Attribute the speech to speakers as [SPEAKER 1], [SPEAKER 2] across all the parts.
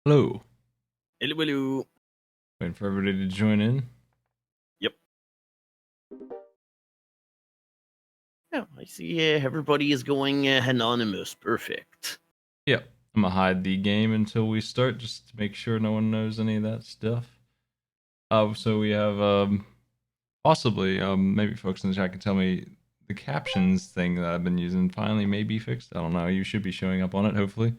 [SPEAKER 1] Hello.
[SPEAKER 2] Hello, hello.
[SPEAKER 1] Waiting for everybody to join in.
[SPEAKER 2] Yep. Yeah, I see everybody is going anonymous. Perfect.
[SPEAKER 1] Yep. I'm gonna hide the game until we start, just to make sure no one knows any of that stuff. So we have possibly maybe folks in the chat can tell me the captions thing that I've been using finally may be fixed. I don't know. You should be showing up on it, hopefully.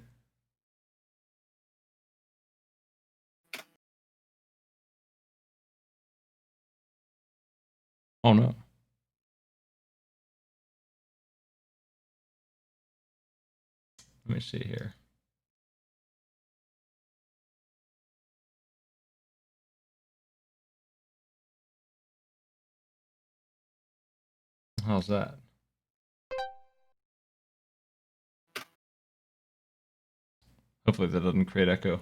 [SPEAKER 1] Oh no. Let me see here. How's that? Hopefully that doesn't create echo.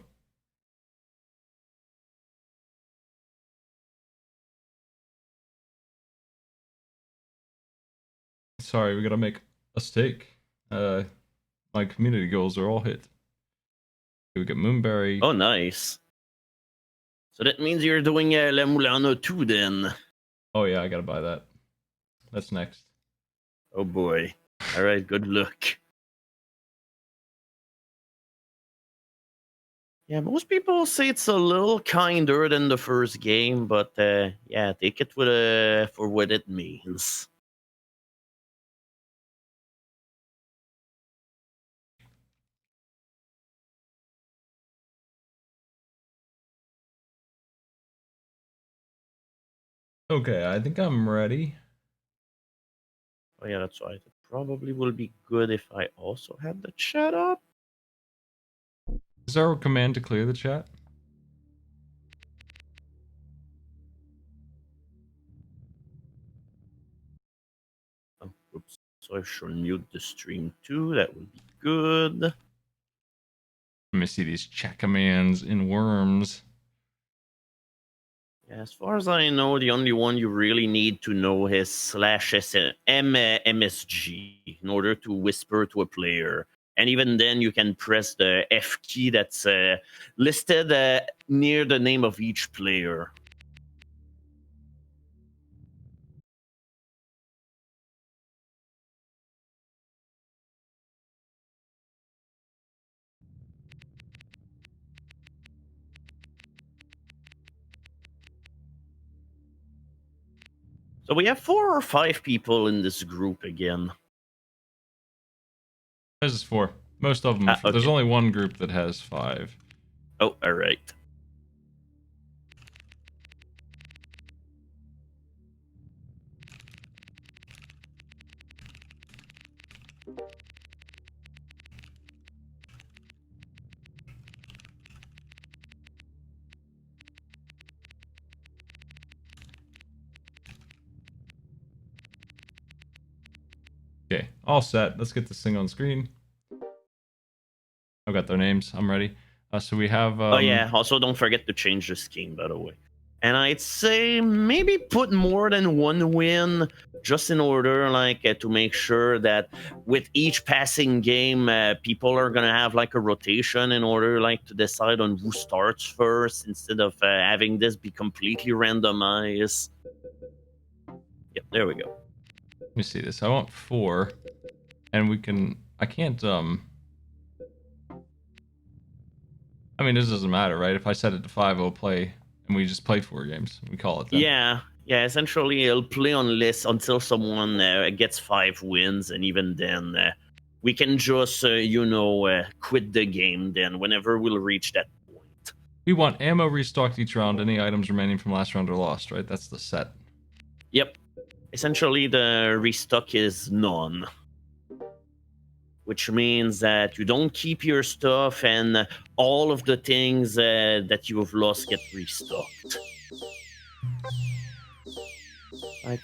[SPEAKER 1] Sorry, we gotta make a steak. My community goals are all hit. Okay, we got Moonberry.
[SPEAKER 2] Oh, nice. So that means you're doing La Mulana too, then.
[SPEAKER 1] Oh yeah, I gotta buy that. That's next.
[SPEAKER 2] Oh boy. All right. Good luck. Yeah, most people say it's a little kinder than the first game, but yeah, take it with for what it means.
[SPEAKER 1] Okay, I think I'm ready.
[SPEAKER 2] Oh yeah, that's right. It probably will be good if I also had the chat up.
[SPEAKER 1] Is there a command to clear the chat?
[SPEAKER 2] Oh, oops. So I should mute the stream too. That would be good.
[SPEAKER 1] Let me see these chat commands in Worms.
[SPEAKER 2] Yeah, as far as I know, the only one you really need to know is /MSG in order to whisper to a player. And even then, you can press the F key that's listed near the name of each player. So we have 4 or 5 people in this group again.
[SPEAKER 1] This is 4. Most of them are 4.
[SPEAKER 2] Okay.
[SPEAKER 1] There's only one group that has 5.
[SPEAKER 2] Oh, all right.
[SPEAKER 1] Okay, all set. Let's get this thing on screen. I've got their names. I'm ready. So we have...
[SPEAKER 2] Oh yeah, also don't forget to change the scheme, by the way. And I'd say maybe put more than one win just in order to make sure that with each passing game, people are going to have like a rotation in order to decide on who starts first instead of having this be completely randomized. Yep, there we go.
[SPEAKER 1] Let me see this. I want 4. And we can... I can't... I mean, this doesn't matter, right? If I set it to 5, it'll play... And we just play 4 games. We call it then.
[SPEAKER 2] Yeah. Essentially, it'll play on list until someone gets 5 wins, and even then, we can just quit the game. Then, whenever we'll reach that point.
[SPEAKER 1] We want ammo restocked each round. Any items remaining from last round are lost, right? That's the set.
[SPEAKER 2] Yep. Essentially, the restock is none, which means that you don't keep your stuff, and all of the things that you have lost get restocked.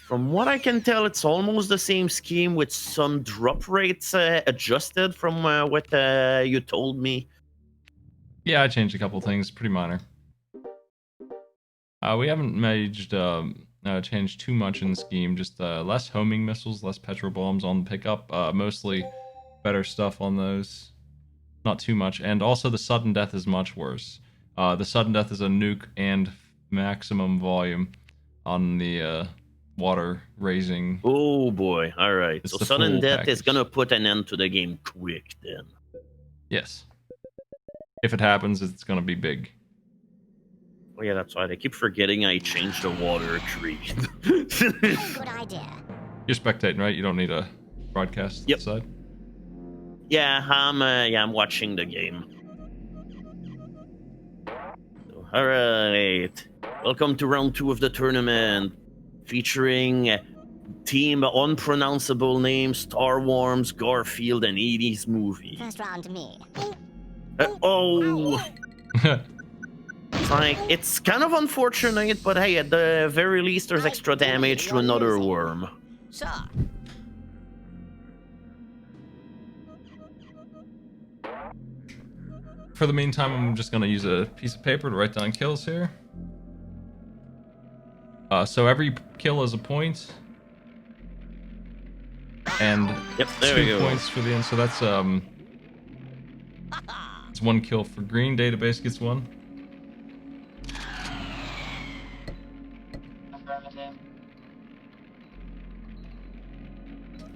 [SPEAKER 2] From what I can tell, it's almost the same scheme with some drop rates adjusted from what you told me.
[SPEAKER 1] Yeah, I changed a couple things. Pretty minor. We haven't changed too much in the scheme. Just less homing missiles, less petrol bombs on the pickup. Mostly better stuff on those. not too much. And also the sudden death is much worse. The sudden death is a nuke and maximum volume on the water raising.
[SPEAKER 2] Oh boy! All right,
[SPEAKER 1] It's
[SPEAKER 2] so
[SPEAKER 1] the
[SPEAKER 2] sudden
[SPEAKER 1] full
[SPEAKER 2] death is
[SPEAKER 1] package.
[SPEAKER 2] gonna put an end to the game quick then.
[SPEAKER 1] Yes. If it happens, it's gonna be big.
[SPEAKER 2] Oh yeah, that's right. I keep forgetting I changed the water tree.
[SPEAKER 3] Good idea.
[SPEAKER 1] You're spectating, right? You don't need a broadcast
[SPEAKER 2] Yep.
[SPEAKER 1] side.
[SPEAKER 2] Yeah, I'm watching the game. So, all right, welcome to round 2 of the tournament, featuring team unpronounceable names: Star Wars, Garfield, and 80s movie.
[SPEAKER 3] First round to me.
[SPEAKER 2] Oh. It's like, it's kind of unfortunate, but hey, at the very least, there's extra damage to another worm.
[SPEAKER 3] Sure.
[SPEAKER 1] For the meantime, I'm just gonna use a piece of paper to write down kills here. So every kill is a point, and
[SPEAKER 2] Yep, there we
[SPEAKER 1] 2
[SPEAKER 2] go.
[SPEAKER 1] points for the end. So that's it's 1 kill for green. Database gets 1.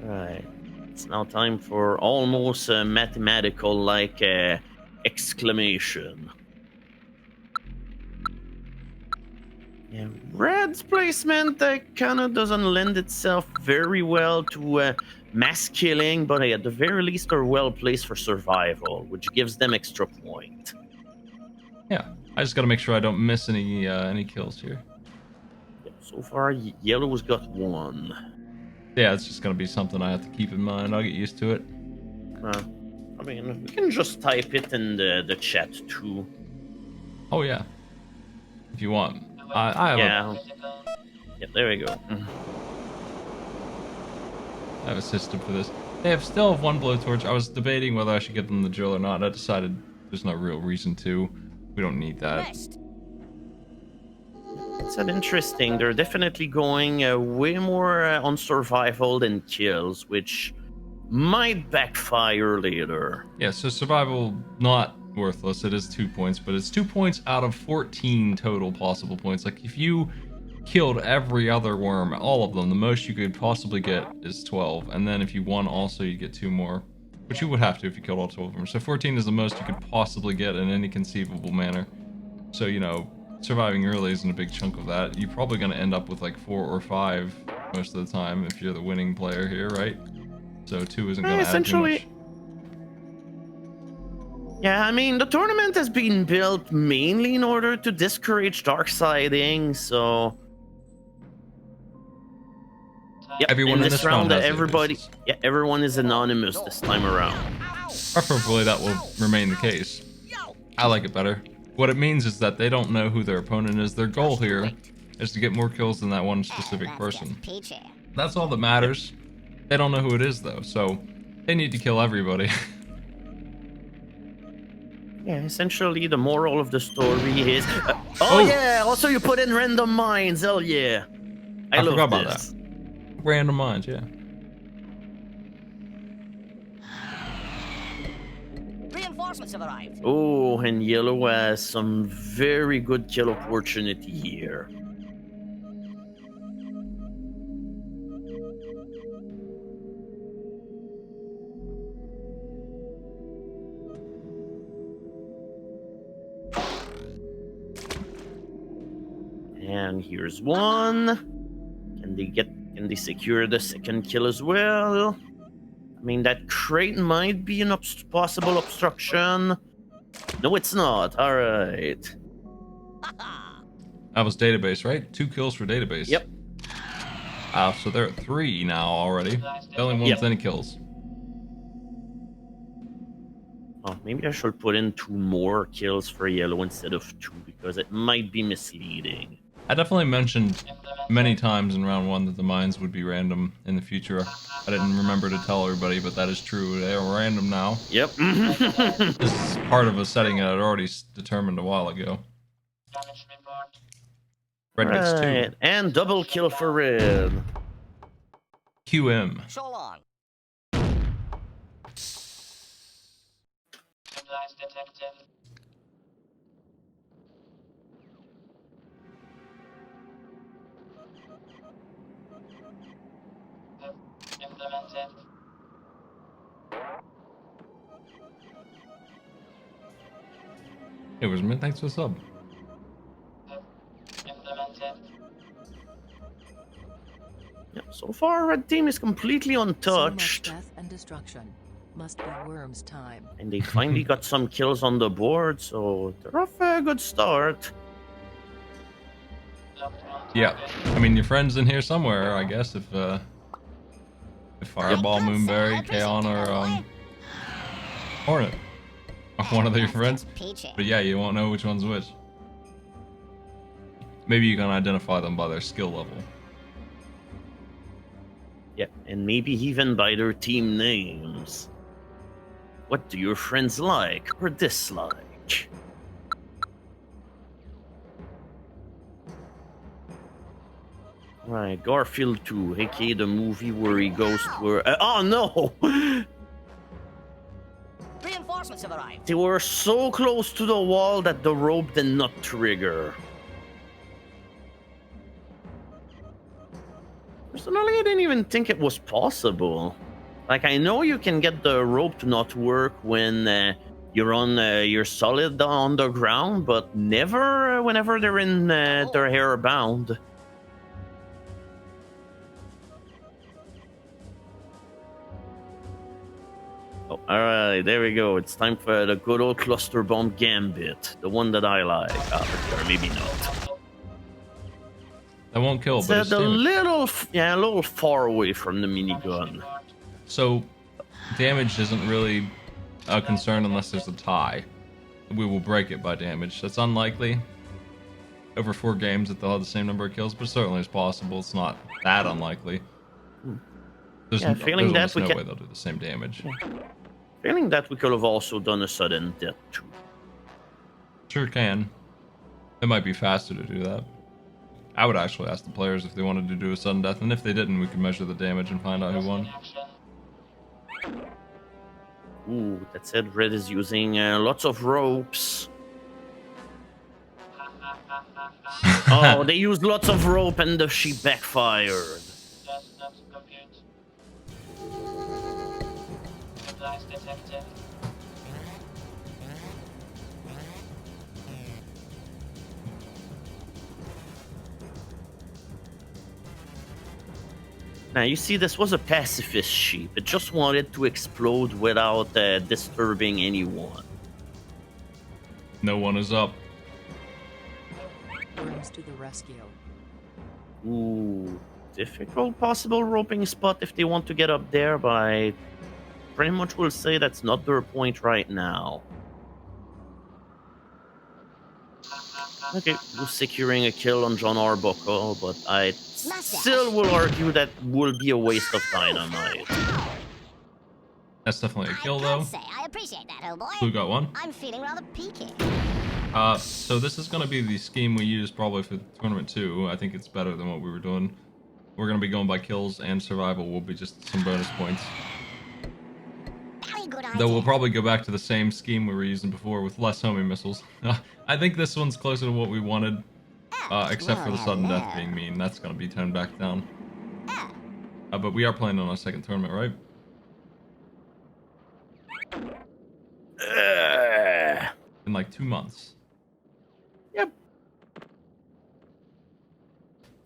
[SPEAKER 2] Right. It's now time for almost a mathematical like exclamation. Yeah, red's placement kind of doesn't lend itself very well to mass killing, but at the very least are well placed for survival, which gives them extra point.
[SPEAKER 1] Yeah, I just gotta make sure I don't miss any kills here.
[SPEAKER 2] Yeah, so far, yellow's got 1.
[SPEAKER 1] Yeah, it's just gonna be something I have to keep in mind. I'll get used to it.
[SPEAKER 2] I mean, we can just type it in the chat too.
[SPEAKER 1] Oh yeah, if you want. I have
[SPEAKER 2] Yeah, there we go.
[SPEAKER 1] I have a system for this. They still have 1 blowtorch. I was debating whether I should give them the drill or not. I decided there's no real reason to. We don't need that.
[SPEAKER 3] Next.
[SPEAKER 2] It's an interesting. They're definitely going way more on survival than kills, which might backfire later.
[SPEAKER 1] Yeah, so survival, not worthless. It is 2 points, but it's 2 points out of 14 total possible points. Like, if you killed every other worm, all of them, the most you could possibly get is 12. And then if you won also, you get 2 more. Which you would have to if you killed all 12 of them. So 14 is the most you could possibly get in any conceivable manner. So, you know, surviving early isn't a big chunk of that. You're probably going to end up with like 4 or 5 most of the time if you're the winning player here, right? So 2 isn't going to add too much.
[SPEAKER 2] Yeah, I mean, the tournament has been built mainly in order to discourage darksiding, so... Yep,
[SPEAKER 1] Everyone in this round has databases.
[SPEAKER 2] Yeah, everyone is anonymous this time around.
[SPEAKER 1] Preferably that will remain the case. I like it better. What it means is that they don't know who their opponent is. Their goal here is to get more kills than that one specific person. That's all that matters. They don't know who it is though, so they need to kill everybody.
[SPEAKER 2] Yeah, essentially the moral of the story is...
[SPEAKER 1] Oh.
[SPEAKER 2] Yeah, also you put in random mines, hell yeah. I love
[SPEAKER 1] forgot about
[SPEAKER 2] this.
[SPEAKER 1] that. Random mines, yeah.
[SPEAKER 3] Reinforcements have arrived.
[SPEAKER 2] Oh, and yellow has some very good kill opportunity here. And here's 1. Can they secure the second kill as well? I mean, that crate might be an possible obstruction. No, it's not. All right.
[SPEAKER 1] That was database, right? 2 kills for database.
[SPEAKER 2] Yep.
[SPEAKER 1] So they're at 3 now already. The only one's any kills.
[SPEAKER 2] Oh, maybe I should put in 2 more kills for yellow instead of 2 because it might be misleading.
[SPEAKER 1] I definitely mentioned many times in round 1 that the mines would be random in the future. I didn't remember to tell everybody, but that is true. They are random now.
[SPEAKER 2] Yep.
[SPEAKER 1] This is part of a setting that I'd already determined a while ago. Red gets 2.
[SPEAKER 2] And double kill for red.
[SPEAKER 1] QM.
[SPEAKER 3] So long.
[SPEAKER 1] Hey, where's Mint? Thanks for the sub.
[SPEAKER 2] Yeah, so far, red team is completely
[SPEAKER 4] So much
[SPEAKER 2] untouched.
[SPEAKER 4] death and destruction. Must be Worm's time.
[SPEAKER 2] And they finally got some kills on the board, so they're off a good start.
[SPEAKER 1] Yeah, I mean your friend's in here somewhere, I guess. If Fireball, Moonberry, Kaon, or Hornet are one of your friends.
[SPEAKER 3] Peachy.
[SPEAKER 1] But yeah, you won't know which one's which. Maybe you can identify them by their skill level.
[SPEAKER 2] Yeah, and maybe even by their team names. What do your friends like or dislike? Right, Garfield 2, aka the movie where he goes to oh no!
[SPEAKER 3] Reinforcements have arrived.
[SPEAKER 2] They were so close to the wall that the rope did not trigger. Personally, I didn't even think it was possible. Like, I know you can get the rope to not work when you're on you're solid on the ground, but never whenever they're in their hair bound. Oh, alright, there we go. It's time for the good old cluster bomb gambit. The one that I like. Or maybe not.
[SPEAKER 1] That won't kill,
[SPEAKER 2] It's
[SPEAKER 1] but it's
[SPEAKER 2] a
[SPEAKER 1] damage.
[SPEAKER 2] a little far away from the minigun.
[SPEAKER 1] So, damage isn't really a concern unless there's a tie. We will break it by damage. That's unlikely. Over 4 games that they'll have the same number of kills, but certainly it's possible. It's not that unlikely. There's
[SPEAKER 2] Yeah, feeling that
[SPEAKER 1] almost
[SPEAKER 2] we
[SPEAKER 1] no
[SPEAKER 2] can-
[SPEAKER 1] way they'll do the same damage.
[SPEAKER 2] Feeling that we could have also done a sudden death too.
[SPEAKER 1] Sure can. It might be faster to do that. I would actually ask the players if they wanted to do a sudden death, and if they didn't, we could measure the damage and find out who won.
[SPEAKER 2] Ooh, that said, Red is using lots of ropes. Oh, they used lots of rope and the sheep backfired. Now, you see, this was a pacifist sheep. It just wanted to explode without disturbing anyone.
[SPEAKER 1] No one is up.
[SPEAKER 4] Worms to the rescue.
[SPEAKER 2] Ooh, difficult possible roping spot if they want to get up there, but I pretty much will say that's not their point right now. Okay, who's securing a kill on John Arbuckle, but I still will argue that will be a waste of dynamite.
[SPEAKER 1] That's definitely a kill,
[SPEAKER 3] I
[SPEAKER 1] though.
[SPEAKER 3] can't say I appreciate that, old boy.
[SPEAKER 1] Who got one?
[SPEAKER 3] I'm feeling rather peaky.
[SPEAKER 1] So this is going to be the scheme we use probably for Tournament 2. I think it's better than what we were doing. We're going to be going by kills, and survival will be just some bonus points.
[SPEAKER 3] Very good idea.
[SPEAKER 1] Though we'll probably go back to the same scheme we were using before with less homing missiles. I think this one's closer to what we wanted, except for the sudden death being mean. That's going to be toned back down. But we are planning on a second tournament, right? In like 2 months.
[SPEAKER 2] Yep.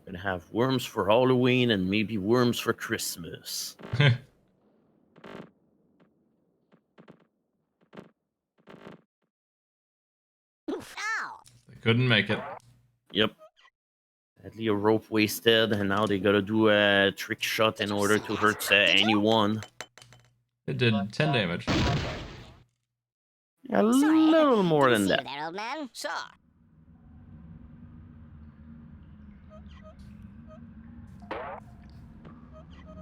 [SPEAKER 2] Gonna have worms for Halloween and maybe worms for Christmas.
[SPEAKER 3] Ow.
[SPEAKER 1] They couldn't make it.
[SPEAKER 2] Yep. Sadly, a rope wasted, and now they gotta do a trick shot in order to hurt anyone.
[SPEAKER 1] It did 10 damage.
[SPEAKER 2] A little more than
[SPEAKER 3] See
[SPEAKER 2] that.
[SPEAKER 3] you there, old man. Sure.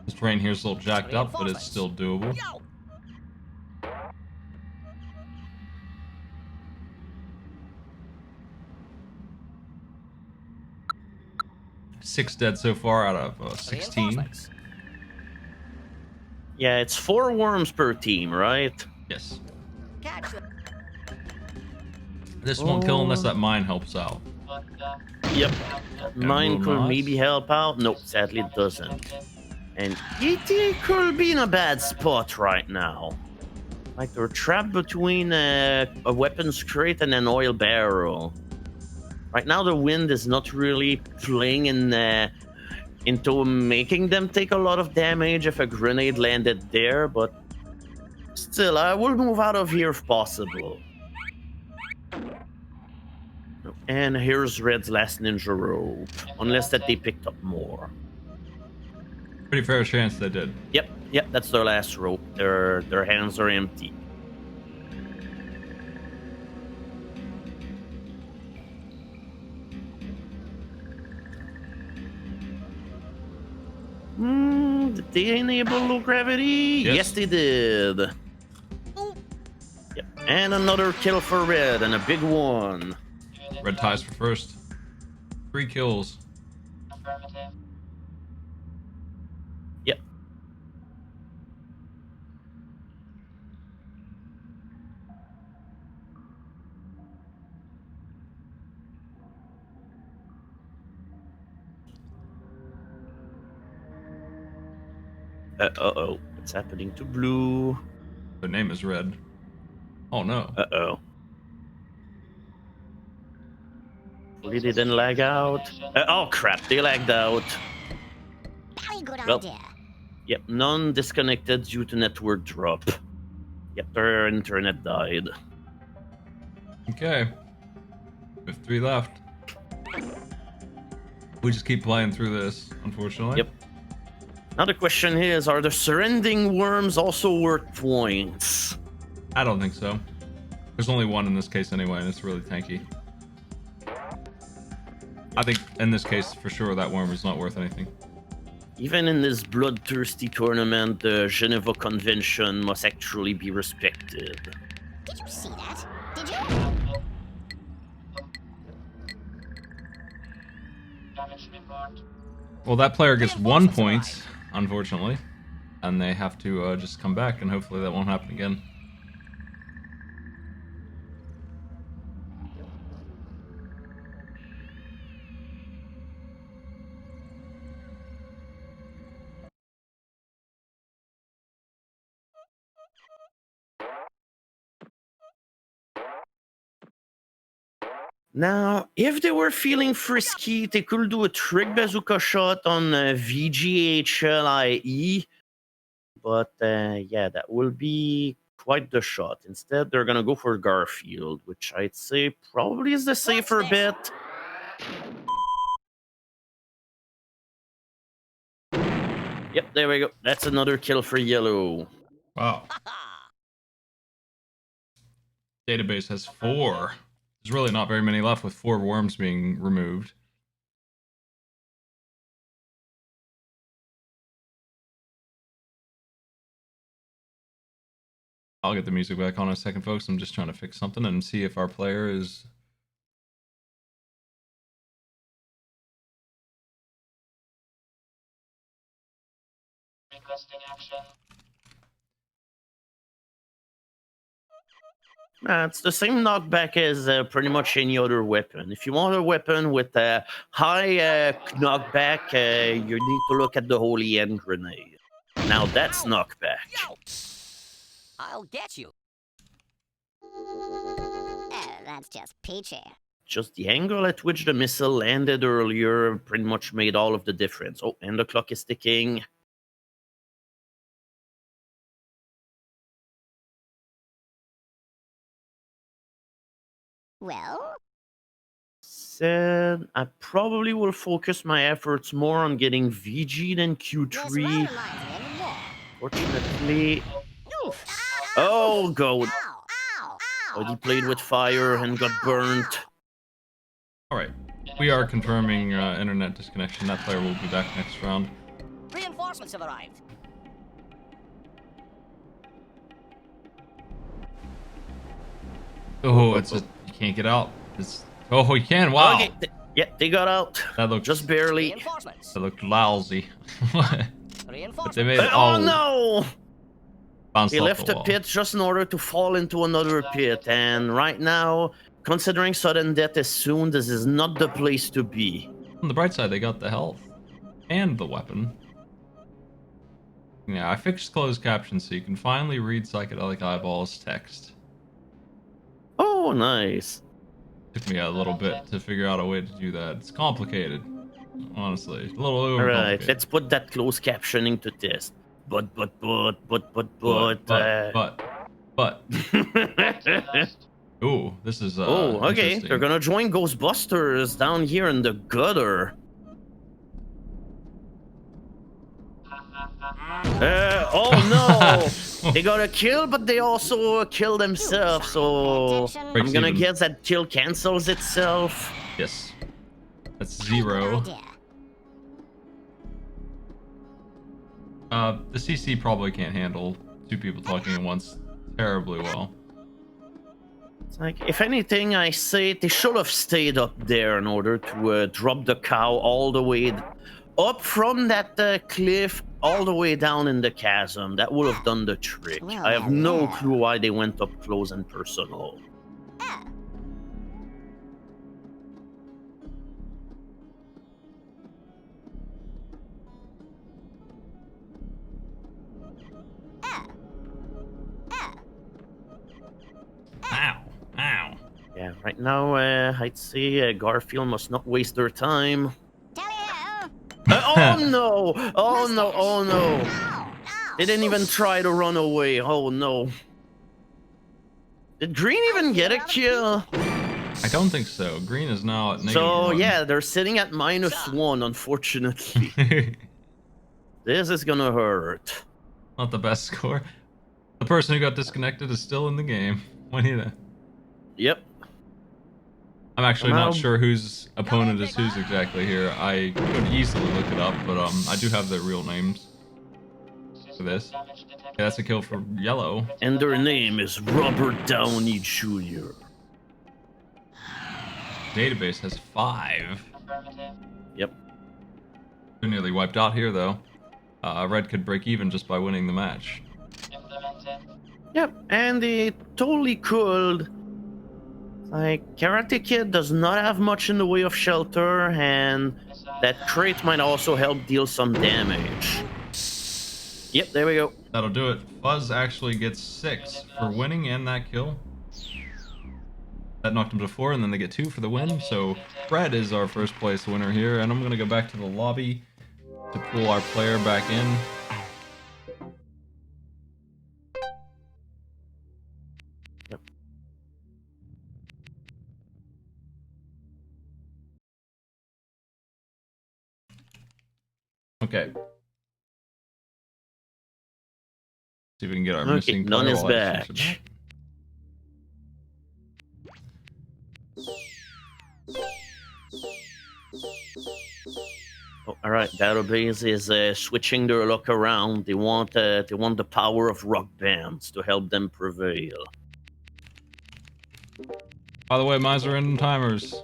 [SPEAKER 1] This terrain here's a little jacked up, but it's still doable.
[SPEAKER 3] Yo.
[SPEAKER 1] 6 dead so far out of 16.
[SPEAKER 3] Reinforcements.
[SPEAKER 2] Yeah, it's 4 worms per team, right?
[SPEAKER 1] Yes.
[SPEAKER 3] Catch them.
[SPEAKER 1] This won't kill unless that mine helps out.
[SPEAKER 2] Yep. Mine
[SPEAKER 1] will
[SPEAKER 2] could
[SPEAKER 1] not.
[SPEAKER 2] maybe help out. Nope, sadly it doesn't. And ET could be in a bad spot right now. Like they're trapped between a weapons crate and an oil barrel. Right now the wind is not really playing into making them take a lot of damage if a grenade landed there, but still, I will move out of here if possible. And here's Red's last ninja rope, unless that they picked up more.
[SPEAKER 1] Pretty fair chance they did.
[SPEAKER 2] Yep, that's their last rope. Their hands are empty. Did they enable low gravity? Yes, they did. Yep, and another kill for Red, and a big one.
[SPEAKER 1] Red ties for first. 3 kills.
[SPEAKER 2] Yep. Uh-oh. What's happening to Blue?
[SPEAKER 1] Their name is Red. Oh no.
[SPEAKER 2] Uh-oh. Hopefully they didn't lag out. Oh crap, they lagged out.
[SPEAKER 3] Very good
[SPEAKER 2] Well.
[SPEAKER 3] idea.
[SPEAKER 2] Yep, none disconnected due to network drop. Yep, their internet died.
[SPEAKER 1] Okay. We have 3 left. We just keep playing through this, unfortunately.
[SPEAKER 2] Yep. Now the question is, are the surrendering worms also worth points?
[SPEAKER 1] I don't think so. There's only one in this case anyway, and it's really tanky. I think in this case, for sure, that worm is not worth anything.
[SPEAKER 2] Even in this bloodthirsty tournament, the Geneva Convention must actually be respected.
[SPEAKER 3] Did you see that? Did you?
[SPEAKER 1] Well, that player gets 1 point, unfortunately. And they have to just come back, and hopefully that won't happen again.
[SPEAKER 2] Now, if they were feeling frisky, they could do a trick bazooka shot on VGHLIE. But yeah, that will be quite the shot. Instead, they're going to go for Garfield, which I'd say probably is the safer bet. Yep, there we go. That's another kill for Yellow.
[SPEAKER 1] Wow. Database has 4. There's really not very many left with 4 worms being removed. I'll get the music back on in a second, folks. I'm just trying to fix something and see if our player is...
[SPEAKER 5] Requesting action.
[SPEAKER 2] It's the same knockback as pretty much any other weapon. If you want a weapon with a high knockback, you need to look at the Holy End Grenade. Now that's knockback.
[SPEAKER 6] Yo! I'll get you.
[SPEAKER 3] Oh, that's just peachy.
[SPEAKER 2] Just the angle at which the missile landed earlier pretty much made all of the difference. Oh, and the clock is ticking.
[SPEAKER 3] Well,
[SPEAKER 2] Said I probably will focus my efforts more on getting VG than
[SPEAKER 3] this
[SPEAKER 2] Q3.
[SPEAKER 3] reminds me of a war.
[SPEAKER 2] Fortunately,
[SPEAKER 3] Oof.
[SPEAKER 2] oh god,
[SPEAKER 3] Ow, ow,
[SPEAKER 2] oh,
[SPEAKER 3] ow,
[SPEAKER 2] he played with fire and got burnt.
[SPEAKER 1] Alright, we are confirming internet disconnection. That player will be back next round.
[SPEAKER 6] Reinforcements have arrived.
[SPEAKER 1] Oh, it's just, you can't get out. It's, oh, you can, wow.
[SPEAKER 2] Okay, yeah, they got out.
[SPEAKER 1] That looked,
[SPEAKER 2] Just barely.
[SPEAKER 6] Reinforcements.
[SPEAKER 1] that looked lousy. But
[SPEAKER 6] Reinforcements.
[SPEAKER 1] they made it
[SPEAKER 2] Oh
[SPEAKER 1] all
[SPEAKER 2] no!
[SPEAKER 1] bounce
[SPEAKER 2] He
[SPEAKER 1] off
[SPEAKER 2] left
[SPEAKER 1] the
[SPEAKER 2] the
[SPEAKER 1] wall.
[SPEAKER 2] pit just in order to fall into another pit, and right now, considering sudden death is soon, this is not the place to be.
[SPEAKER 1] On the bright side, they got the health and the weapon. Yeah, I fixed closed captions so you can finally read Psychedelic Eyeballs text.
[SPEAKER 2] Oh, nice.
[SPEAKER 1] Took me a little bit to figure out a way to do that. It's complicated, honestly. A little
[SPEAKER 2] All
[SPEAKER 1] overcomplicated.
[SPEAKER 2] right, let's put that closed captioning to test. But.
[SPEAKER 1] Ooh, this is
[SPEAKER 2] Oh, okay.
[SPEAKER 1] interesting.
[SPEAKER 2] They're gonna join Ghostbusters down here in the gutter. Oh no! They got a kill, but they also kill themselves. So
[SPEAKER 3] Attention.
[SPEAKER 2] I'm gonna
[SPEAKER 1] even.
[SPEAKER 2] guess that kill cancels itself.
[SPEAKER 1] Yes. That's
[SPEAKER 3] Good
[SPEAKER 1] 0.
[SPEAKER 3] idea.
[SPEAKER 1] The CC probably can't handle 2 people talking at once terribly well.
[SPEAKER 2] It's like, if anything, I say they should have stayed up there in order to drop the cow all the way up from that cliff all the way down in the chasm. That would have done the trick.
[SPEAKER 3] Well,
[SPEAKER 2] I have no
[SPEAKER 3] hello.
[SPEAKER 2] clue why they went up close and personal.
[SPEAKER 3] Oh. Oh. Oh.
[SPEAKER 1] Ow. Ow.
[SPEAKER 2] Yeah, right now, I'd say Garfield must not waste their time.
[SPEAKER 3] Tally-ho.
[SPEAKER 2] Oh no! Oh no! Oh no!
[SPEAKER 3] No, no.
[SPEAKER 2] They didn't even try to run away. Oh no! Did Green even get a kill?
[SPEAKER 1] I don't think so. Green is now at -1.
[SPEAKER 2] So yeah, they're sitting at -1, unfortunately. This is gonna hurt.
[SPEAKER 1] Not the best score. The person who got disconnected is still in the game. What do you know?
[SPEAKER 2] Yep.
[SPEAKER 1] I'm actually not
[SPEAKER 2] Well-
[SPEAKER 1] sure whose opponent is whose exactly here. I could easily look it up, but I do have their real names for this. Okay, that's a kill for yellow.
[SPEAKER 2] And their name is Robert Downey Jr.
[SPEAKER 1] Database has 5.
[SPEAKER 2] Yep.
[SPEAKER 1] They're nearly wiped out here, though. Red could break even just by winning the match.
[SPEAKER 2] Yep, and they totally could. Like, Karate Kid does not have much in the way of shelter, and that crate might also help deal some damage. Yep, there we go.
[SPEAKER 1] That'll do it. Fuzz actually gets 6 for winning and that kill. That knocked him to 4, and then they get 2 for the win. So Red is our first place winner here, and I'm gonna go back to the lobby to pull our player back in.
[SPEAKER 2] Yep.
[SPEAKER 1] Okay. See if we can get our
[SPEAKER 2] Okay,
[SPEAKER 1] missing
[SPEAKER 2] none
[SPEAKER 1] player
[SPEAKER 2] is
[SPEAKER 1] while I
[SPEAKER 2] back.
[SPEAKER 1] finish it up.
[SPEAKER 2] Oh, all right, database is switching their luck around. They want the power of rock bands to help them prevail.
[SPEAKER 1] By the way, Miser and timers.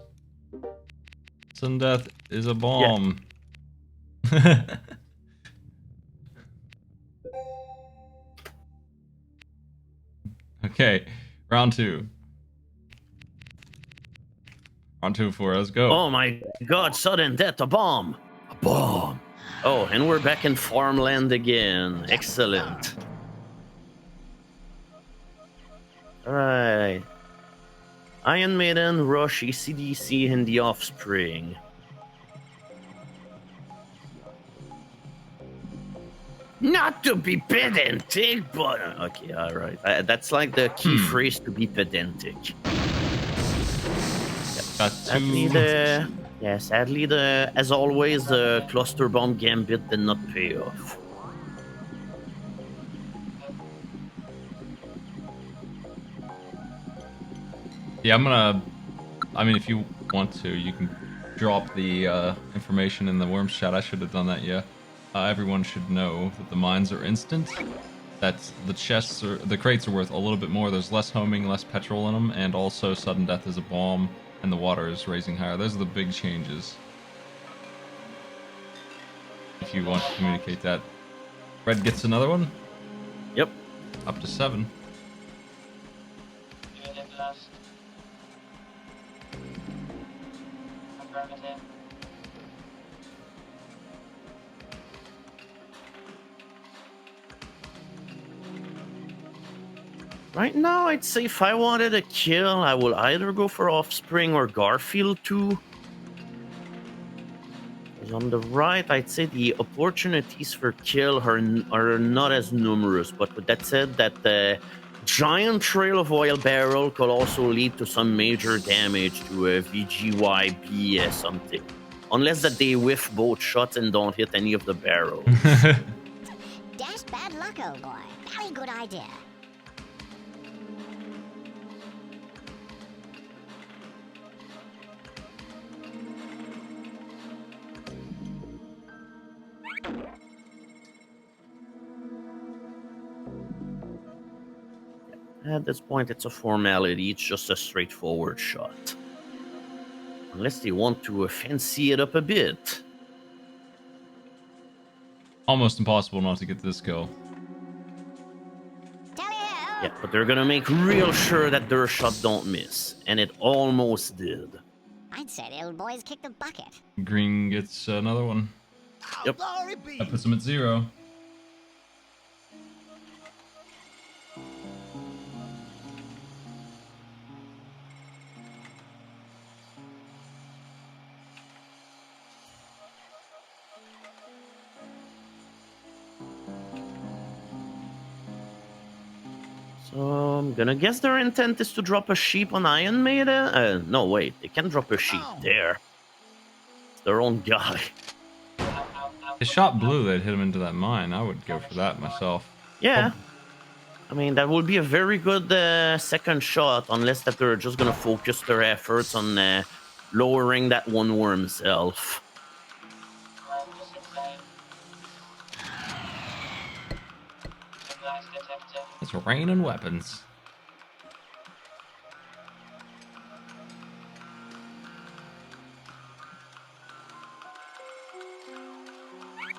[SPEAKER 1] Sudden death is a bomb. Okay, round 2. Round 2 for let's go.
[SPEAKER 2] Oh my God! Sudden death, a bomb, a bomb. Oh, and we're back in farmland again. Excellent. All right. Iron Maiden, Rush, AC/DC, and The Offspring. Not to be pedantic, but okay, all right. That's like the key phrase to be pedantic.
[SPEAKER 1] Got
[SPEAKER 2] Sadly,
[SPEAKER 1] 2.
[SPEAKER 2] sadly, as always, the cluster bomb gambit did not pay off.
[SPEAKER 1] Yeah, I mean, if you want to, you can drop the information in the Worms chat. I should have done that, yeah. Everyone should know that the mines are instant. That the crates are worth a little bit more. There's less homing, less petrol in them, and also sudden death is a bomb, and the water is raising higher. Those are the big changes. If you want to communicate that. Red gets another one.
[SPEAKER 2] Yep.
[SPEAKER 1] Up to 7.
[SPEAKER 2] Right now, I'd say if I wanted a kill, I will either go for Offspring or Garfield 2. Because on the right, I'd say the opportunities for kill are not as numerous. But with that said, that giant trail of oil barrel could also lead to some major damage to a VGYB something. Unless that they whiff both shots and don't hit any of the barrels.
[SPEAKER 3] That's bad luck, old boy. Very good idea.
[SPEAKER 2] At this point, it's a formality. It's just a straightforward shot. Unless they want to fancy it up a bit.
[SPEAKER 1] Almost impossible not to get this kill.
[SPEAKER 3] Tally-ho!
[SPEAKER 2] Yeah, but they're gonna make real sure that their shot don't miss. And it almost did.
[SPEAKER 3] I'd say the old boy's kicked the bucket.
[SPEAKER 1] Green gets another one.
[SPEAKER 2] Yep.
[SPEAKER 1] That puts him at 0.
[SPEAKER 2] So I'm gonna guess their intent is to drop a sheep on Iron Maiden? No, wait. They can't drop a sheep there. It's their own guy.
[SPEAKER 1] His shot blue that hit him into that mine. I would go for that myself.
[SPEAKER 2] Yeah. I mean, that would be a very good second shot, unless that they're just gonna focus their efforts on lowering that one worm self.
[SPEAKER 1] It's raining weapons.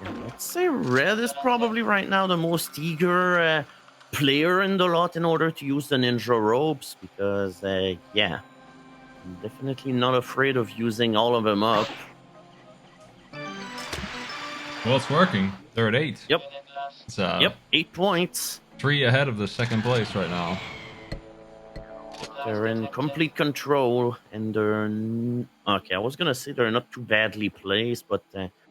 [SPEAKER 2] I'd say Red is probably right now the most eager player in the lot in order to use the ninja ropes because, yeah, I'm definitely not afraid of using all of them up.
[SPEAKER 1] Well, it's working. They're at 8.
[SPEAKER 2] Yep.
[SPEAKER 1] It's,
[SPEAKER 2] Yep, 8 points.
[SPEAKER 1] 3 ahead of the second place right now.
[SPEAKER 2] They're in complete control, and okay, I was gonna say they're not too badly placed, but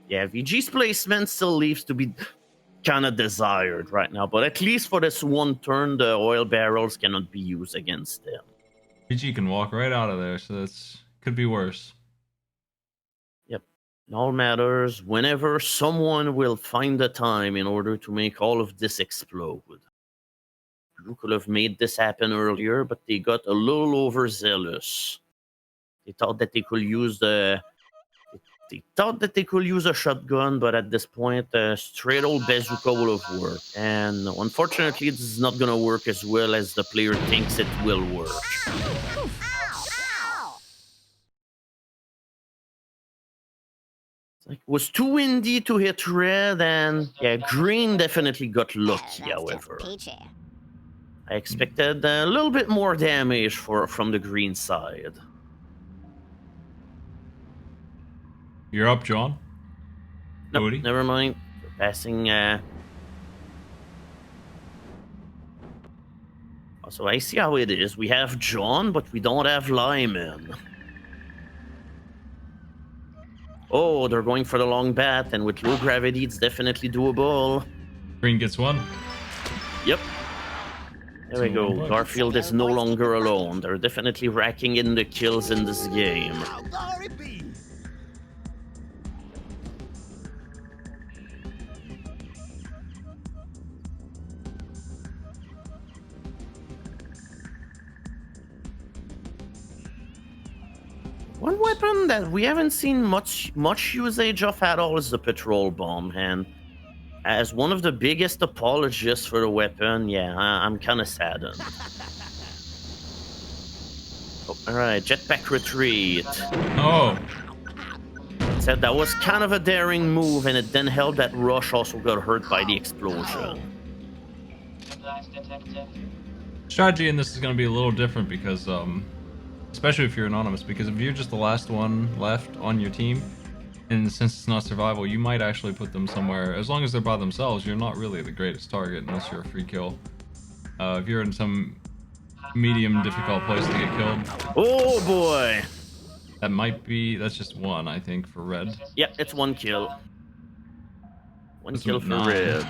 [SPEAKER 2] yeah, VG's placement still leaves to be kind of desired right now. But at least for this one turn, the oil barrels cannot be used against them.
[SPEAKER 1] PG can walk right out of there, so that's could be worse.
[SPEAKER 2] Yep. It all matters whenever someone will find the time in order to make all of this explode. You could have made this happen earlier, but they got a little overzealous. They thought that they could use a shotgun, but at this point, a straight old bazooka will have worked. And unfortunately, this is not going to work as well as the player thinks it will work.
[SPEAKER 3] Ow! Ow!
[SPEAKER 2] It was too windy to hit red, and yeah, green definitely got lucky,
[SPEAKER 3] That's
[SPEAKER 2] however.
[SPEAKER 3] just peachy.
[SPEAKER 2] I expected a little bit more damage from the green side.
[SPEAKER 1] You're up, John.
[SPEAKER 2] Nope,
[SPEAKER 1] Cody?
[SPEAKER 2] never mind. We're passing. So I see how it is. We have John, but we don't have Lyman. Oh, they're going for the long bat, and with low gravity, it's definitely doable.
[SPEAKER 1] Green gets 1.
[SPEAKER 2] Yep. There we go.
[SPEAKER 1] So,
[SPEAKER 2] Garfield is no longer alone. They're definitely racking in the kills in this game. One weapon that we haven't seen much usage of at all is the patrol bomb, and as one of the biggest apologists for the weapon, yeah, I'm kind of saddened. Oh, all right, jetpack retreat.
[SPEAKER 1] Oh,
[SPEAKER 2] Said that was kind of a daring move, and it then helped that Rush also got hurt by the explosion.
[SPEAKER 1] strategy in this is going to be a little different because especially if you're anonymous, because if you're just the last one left on your team, and since it's not survival, you might actually put them somewhere. As long as they're by themselves, you're not really the greatest target unless you're a free kill. If you're in some medium difficult place to get killed,
[SPEAKER 2] Oh boy.
[SPEAKER 1] that might be, that's just one, I think, for red.
[SPEAKER 2] Yeah, it's one kill. One
[SPEAKER 1] That's
[SPEAKER 2] kill for
[SPEAKER 1] 9.
[SPEAKER 2] red.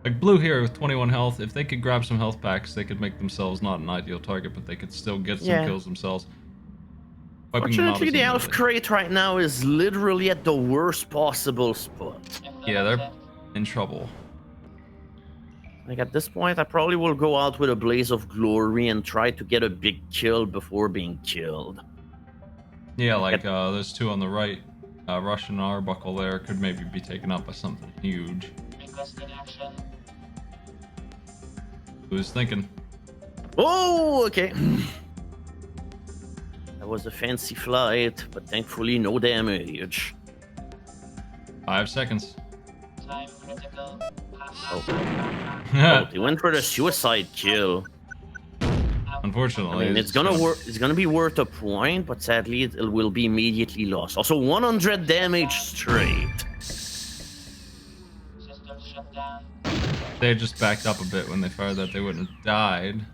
[SPEAKER 1] Like blue here with 21 health, if they could grab some health packs, they could make themselves not an ideal target, but they could still get some kills themselves. Wiping them out
[SPEAKER 2] Fortunately,
[SPEAKER 1] is
[SPEAKER 2] the
[SPEAKER 1] another
[SPEAKER 2] elf
[SPEAKER 1] thing.
[SPEAKER 2] crate right now is literally at the worst possible spot.
[SPEAKER 1] Yeah, they're in trouble.
[SPEAKER 2] Like at this point, I probably will go out with a blaze of glory and try to get a big kill before being killed.
[SPEAKER 1] Yeah, like those two on the right, Russian Arbuckle there could maybe be taken up by something huge. Who's thinking?
[SPEAKER 2] Oh, okay. That was a fancy flight, but thankfully no damage.
[SPEAKER 1] 5 seconds.
[SPEAKER 2] Oh, oh they went for the suicide kill.
[SPEAKER 1] Unfortunately,
[SPEAKER 2] I mean, it's gonna be worth a point, but sadly it will be immediately lost. Also, 100 damage straight.
[SPEAKER 1] They just backed up a bit when they fired that. They wouldn't have died.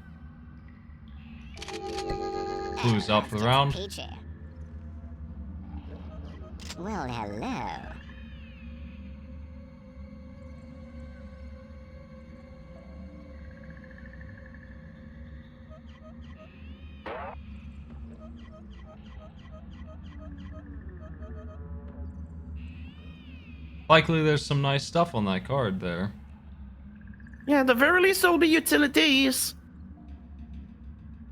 [SPEAKER 1] Blue's out for the round.
[SPEAKER 3] Peachy. Well, hello.
[SPEAKER 1] Likely there's some nice stuff on that card there.
[SPEAKER 2] Yeah, at the very least, there'll be utilities.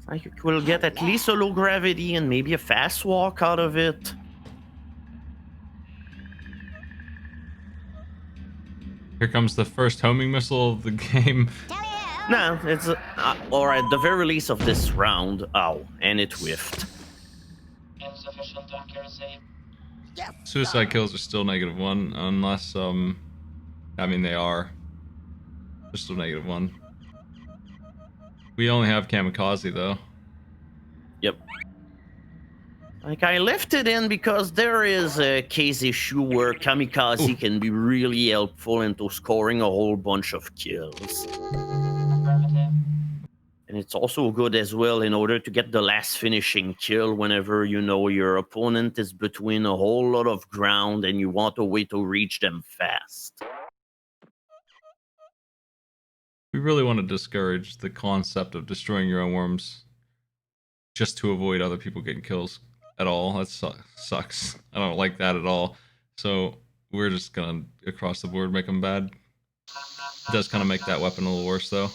[SPEAKER 2] Like you will get at least a low gravity and maybe a fast walk out of it.
[SPEAKER 1] Here comes the first homing missile of the game.
[SPEAKER 2] No, it's or at the very least of this round. Ow, and it whiffed.
[SPEAKER 5] Insufficient accuracy.
[SPEAKER 1] Suicide kills are still -1, unless, I mean, they are. They're still -1. We only have Kamikaze, though.
[SPEAKER 2] Yep. Like, I left it in because there is a case issue where Kamikaze can be really helpful into scoring a whole bunch of kills.
[SPEAKER 5] Affirmative.
[SPEAKER 2] And it's also good as well in order to get the last finishing kill whenever you know your opponent is between a whole lot of ground and you want a way to reach them fast.
[SPEAKER 1] We really want to discourage the concept of destroying your own worms just to avoid other people getting kills at all. That sucks. I don't like that at all. So we're just gonna, across the board, make them bad. It does kind of make that weapon a little worse, though.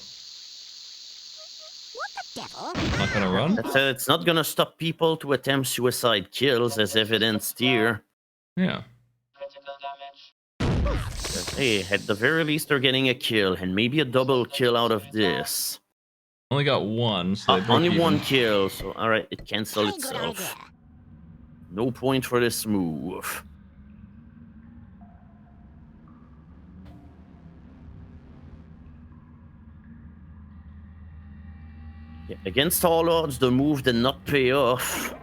[SPEAKER 3] Devil.
[SPEAKER 1] Not gonna run?
[SPEAKER 2] That said, it's not gonna stop people to attempt suicide kills as evidenced here.
[SPEAKER 1] Yeah.
[SPEAKER 5] Critical damage.
[SPEAKER 2] Hey, at the very least they're getting a kill and maybe a double kill out of this.
[SPEAKER 1] Only got one, so they broke
[SPEAKER 2] Only
[SPEAKER 1] even.
[SPEAKER 2] one kill, so alright, it canceled
[SPEAKER 3] Very good idea.
[SPEAKER 2] itself. No point for this move. Yeah, against all odds, the move did not pay off.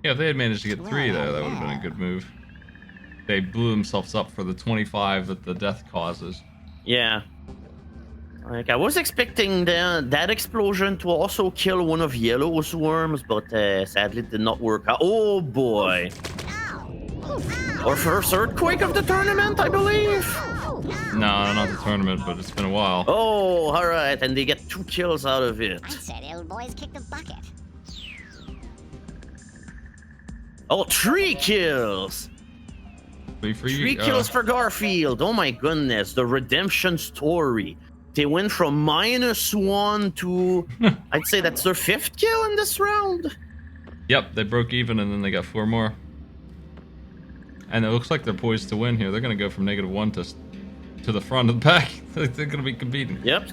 [SPEAKER 1] Yeah, if they had managed to get 3 there, that would have been a good move. They blew themselves up for the 25 that the death causes.
[SPEAKER 2] Yeah. Like, I was expecting that explosion to also kill one of Yellow's worms, but sadly it did not work out. Oh boy. Our first earthquake of the tournament, I believe.
[SPEAKER 1] No, not the tournament, but it's been a while.
[SPEAKER 2] Oh, alright, and they get 2 kills out of it.
[SPEAKER 3] I said old boys kick the bucket.
[SPEAKER 2] Oh, 3 kills!
[SPEAKER 1] Be free,
[SPEAKER 2] 3 kills for Garfield. Oh my goodness, the redemption story. They went from -1 to, I'd say that's their 5th kill in this round.
[SPEAKER 1] Yep, they broke even and then they got 4 more. And it looks like they're poised to win here. They're going to go from -1 to the front of the pack. They're going to be competing.
[SPEAKER 2] Yep.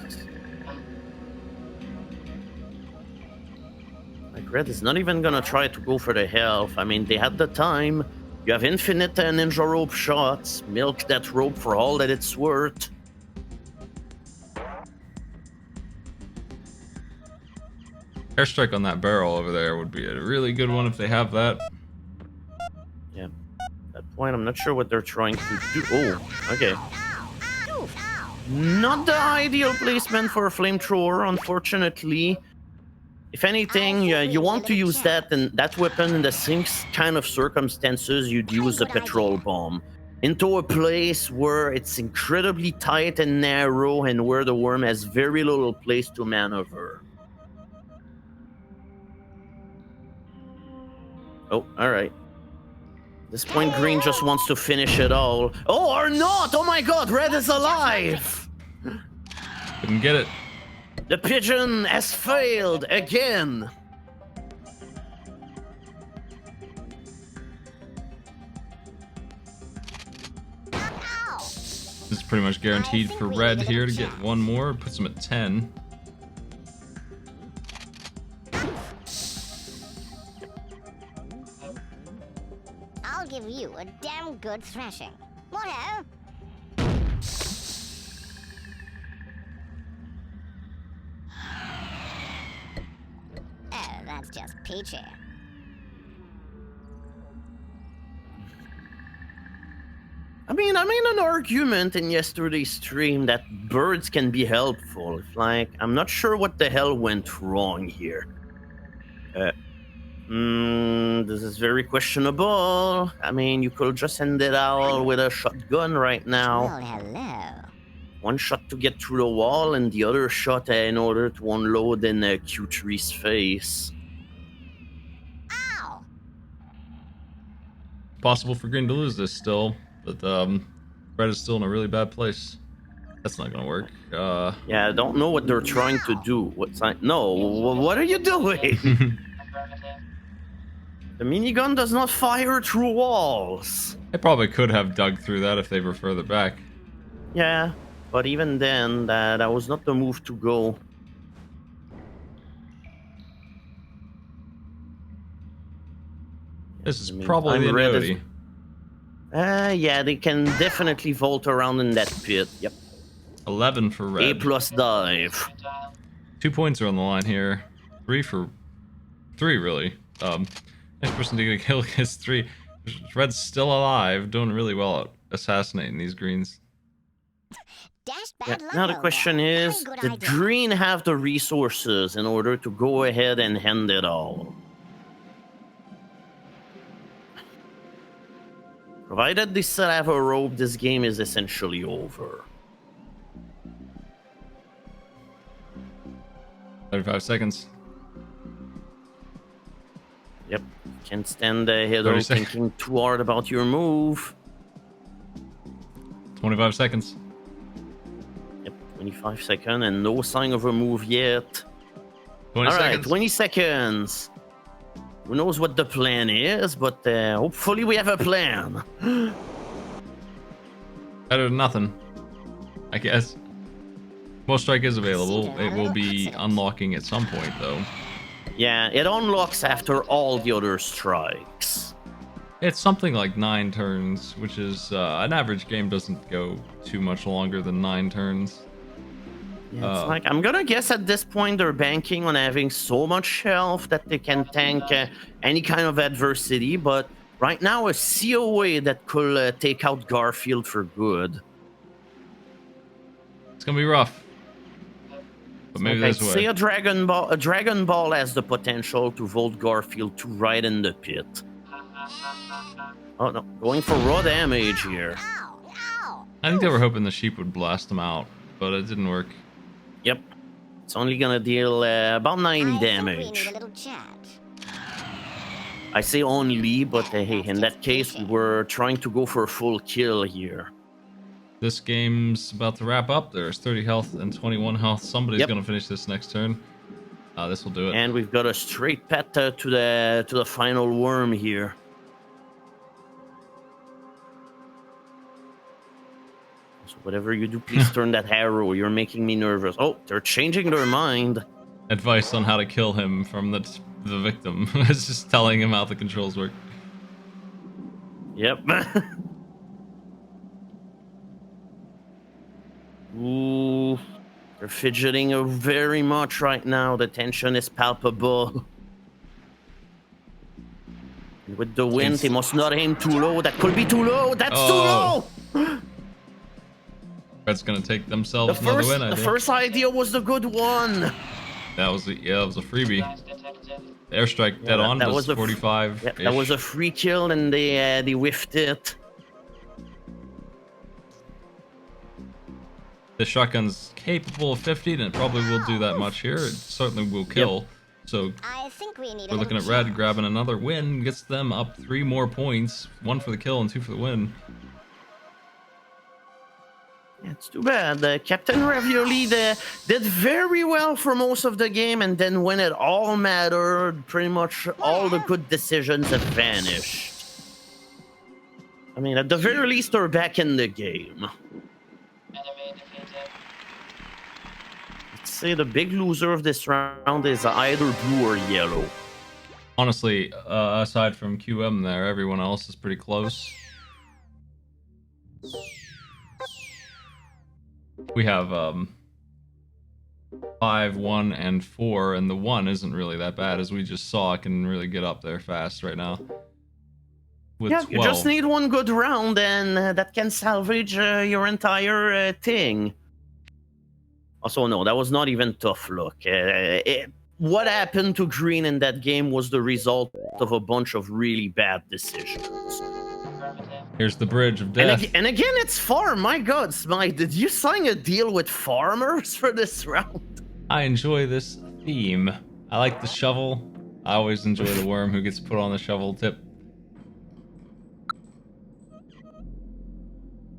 [SPEAKER 2] Like, Red is not even gonna try to go for the health. I mean, they had the time. You have infinite ninja rope shots. Milk that rope for all that it's worth.
[SPEAKER 1] Airstrike on that barrel over there would be a really good one if they have that.
[SPEAKER 2] Yeah. At that point, I'm not sure what they're trying to do. Oh, okay. Not the ideal placement for a flamethrower, unfortunately. If anything, you want to use that weapon in the same kind of circumstances you'd use a petrol bomb. Into a place where it's incredibly tight and narrow and where the worm has very little place to maneuver. Oh, alright. At this point, green just wants to finish it all. Oh, or not! Oh my god, red is alive!
[SPEAKER 1] Couldn't get it.
[SPEAKER 2] The pigeon has failed again.
[SPEAKER 1] This is pretty much guaranteed for red here to get one more. Puts them at 10.
[SPEAKER 3] I'll give you a damn good thrashing. Whatever. Oh, that's just peachy.
[SPEAKER 2] I made an argument in yesterday's stream that birds can be helpful. Like, I'm not sure what the hell went wrong here. This is very questionable. I mean, you could just send it out with a shotgun right now.
[SPEAKER 3] Well, hello.
[SPEAKER 2] One shot to get through the wall, and the other shot in order to unload in Q3's face.
[SPEAKER 3] Ow!
[SPEAKER 1] Possible for green to lose this still, but red is still in a really bad place. That's not gonna work.
[SPEAKER 2] Yeah, I don't know what they're trying to do. No, what are you doing?
[SPEAKER 5] Affirmative.
[SPEAKER 2] The minigun does not fire through walls.
[SPEAKER 1] They probably could have dug through that if they were further back.
[SPEAKER 2] Yeah, but even then, that was not the move to go.
[SPEAKER 1] This is
[SPEAKER 2] I mean,
[SPEAKER 1] probably
[SPEAKER 2] I'm
[SPEAKER 1] the
[SPEAKER 2] red
[SPEAKER 1] annuity.
[SPEAKER 2] Yeah, they can definitely vault around in that pit. Yep.
[SPEAKER 1] 11 for red.
[SPEAKER 2] A plus dive.
[SPEAKER 5] Projectile.
[SPEAKER 1] 2 points are on the line here. 3 really. Next person to get a kill gets 3. Red's still alive, doing really well at assassinating these greens.
[SPEAKER 3] Dash
[SPEAKER 2] Yeah,
[SPEAKER 3] bad luck.
[SPEAKER 2] now the
[SPEAKER 3] old
[SPEAKER 2] question
[SPEAKER 3] boy.
[SPEAKER 2] is,
[SPEAKER 3] Very good
[SPEAKER 2] did
[SPEAKER 3] idea.
[SPEAKER 2] green have the resources in order to go ahead and hand it all? Provided they still have a rope, this game is essentially over.
[SPEAKER 1] 35 seconds.
[SPEAKER 2] Yep. Can't stand the hero
[SPEAKER 1] 30 seconds.
[SPEAKER 2] thinking too hard about your move.
[SPEAKER 1] 25 seconds.
[SPEAKER 2] Yep, 25 seconds and no sign of a move yet.
[SPEAKER 1] 20
[SPEAKER 2] All right,
[SPEAKER 1] seconds.
[SPEAKER 2] 20 seconds. Who knows what the plan is, but hopefully we have a plan.
[SPEAKER 1] Better than nothing, I guess. Most strike is available. It will be unlocking at some point, though.
[SPEAKER 2] Yeah, it unlocks after all the other strikes.
[SPEAKER 1] It's something like 9 turns, which is an average game doesn't go too much longer than 9 turns.
[SPEAKER 2] Yeah, it's like, I'm gonna guess at this point they're banking on having so much health that they can tank any kind of adversity, but right now a COA that could take out Garfield for good.
[SPEAKER 1] It's gonna be rough. But maybe
[SPEAKER 2] I'd
[SPEAKER 1] this
[SPEAKER 2] say
[SPEAKER 1] way.
[SPEAKER 2] a Dragon Ball has the potential to vault Garfield to right in the pit. Oh no, going for raw damage here.
[SPEAKER 3] Ow! Ow!
[SPEAKER 1] I think they were hoping the sheep would blast them out, but it didn't work.
[SPEAKER 2] Yep. It's only gonna deal about 90
[SPEAKER 3] I think we
[SPEAKER 2] damage.
[SPEAKER 3] need a little chat.
[SPEAKER 2] I say only, but hey, in that case, we were trying to go for a full kill here.
[SPEAKER 1] This game's about to wrap up. There's 30 health and 21 health. Somebody's
[SPEAKER 2] Yep.
[SPEAKER 1] gonna finish this next turn. This will do it.
[SPEAKER 2] And we've got a straight path to the final worm here. So whatever you do, please turn that arrow. You're making me nervous. Oh, they're changing their mind.
[SPEAKER 1] Advice on how to kill him from the victim. It's just telling him how the controls work.
[SPEAKER 2] Yep. Ooh, they're fidgeting very much right now. The tension is palpable. And with the wind, they must not aim too low. That could be too low. That's too
[SPEAKER 1] Oh.
[SPEAKER 2] low.
[SPEAKER 1] Red's gonna take themselves another win, I
[SPEAKER 2] The
[SPEAKER 1] think.
[SPEAKER 2] first idea was the good one.
[SPEAKER 1] That was a freebie.
[SPEAKER 5] Lies detected.
[SPEAKER 1] Airstrike dead on,
[SPEAKER 2] that
[SPEAKER 1] does
[SPEAKER 2] was a
[SPEAKER 1] 45.
[SPEAKER 2] Yep, that was a free kill, and they whiffed it.
[SPEAKER 1] The shotgun's capable of 50, and it probably will do that much here. It certainly will kill. So
[SPEAKER 3] I think we need
[SPEAKER 1] we're looking at Red grabbing another win, gets them up 3 more points. 1 for the kill and 2 for the win.
[SPEAKER 2] Yeah, it's too bad. Captain Ravioli did very well for most of the game, and then when it all mattered, pretty much all the good decisions have vanished. I mean, at the very least, they're back in the game.
[SPEAKER 5] Enemy defeated.
[SPEAKER 2] Let's say the big loser of this round is either blue or yellow.
[SPEAKER 1] Honestly, aside from QM there, everyone else is pretty close. We have 5, 1, and 4, and the 1 isn't really that bad, as we just saw. It can really get up there fast right now. With
[SPEAKER 2] Yeah,
[SPEAKER 1] 12.
[SPEAKER 2] you just need one good round, and that can salvage your entire thing. Also, no, that was not even tough luck. What happened to Green in that game was the result of a bunch of really bad decisions.
[SPEAKER 5] Affirmative.
[SPEAKER 1] Here's the bridge of
[SPEAKER 2] And,
[SPEAKER 1] death.
[SPEAKER 2] and again, it's farm. My God, Smite, did you sign a deal with farmers for this round?
[SPEAKER 1] I enjoy this theme. I like the shovel. I always enjoy the worm who gets put on the shovel tip.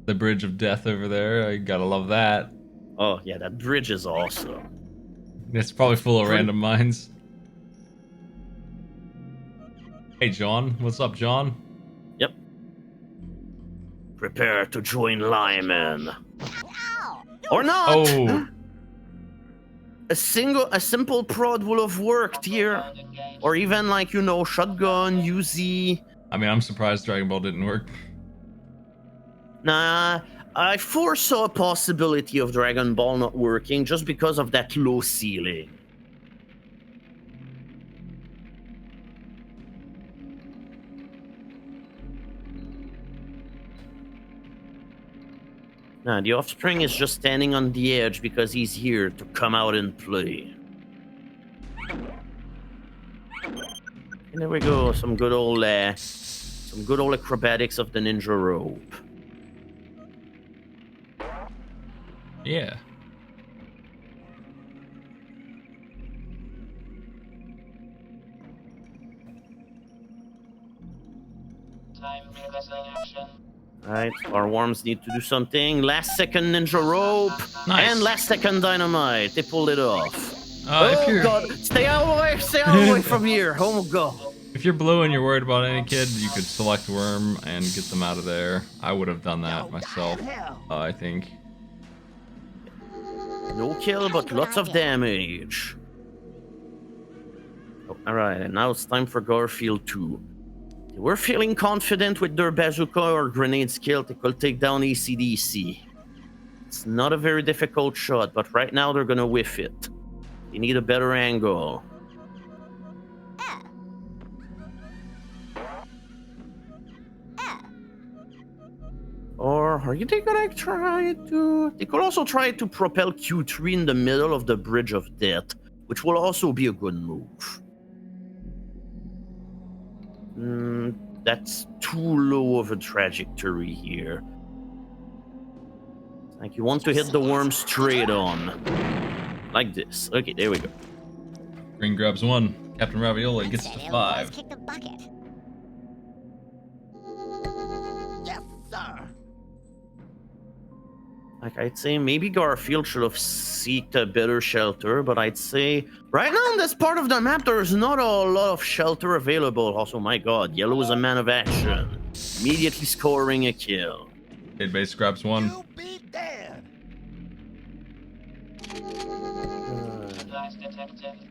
[SPEAKER 1] The bridge of death over there. I gotta love that.
[SPEAKER 2] Oh, yeah, that bridge is awesome.
[SPEAKER 1] It's probably full of random mines. Hey, John. What's up, John?
[SPEAKER 2] Yep. Prepare to join Lyman.
[SPEAKER 3] Ow!
[SPEAKER 2] Or not!
[SPEAKER 1] Oh,
[SPEAKER 2] A simple prod will have worked here.
[SPEAKER 5] Round engaged.
[SPEAKER 2] Or even like, you know, shotgun, UZ.
[SPEAKER 1] I mean, I'm surprised Dragon Ball didn't work.
[SPEAKER 2] Nah, I foresaw a possibility of Dragon Ball not working just because of that low ceiling. Nah, the offspring is just standing on the edge because he's here to come out and play. And there we go, some good old acrobatics of the ninja rope.
[SPEAKER 1] Yeah.
[SPEAKER 5] Time requesting action.
[SPEAKER 2] Right, our worms need to do something. Last second ninja rope
[SPEAKER 1] Nice.
[SPEAKER 2] and last second dynamite. They pulled it off.
[SPEAKER 1] If
[SPEAKER 2] Oh
[SPEAKER 1] you're
[SPEAKER 2] God! Stay out of the way! Stay out of the way from here! Oh God!
[SPEAKER 1] if you're blue and you're worried about any kid, you could select worm and get them out of there. I would have done that myself. I think.
[SPEAKER 2] No kill, but lots of damage. Oh, all right, and now it's time for Garfield 2. They were feeling confident with their bazooka or grenade skill. They could take down ACDC. It's not a very difficult shot, but right now they're gonna whiff it. They need a better angle. Or are they gonna try to... They could also try to propel Q3 in the middle of the Bridge of Death, which will also be a good move. That's too low of a trajectory here. Like you want to hit the worm straight on. Like this. Okay, there we go.
[SPEAKER 1] Green grabs 1. Captain Ravioli gets
[SPEAKER 3] Said
[SPEAKER 1] to
[SPEAKER 3] he'll
[SPEAKER 1] 5.
[SPEAKER 3] always kick the bucket.
[SPEAKER 6] Yes, sir.
[SPEAKER 2] Like I'd say maybe Garfield should have seeked a better shelter, but I'd say right now on this part of the map there's not a lot of shelter available. Also, my God, Yellow is a man of action. Immediately scoring a kill.
[SPEAKER 1] Kid base grabs 1.
[SPEAKER 6] You be dead.
[SPEAKER 5] Lies detected.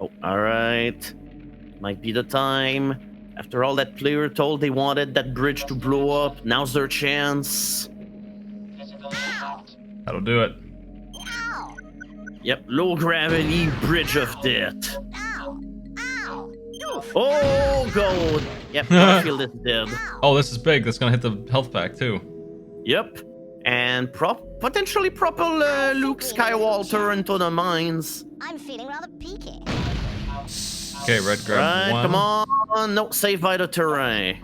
[SPEAKER 2] Oh, all right. Might be the time. After all that player told they wanted that bridge to blow up, now's their chance.
[SPEAKER 5] Physical impact.
[SPEAKER 1] That'll do it.
[SPEAKER 3] Ow!
[SPEAKER 2] Yep, low gravity bridge of death.
[SPEAKER 3] Ow! Ow! Oof!
[SPEAKER 2] Oh, God. Yep, Garfield is dead.
[SPEAKER 3] Ow!
[SPEAKER 1] Oh, this is big. That's gonna hit the health pack too.
[SPEAKER 2] Yep. And potentially propel Luke Skywalker into the mines.
[SPEAKER 3] I'm feeling rather peaky.
[SPEAKER 1] Okay, red grab
[SPEAKER 2] Right,
[SPEAKER 1] one.
[SPEAKER 2] come on. No, save by the terrain.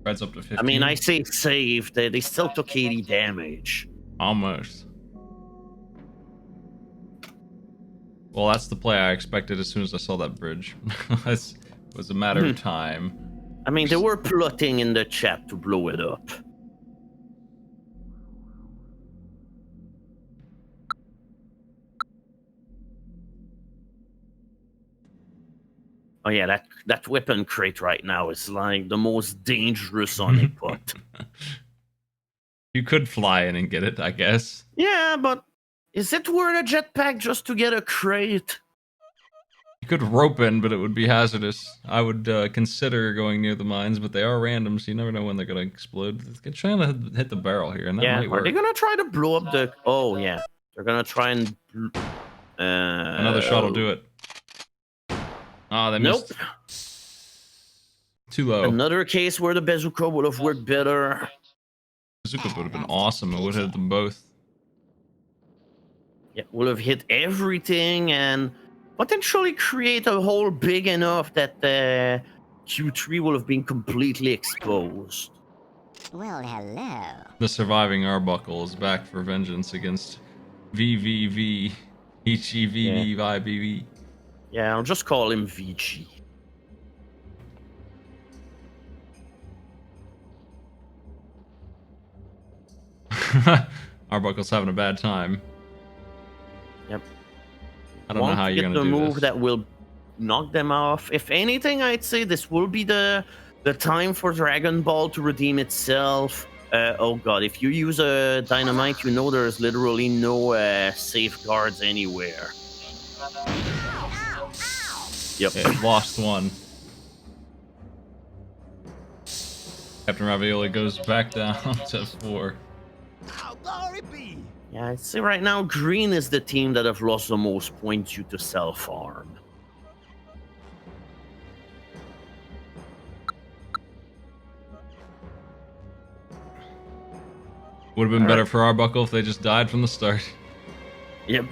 [SPEAKER 1] Red's up to 15.
[SPEAKER 2] I mean, I say saved. They still took 80 damage.
[SPEAKER 1] Almost. Well, that's the play I expected as soon as I saw that bridge. It was a matter of time.
[SPEAKER 2] I mean, they were plotting in the chat to blow it up. Oh yeah, that weapon crate right now is like the most dangerous on it, but
[SPEAKER 1] You could fly in and get it, I guess.
[SPEAKER 2] yeah, but is it worth a jetpack just to get a crate?
[SPEAKER 1] You could rope in, but it would be hazardous. I would consider going near the mines, but they are random, so you never know when they're going to explode. They're trying to hit the barrel here, and that
[SPEAKER 2] Yeah,
[SPEAKER 1] might
[SPEAKER 2] are
[SPEAKER 1] work.
[SPEAKER 2] they gonna try to blow up the? Oh yeah, they're gonna try and.
[SPEAKER 1] Another shot will do it. Ah, they
[SPEAKER 2] Nope.
[SPEAKER 1] missed. Too low.
[SPEAKER 2] Another case where the bazooka would have worked better.
[SPEAKER 1] Bazooka would have been awesome. It would have hit them both.
[SPEAKER 2] Yeah, would have hit everything and potentially create a hole big enough that Q3 would have been completely exposed.
[SPEAKER 3] Well, hello.
[SPEAKER 1] The surviving Arbuckle is back for vengeance against VVV. HEVVVV.
[SPEAKER 2] Yeah, I'll just call him VG.
[SPEAKER 1] Arbuckle's having a bad time.
[SPEAKER 2] Yep.
[SPEAKER 1] I don't know how you're
[SPEAKER 2] get
[SPEAKER 1] gonna
[SPEAKER 2] the
[SPEAKER 1] do
[SPEAKER 2] move
[SPEAKER 1] this.
[SPEAKER 2] that will knock them off. If anything, I'd say this will be the time for Dragon Ball to redeem itself. Oh god, if you use a dynamite, you know there's literally no safeguards anywhere. Yep.
[SPEAKER 1] It lost one. Captain Ravioli goes back down to 4.
[SPEAKER 6] How glory be?
[SPEAKER 2] Yeah, I'd say right now green is the team that have lost the most points due to self-harm.
[SPEAKER 1] Would have been better for Arbuckle if they just died from the start.
[SPEAKER 2] Yep.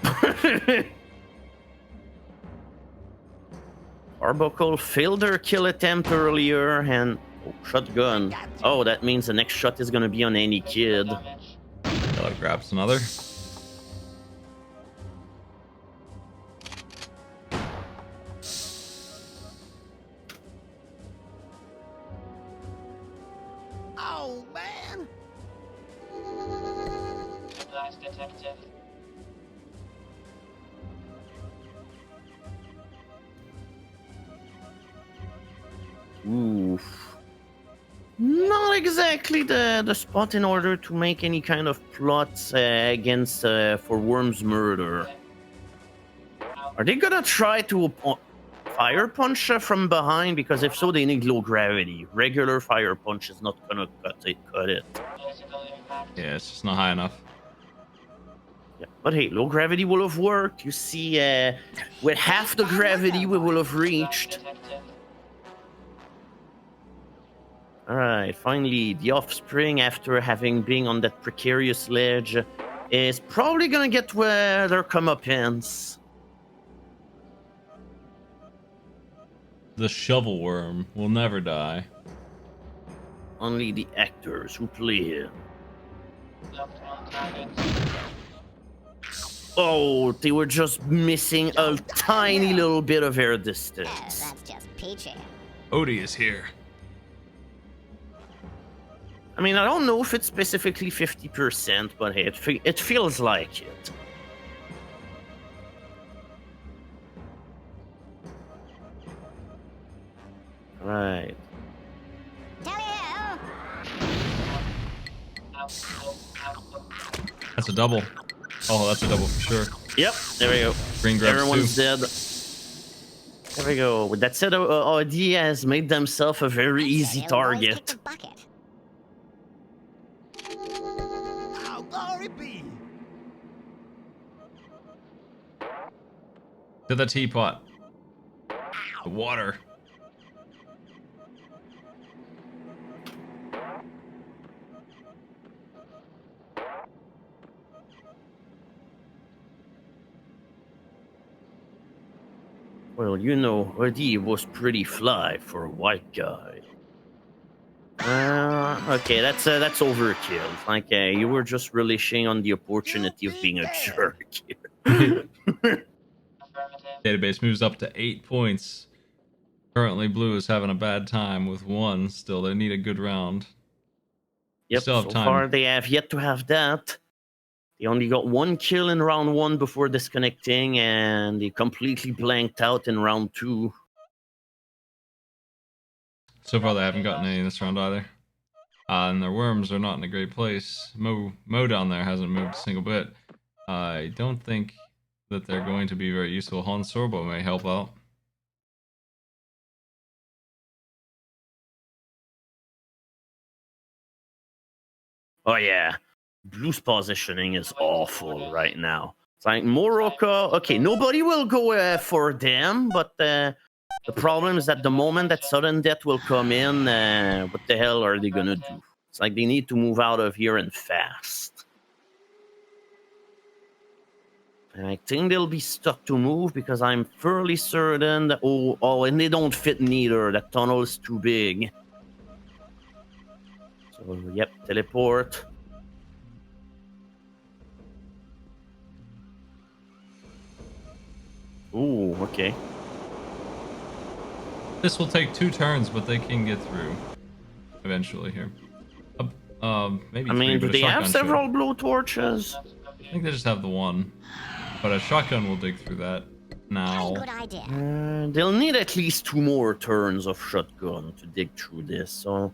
[SPEAKER 2] Arbuckle failed their kill attempt earlier and shotgun. Oh, that means the next shot is gonna be on any kid.
[SPEAKER 5] Damage.
[SPEAKER 1] Yellow grabs another.
[SPEAKER 6] Oh, man.
[SPEAKER 5] Supplies detected.
[SPEAKER 2] Oof. Not exactly the spot in order to make any kind of plots against for Worm's murder. Are they gonna try to fire punch from behind? Because if so, they need low gravity. Regular fire punch is not gonna cut it.
[SPEAKER 5] Physical impact.
[SPEAKER 1] Yeah, it's just not high enough.
[SPEAKER 2] Yeah. But hey, low gravity will have worked. You see, with half the gravity we will have reached.
[SPEAKER 5] Detected.
[SPEAKER 2] Alright, finally, the offspring, after having been on that precarious ledge, is probably gonna get where their comeuppance.
[SPEAKER 1] The shovel worm will never die.
[SPEAKER 2] Only the actors who play him.
[SPEAKER 5] Locked on target.
[SPEAKER 2] Oh, they were just missing a tiny little bit of air
[SPEAKER 3] Oh,
[SPEAKER 2] distance.
[SPEAKER 3] that's just peachy.
[SPEAKER 1] Odie is here.
[SPEAKER 2] I mean, I don't know if it's specifically 50%, but hey, it feels like it. Right.
[SPEAKER 3] Tally-ho!
[SPEAKER 5] Out. Out.
[SPEAKER 1] That's a double. Oh, that's a double for sure.
[SPEAKER 2] Yep, there we go.
[SPEAKER 1] Green grabs
[SPEAKER 2] Everyone's
[SPEAKER 1] 2.
[SPEAKER 2] dead. There we go. With that said, OD has made themselves a very
[SPEAKER 3] I
[SPEAKER 2] easy
[SPEAKER 3] say you boys kick
[SPEAKER 2] target.
[SPEAKER 3] the bucket.
[SPEAKER 6] Oh, glory be.
[SPEAKER 1] To the teapot. The water.
[SPEAKER 2] Well, you know, OD was pretty fly for a white guy. Okay, that's overkill. Like, you were just relishing on the opportunity of being a jerk.
[SPEAKER 5] Affirmative.
[SPEAKER 1] Database moves up to 8 points. Currently, Blue is having a bad time with 1 still. They need a good round. They
[SPEAKER 2] Yep,
[SPEAKER 1] still have
[SPEAKER 2] so
[SPEAKER 1] time.
[SPEAKER 2] far they have yet to have that. They only got 1 kill in round 1 before disconnecting, and they completely blanked out in round 2.
[SPEAKER 1] So far, they haven't gotten any in this round either. And their worms are not in a great place. Mo down there hasn't moved a single bit. I don't think that they're going to be very useful. Han Sorbo may help out.
[SPEAKER 2] Oh yeah, Blue's positioning is awful right now. It's like Morocco. Okay, nobody will go for them, but the problem is that the moment that sudden death will come in, what the hell are they gonna do? It's like they need to move out of here and fast. And I think they'll be stuck to move because I'm fairly certain that and they don't fit neither. That tunnel is too big. So yep, teleport. Ooh, okay.
[SPEAKER 1] This will take 2 turns, but they can get through eventually here. Maybe
[SPEAKER 2] I
[SPEAKER 1] 3,
[SPEAKER 2] mean,
[SPEAKER 1] but
[SPEAKER 2] do
[SPEAKER 1] a
[SPEAKER 2] they
[SPEAKER 1] shotgun
[SPEAKER 2] have
[SPEAKER 1] should.
[SPEAKER 2] several blue torches?
[SPEAKER 1] I think they just have the 1. But a shotgun will dig through that
[SPEAKER 3] Very
[SPEAKER 1] now.
[SPEAKER 3] good idea.
[SPEAKER 2] They'll need at least 2 more turns of shotgun to dig through this. So,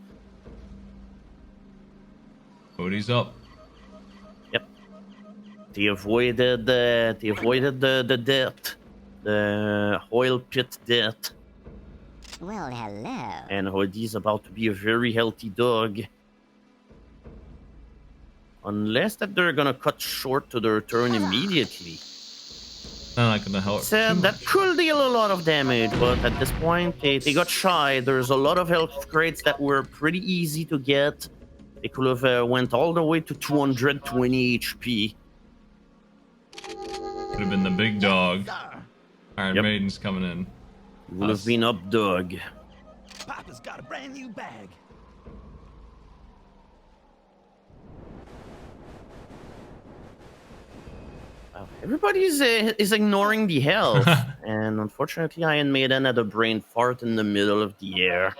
[SPEAKER 1] Cody's up.
[SPEAKER 2] yep, they avoided the death, the oil pit death,
[SPEAKER 3] Well, hello.
[SPEAKER 2] and Hoodie's about to be a very healthy dog. Unless that they're gonna cut short to their turn immediately.
[SPEAKER 1] Not gonna help.
[SPEAKER 2] So that could deal a lot of damage, but at this point, they got shy. There's a lot of health crates that were pretty easy to get. They could have went all the way to 220 HP.
[SPEAKER 1] Could have been the big dog.
[SPEAKER 6] Sir,
[SPEAKER 1] Iron
[SPEAKER 2] Yep.
[SPEAKER 1] Maiden's coming in.
[SPEAKER 2] Would have been up dog.
[SPEAKER 6] Papa's got a brand new bag.
[SPEAKER 2] Wow. Everybody is ignoring the health, and unfortunately, Iron Maiden had a brain fart in the middle of the air.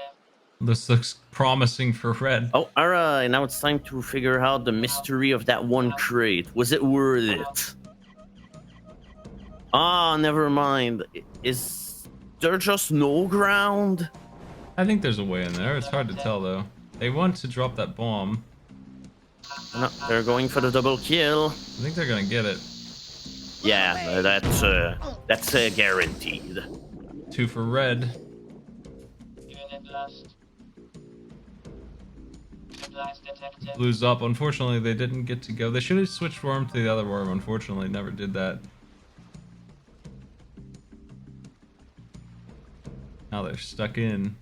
[SPEAKER 1] This looks promising for Red.
[SPEAKER 2] Oh, alright, now it's time to figure out the mystery of that 1 crate. Was it worth it? Ah, never mind. Is there just no ground?
[SPEAKER 1] I think there's a way in there. It's hard to tell though. They want to drop that bomb.
[SPEAKER 2] No, they're going for the double kill.
[SPEAKER 1] I think they're gonna get it.
[SPEAKER 2] Yeah, that's guaranteed.
[SPEAKER 1] 2 for Red.
[SPEAKER 5] Unit lost. Supplies detected.
[SPEAKER 1] Blue's up. Unfortunately, they didn't get to go. They should have switched worm to the other worm. Unfortunately, never did that. Now they're stuck in.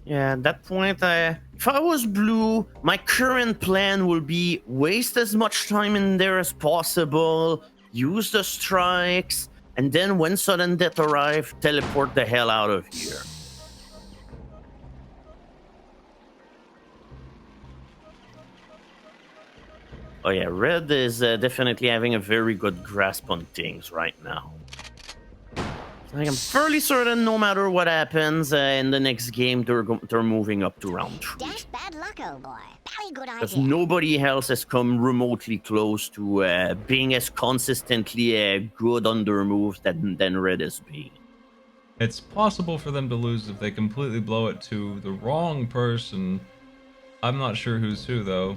[SPEAKER 2] Yeah, at that point, if I was Blue, my current plan will be waste as much time in there as possible, use the strikes, and then when sudden death arrive, teleport the hell out of here. Oh yeah, Red is definitely having a very good grasp on things right now. Like, I'm fairly certain no matter what happens in the next game, they're moving up to round 3.
[SPEAKER 3] Dash bad luck, old boy. Very good
[SPEAKER 2] Because
[SPEAKER 3] idea.
[SPEAKER 2] nobody else has come remotely close to being as consistently good on their moves than Red has been.
[SPEAKER 1] It's possible for them to lose if they completely blow it to the wrong person. I'm not sure who's who though.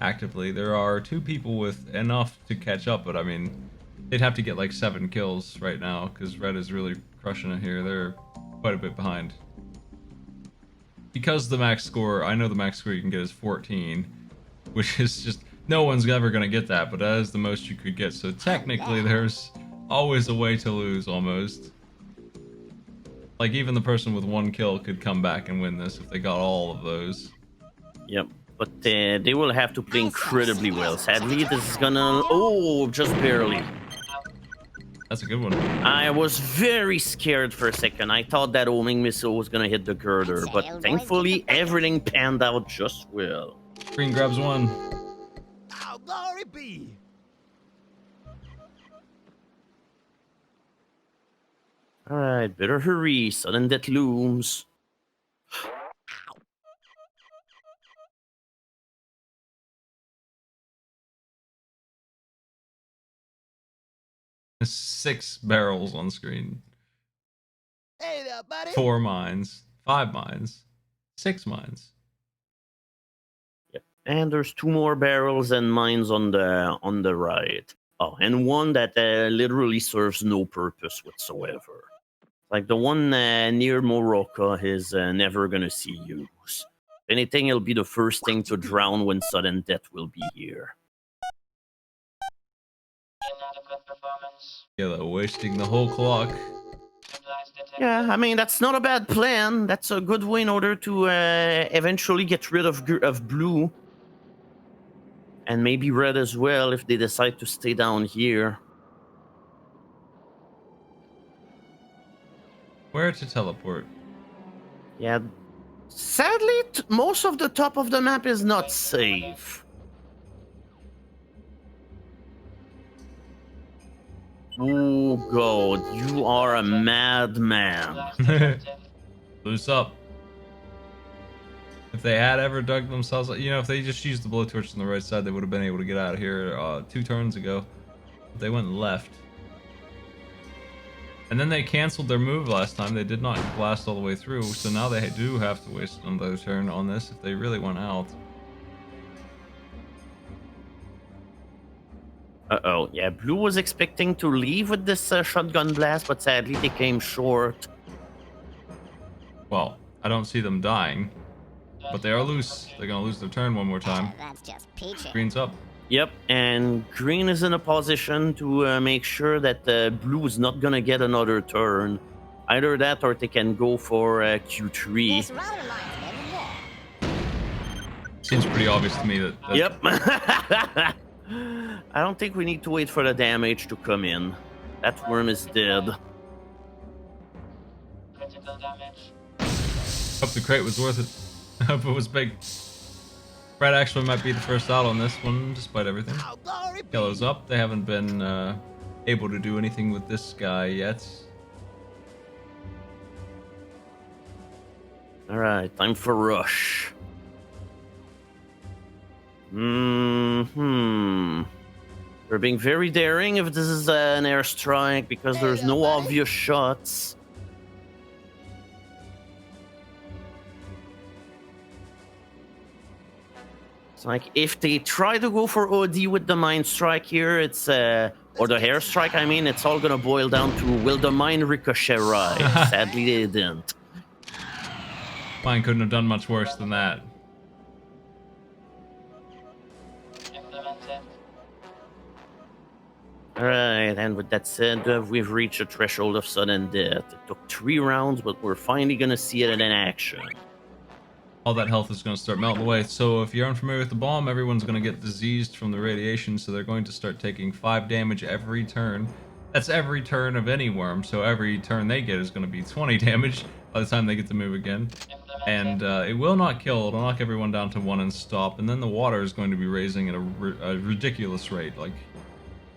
[SPEAKER 1] Actively, there are 2 people with enough to catch up, but I mean, They'd have to get like 7 kills right now because red is really crushing it here. They're quite a bit behind. Because the max score, I know the max score you can get is 14, which is just, no one's ever going to get that, but that is the most you could get. So technically there's always a way to lose almost. Like even the person with 1 kill could come back and win this if they got all of those.
[SPEAKER 2] Yep. But they will have to play incredibly well. Sadly, this is gonna... Oh, just barely.
[SPEAKER 1] That's a good one.
[SPEAKER 2] I was very scared for a second. I thought that homing missile was gonna hit the girder, but thankfully everything panned out just well.
[SPEAKER 1] Green grabs 1.
[SPEAKER 6] Oh, glory be.
[SPEAKER 2] Alright, better hurry. Sudden death looms.
[SPEAKER 1] 6 barrels on screen.
[SPEAKER 6] Hey there, buddy.
[SPEAKER 1] 4 mines. 5 mines. 6 mines.
[SPEAKER 2] Yep. And there's 2 more barrels and mines on the right. Oh, and one that literally serves no purpose whatsoever. Like the one near Morocco is never gonna see use. If anything, it'll be the first thing to drown when sudden death will be here.
[SPEAKER 5] Inadequate performance.
[SPEAKER 1] Yeah, they're wasting the whole clock.
[SPEAKER 5] Supplies detected.
[SPEAKER 2] Yeah, I mean, that's not a bad plan. That's a good way in order to eventually get rid of blue. And maybe red as well if they decide to stay down here.
[SPEAKER 1] Where to teleport?
[SPEAKER 2] Yeah. Sadly, most of the top of the map is not safe. Oh, God, you are a madman.
[SPEAKER 5] Supplies detected.
[SPEAKER 1] Loose up. If they had ever dug themselves, you know, if they just used the blowtorch on the right side, they would have been able to get out of here 2 turns ago. But they went left. And then they canceled their move last time. They did not blast all the way through, so now they do have to waste another turn on this if they really went out.
[SPEAKER 2] Uh-oh, yeah, blue was expecting to leave with this shotgun blast, but sadly they came short.
[SPEAKER 1] Well, I don't see them dying, but they are loose. They're gonna lose their turn one more time.
[SPEAKER 3] That's just peachy.
[SPEAKER 1] Green's up.
[SPEAKER 2] Yep, and green is in a position to make sure that blue is not gonna get another turn. Either that or they can go for Q3.
[SPEAKER 3] This rather reminds me of a war.
[SPEAKER 1] Seems pretty obvious to me that.
[SPEAKER 2] Yep. I don't think we need to wait for the damage to come in. That worm is dead.
[SPEAKER 5] Critical damage.
[SPEAKER 1] Hope the crate was worth it. Hope it was big. Red actually might be the first out on this one, despite everything.
[SPEAKER 6] Oh, glory be.
[SPEAKER 1] Yellow's up. They haven't been able to do anything with this guy yet.
[SPEAKER 2] Alright, time for rush. We're being very daring if this is an airstrike because there's no obvious shots. It's like if they try to go for OD with the mine strike here, it's or the airstrike, I mean, it's all gonna boil down to will the mine ricochet right? Sadly, they didn't.
[SPEAKER 1] Mine couldn't have done much worse than that.
[SPEAKER 5] Implemented.
[SPEAKER 2] Alright, and with that said, we've reached a threshold of sudden death. It took 3 rounds, but we're finally gonna see it in action.
[SPEAKER 1] All that health is going to start melting away. So if you're unfamiliar with the bomb, everyone's going to get diseased from the radiation, so they're going to start taking 5 damage every turn. That's every turn of any worm, so every turn they get is going to be 20 damage by the time they get to move again. And it will not kill, it'll knock everyone down to 1 and stop, and then the water is going to be raising at a ridiculous rate, like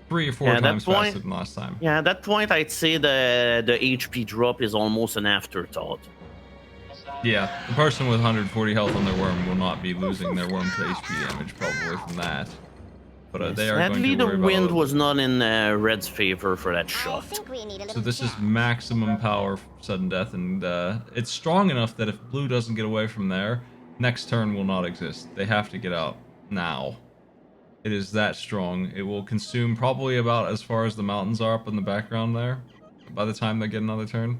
[SPEAKER 1] 3 or 4 times faster than last time.
[SPEAKER 2] Yeah, at that point, I'd say the HP drop is almost an afterthought.
[SPEAKER 1] Yeah, the person with 140 health on their worm will not be losing their worm to HP damage probably from that. But they are going
[SPEAKER 2] Sadly,
[SPEAKER 1] to
[SPEAKER 2] the
[SPEAKER 1] worry
[SPEAKER 2] wind
[SPEAKER 1] about...
[SPEAKER 2] was not in Red's favor for that
[SPEAKER 3] I
[SPEAKER 2] shot.
[SPEAKER 3] think we need a little
[SPEAKER 1] So this is
[SPEAKER 3] jazz.
[SPEAKER 1] maximum power sudden death, and it's strong enough that if blue doesn't get away from there, next turn will not exist. They have to get out now. It is that strong. It will consume probably about as far as the mountains are up in the background there by the time they get another turn.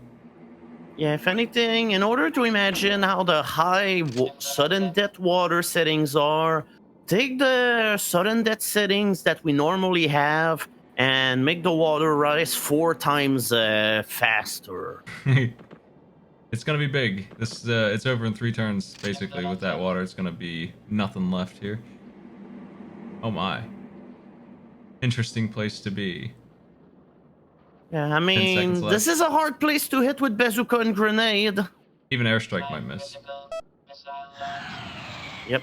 [SPEAKER 2] Yeah, if anything, in order to imagine how the high sudden death water settings are, take the sudden death settings that we normally have and make the water rise 4 times faster.
[SPEAKER 1] It's gonna be big. This it's over in 3 turns basically with that water. It's gonna be nothing left here. Oh my. Interesting place to be.
[SPEAKER 2] Yeah, I
[SPEAKER 1] 10 seconds
[SPEAKER 2] mean,
[SPEAKER 1] left.
[SPEAKER 2] this is a hard place to hit with bazooka and grenade.
[SPEAKER 1] Even airstrike might miss.
[SPEAKER 5] Critical missile launch.
[SPEAKER 2] Yep.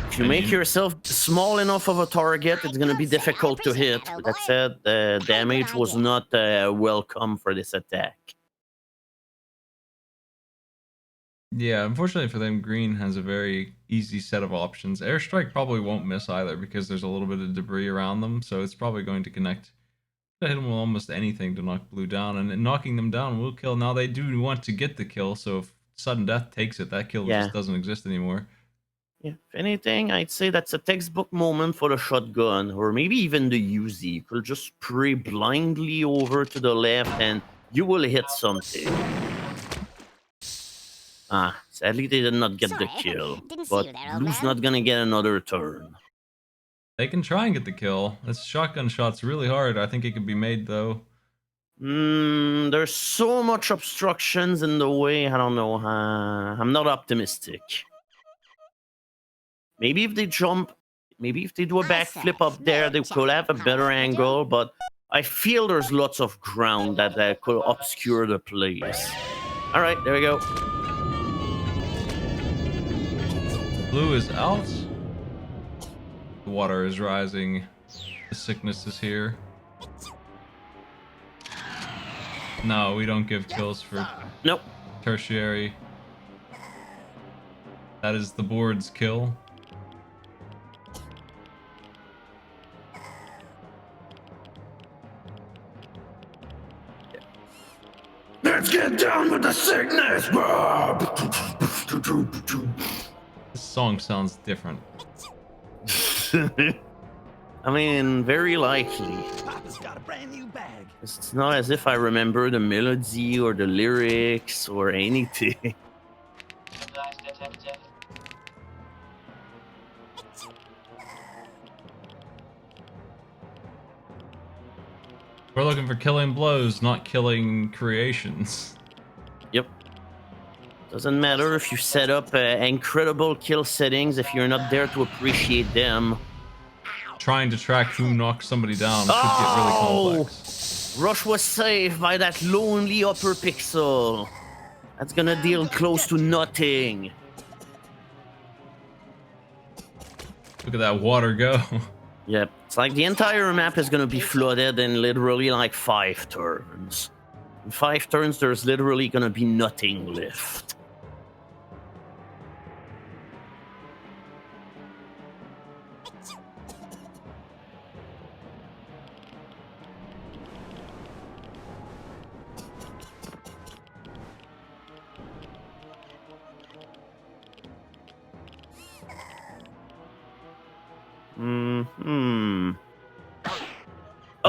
[SPEAKER 2] If you make yourself small enough of a target, it's going to be difficult to hit. With that said, the damage was not welcome for this attack.
[SPEAKER 1] Yeah, unfortunately for them, green has a very easy set of options. Airstrike probably won't miss either because there's a little bit of debris around them, so it's probably going to connect. Hit them with almost anything to knock blue down, and knocking them down will kill. Now they do want to get the kill, so if sudden death takes it, that kill just doesn't exist anymore.
[SPEAKER 2] Yeah, if anything, I'd say that's a textbook moment for the shotgun, or maybe even the Uzi. You could just spray blindly over to the left, and you will hit something. Ah, sadly they did not get the
[SPEAKER 3] Sorry,
[SPEAKER 2] kill,
[SPEAKER 3] didn't see
[SPEAKER 2] but
[SPEAKER 3] you there, old
[SPEAKER 2] Blue's
[SPEAKER 3] man.
[SPEAKER 2] not gonna get another turn.
[SPEAKER 1] They can try and get the kill. This shotgun shot's really hard. I think it could be made though.
[SPEAKER 2] There's so much obstructions in the way. I don't know. I'm not optimistic. Maybe if they jump, maybe if they do a backflip up there, they could have a better angle. But I feel there's lots of ground that could obscure the place. All right, there we go.
[SPEAKER 1] Blue is out. The water is rising. The sickness is here. No, we don't give kills for
[SPEAKER 2] Nope.
[SPEAKER 1] tertiary. That is the board's kill.
[SPEAKER 2] Let's get down with the sickness.
[SPEAKER 1] This song sounds different.
[SPEAKER 2] I mean, very likely.
[SPEAKER 6] Papa's got a brand new bag.
[SPEAKER 2] It's not as if I remember the melody or the lyrics or anything.
[SPEAKER 5] Supplies detected.
[SPEAKER 1] We're looking for killing blows, not killing creations.
[SPEAKER 2] Yep. Doesn't matter if you set up incredible kill settings if you're not there to appreciate them.
[SPEAKER 1] Trying to track who knocks somebody down could get really complex.
[SPEAKER 2] Rush was saved by that lonely upper pixel. That's gonna deal close to nothing.
[SPEAKER 1] Look at that water go.
[SPEAKER 2] Yep. It's like the entire map is gonna be flooded in literally like 5 turns. In 5 turns, there's literally gonna be nothing left.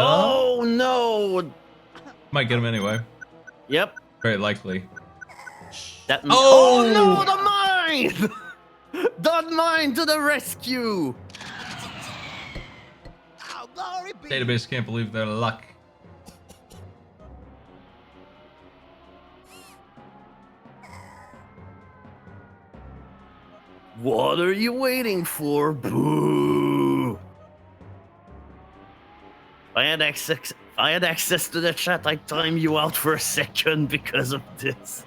[SPEAKER 2] Oh no!
[SPEAKER 1] Might get him anyway.
[SPEAKER 2] Yep.
[SPEAKER 1] Very likely.
[SPEAKER 2] That.
[SPEAKER 1] Oh!
[SPEAKER 2] Oh no! The mine! The mine to the rescue!
[SPEAKER 6] Oh, glory be.
[SPEAKER 1] Database can't believe their luck.
[SPEAKER 2] What are you waiting for? Boo! If I had access to the chat, I'd time you out for a second because of this.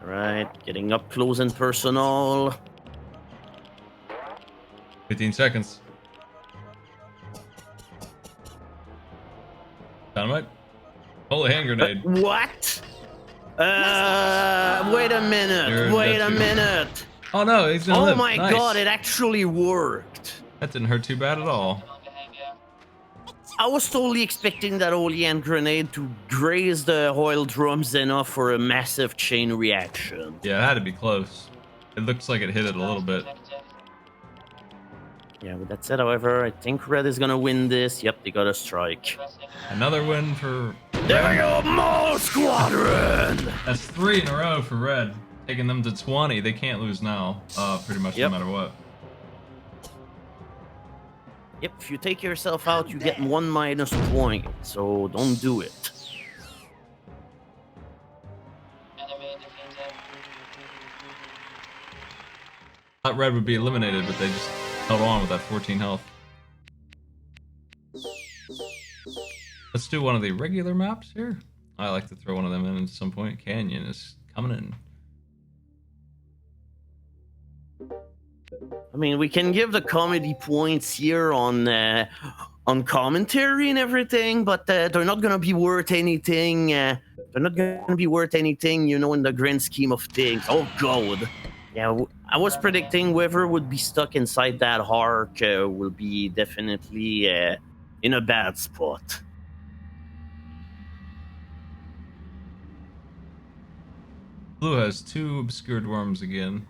[SPEAKER 2] Alright, getting up close and personal.
[SPEAKER 1] 15 seconds. Dynamite. Holy hand grenade.
[SPEAKER 2] What? Wait a minute.
[SPEAKER 1] You're
[SPEAKER 2] Wait a
[SPEAKER 1] dead too.
[SPEAKER 2] minute.
[SPEAKER 1] Oh no, he's gonna
[SPEAKER 2] Oh
[SPEAKER 1] live.
[SPEAKER 2] my
[SPEAKER 1] Nice.
[SPEAKER 2] god, it actually worked.
[SPEAKER 1] That didn't hurt too bad at all.
[SPEAKER 5] Optimal behavior.
[SPEAKER 2] I was totally expecting that olean grenade to graze the oil drums enough for a massive chain reaction.
[SPEAKER 1] Yeah, it had to be close. It looks like it hit it a little bit.
[SPEAKER 2] Yeah, with that said, however, I think red is gonna win this. Yep, they got a strike.
[SPEAKER 1] Another win for
[SPEAKER 2] There we go, Mole Squadron!
[SPEAKER 1] That's 3 in a row for red. Taking them to 20. They can't lose now. Pretty much
[SPEAKER 2] Yep.
[SPEAKER 1] no matter what.
[SPEAKER 2] Yep, if you take yourself out, you get 1 minus point, so don't do it.
[SPEAKER 5] Enemy defeated.
[SPEAKER 1] Thought red would be eliminated, but they just held on with that 14 health. Let's do one of the regular maps here. I like to throw one of them in at some point. Canyon is coming in.
[SPEAKER 2] I mean, we can give the comedy points here on commentary and everything, but they're not gonna be worth anything. They're not gonna be worth anything, you know, in the grand scheme of things. Oh God, yeah. I was predicting whoever would be stuck inside that arc will be definitely in a bad spot.
[SPEAKER 1] Blue has 2 obscured worms again.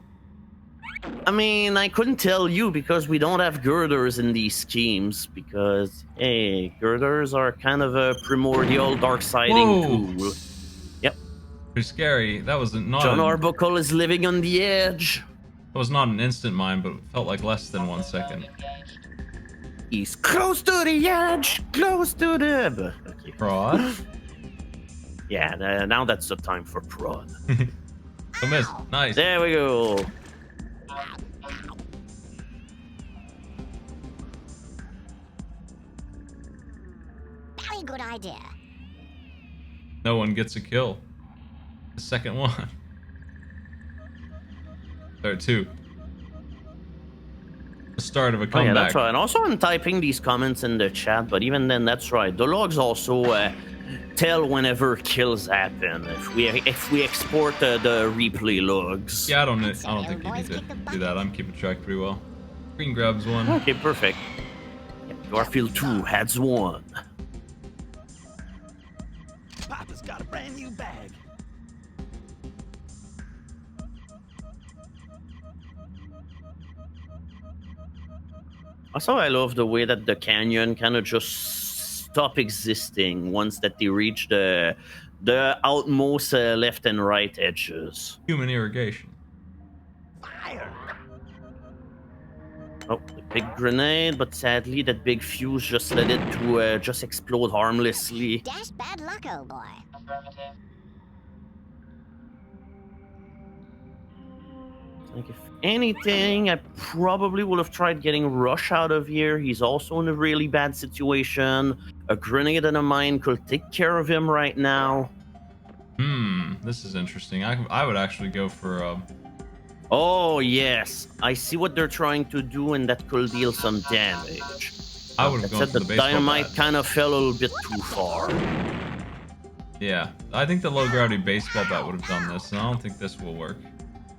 [SPEAKER 2] I mean, I couldn't tell you because we don't have girders in these schemes. Because, hey, girders are kind of a primordial dark siding tool. Yep.
[SPEAKER 1] Pretty scary. That was not.
[SPEAKER 2] John Arbuckle is living on the edge.
[SPEAKER 1] That was not an instant mine, but it felt like less than 1 second.
[SPEAKER 2] He's close to the edge, close to the. Okay.
[SPEAKER 1] Fraud.
[SPEAKER 2] Yeah, now that's the time for prod.
[SPEAKER 1] So miss. Nice.
[SPEAKER 2] There we go.
[SPEAKER 3] Very good idea.
[SPEAKER 1] No one gets a kill. The second one. There are 2. The start of a
[SPEAKER 2] Oh
[SPEAKER 1] comeback.
[SPEAKER 2] yeah, that's right. And also, I'm typing these comments in the chat, but even then, that's right. The logs also tell whenever kills happen. If we export the replay logs.
[SPEAKER 1] Yeah, I don't think you need to do that. I'm keeping track pretty well. Green grabs 1.
[SPEAKER 2] Okay, perfect. Yep, Garfield 2 adds 1.
[SPEAKER 6] Papa's got a brand new bag.
[SPEAKER 2] Also, I love the way that the canyon kind of just stop existing once that they reach the outmost left and right edges.
[SPEAKER 1] Human irrigation.
[SPEAKER 6] Fire!
[SPEAKER 2] Oh, the big grenade, but sadly that big fuse just led it to just explode harmlessly.
[SPEAKER 3] Dash bad luck, old boy.
[SPEAKER 5] Affirmative.
[SPEAKER 2] Like, if anything, I probably would have tried getting Rush out of here. He's also in a really bad situation. A grenade and a mine could take care of him right now.
[SPEAKER 1] This is interesting. I would actually go for
[SPEAKER 2] Oh, yes. I see what they're trying to do, and that could deal some damage.
[SPEAKER 1] I would have
[SPEAKER 2] That
[SPEAKER 1] gone
[SPEAKER 2] said,
[SPEAKER 1] for
[SPEAKER 2] the
[SPEAKER 1] the baseball
[SPEAKER 2] dynamite
[SPEAKER 1] bat.
[SPEAKER 2] kind of fell a little bit too far.
[SPEAKER 1] Yeah, I think the low gravity baseball bat would have done this, and I don't think this will work.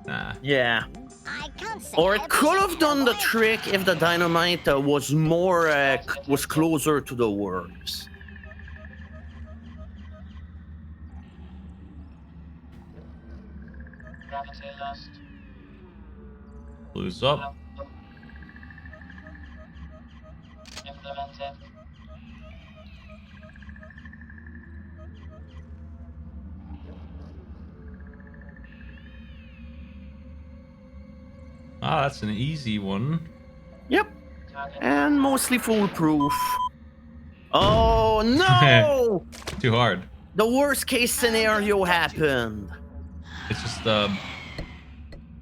[SPEAKER 1] Nah.
[SPEAKER 2] Yeah.
[SPEAKER 3] I can't say
[SPEAKER 2] Or
[SPEAKER 3] I
[SPEAKER 2] it could have
[SPEAKER 3] appreciate
[SPEAKER 2] done the
[SPEAKER 3] way.
[SPEAKER 2] trick if the dynamite was more was closer to the worms.
[SPEAKER 5] Gravity lost.
[SPEAKER 1] Blue's up.
[SPEAKER 5] Implemented.
[SPEAKER 1] Ah, that's an easy one.
[SPEAKER 2] Yep.
[SPEAKER 5] Target.
[SPEAKER 2] And mostly foolproof. Oh no!
[SPEAKER 1] Too hard.
[SPEAKER 2] The worst case scenario happened.
[SPEAKER 1] It's just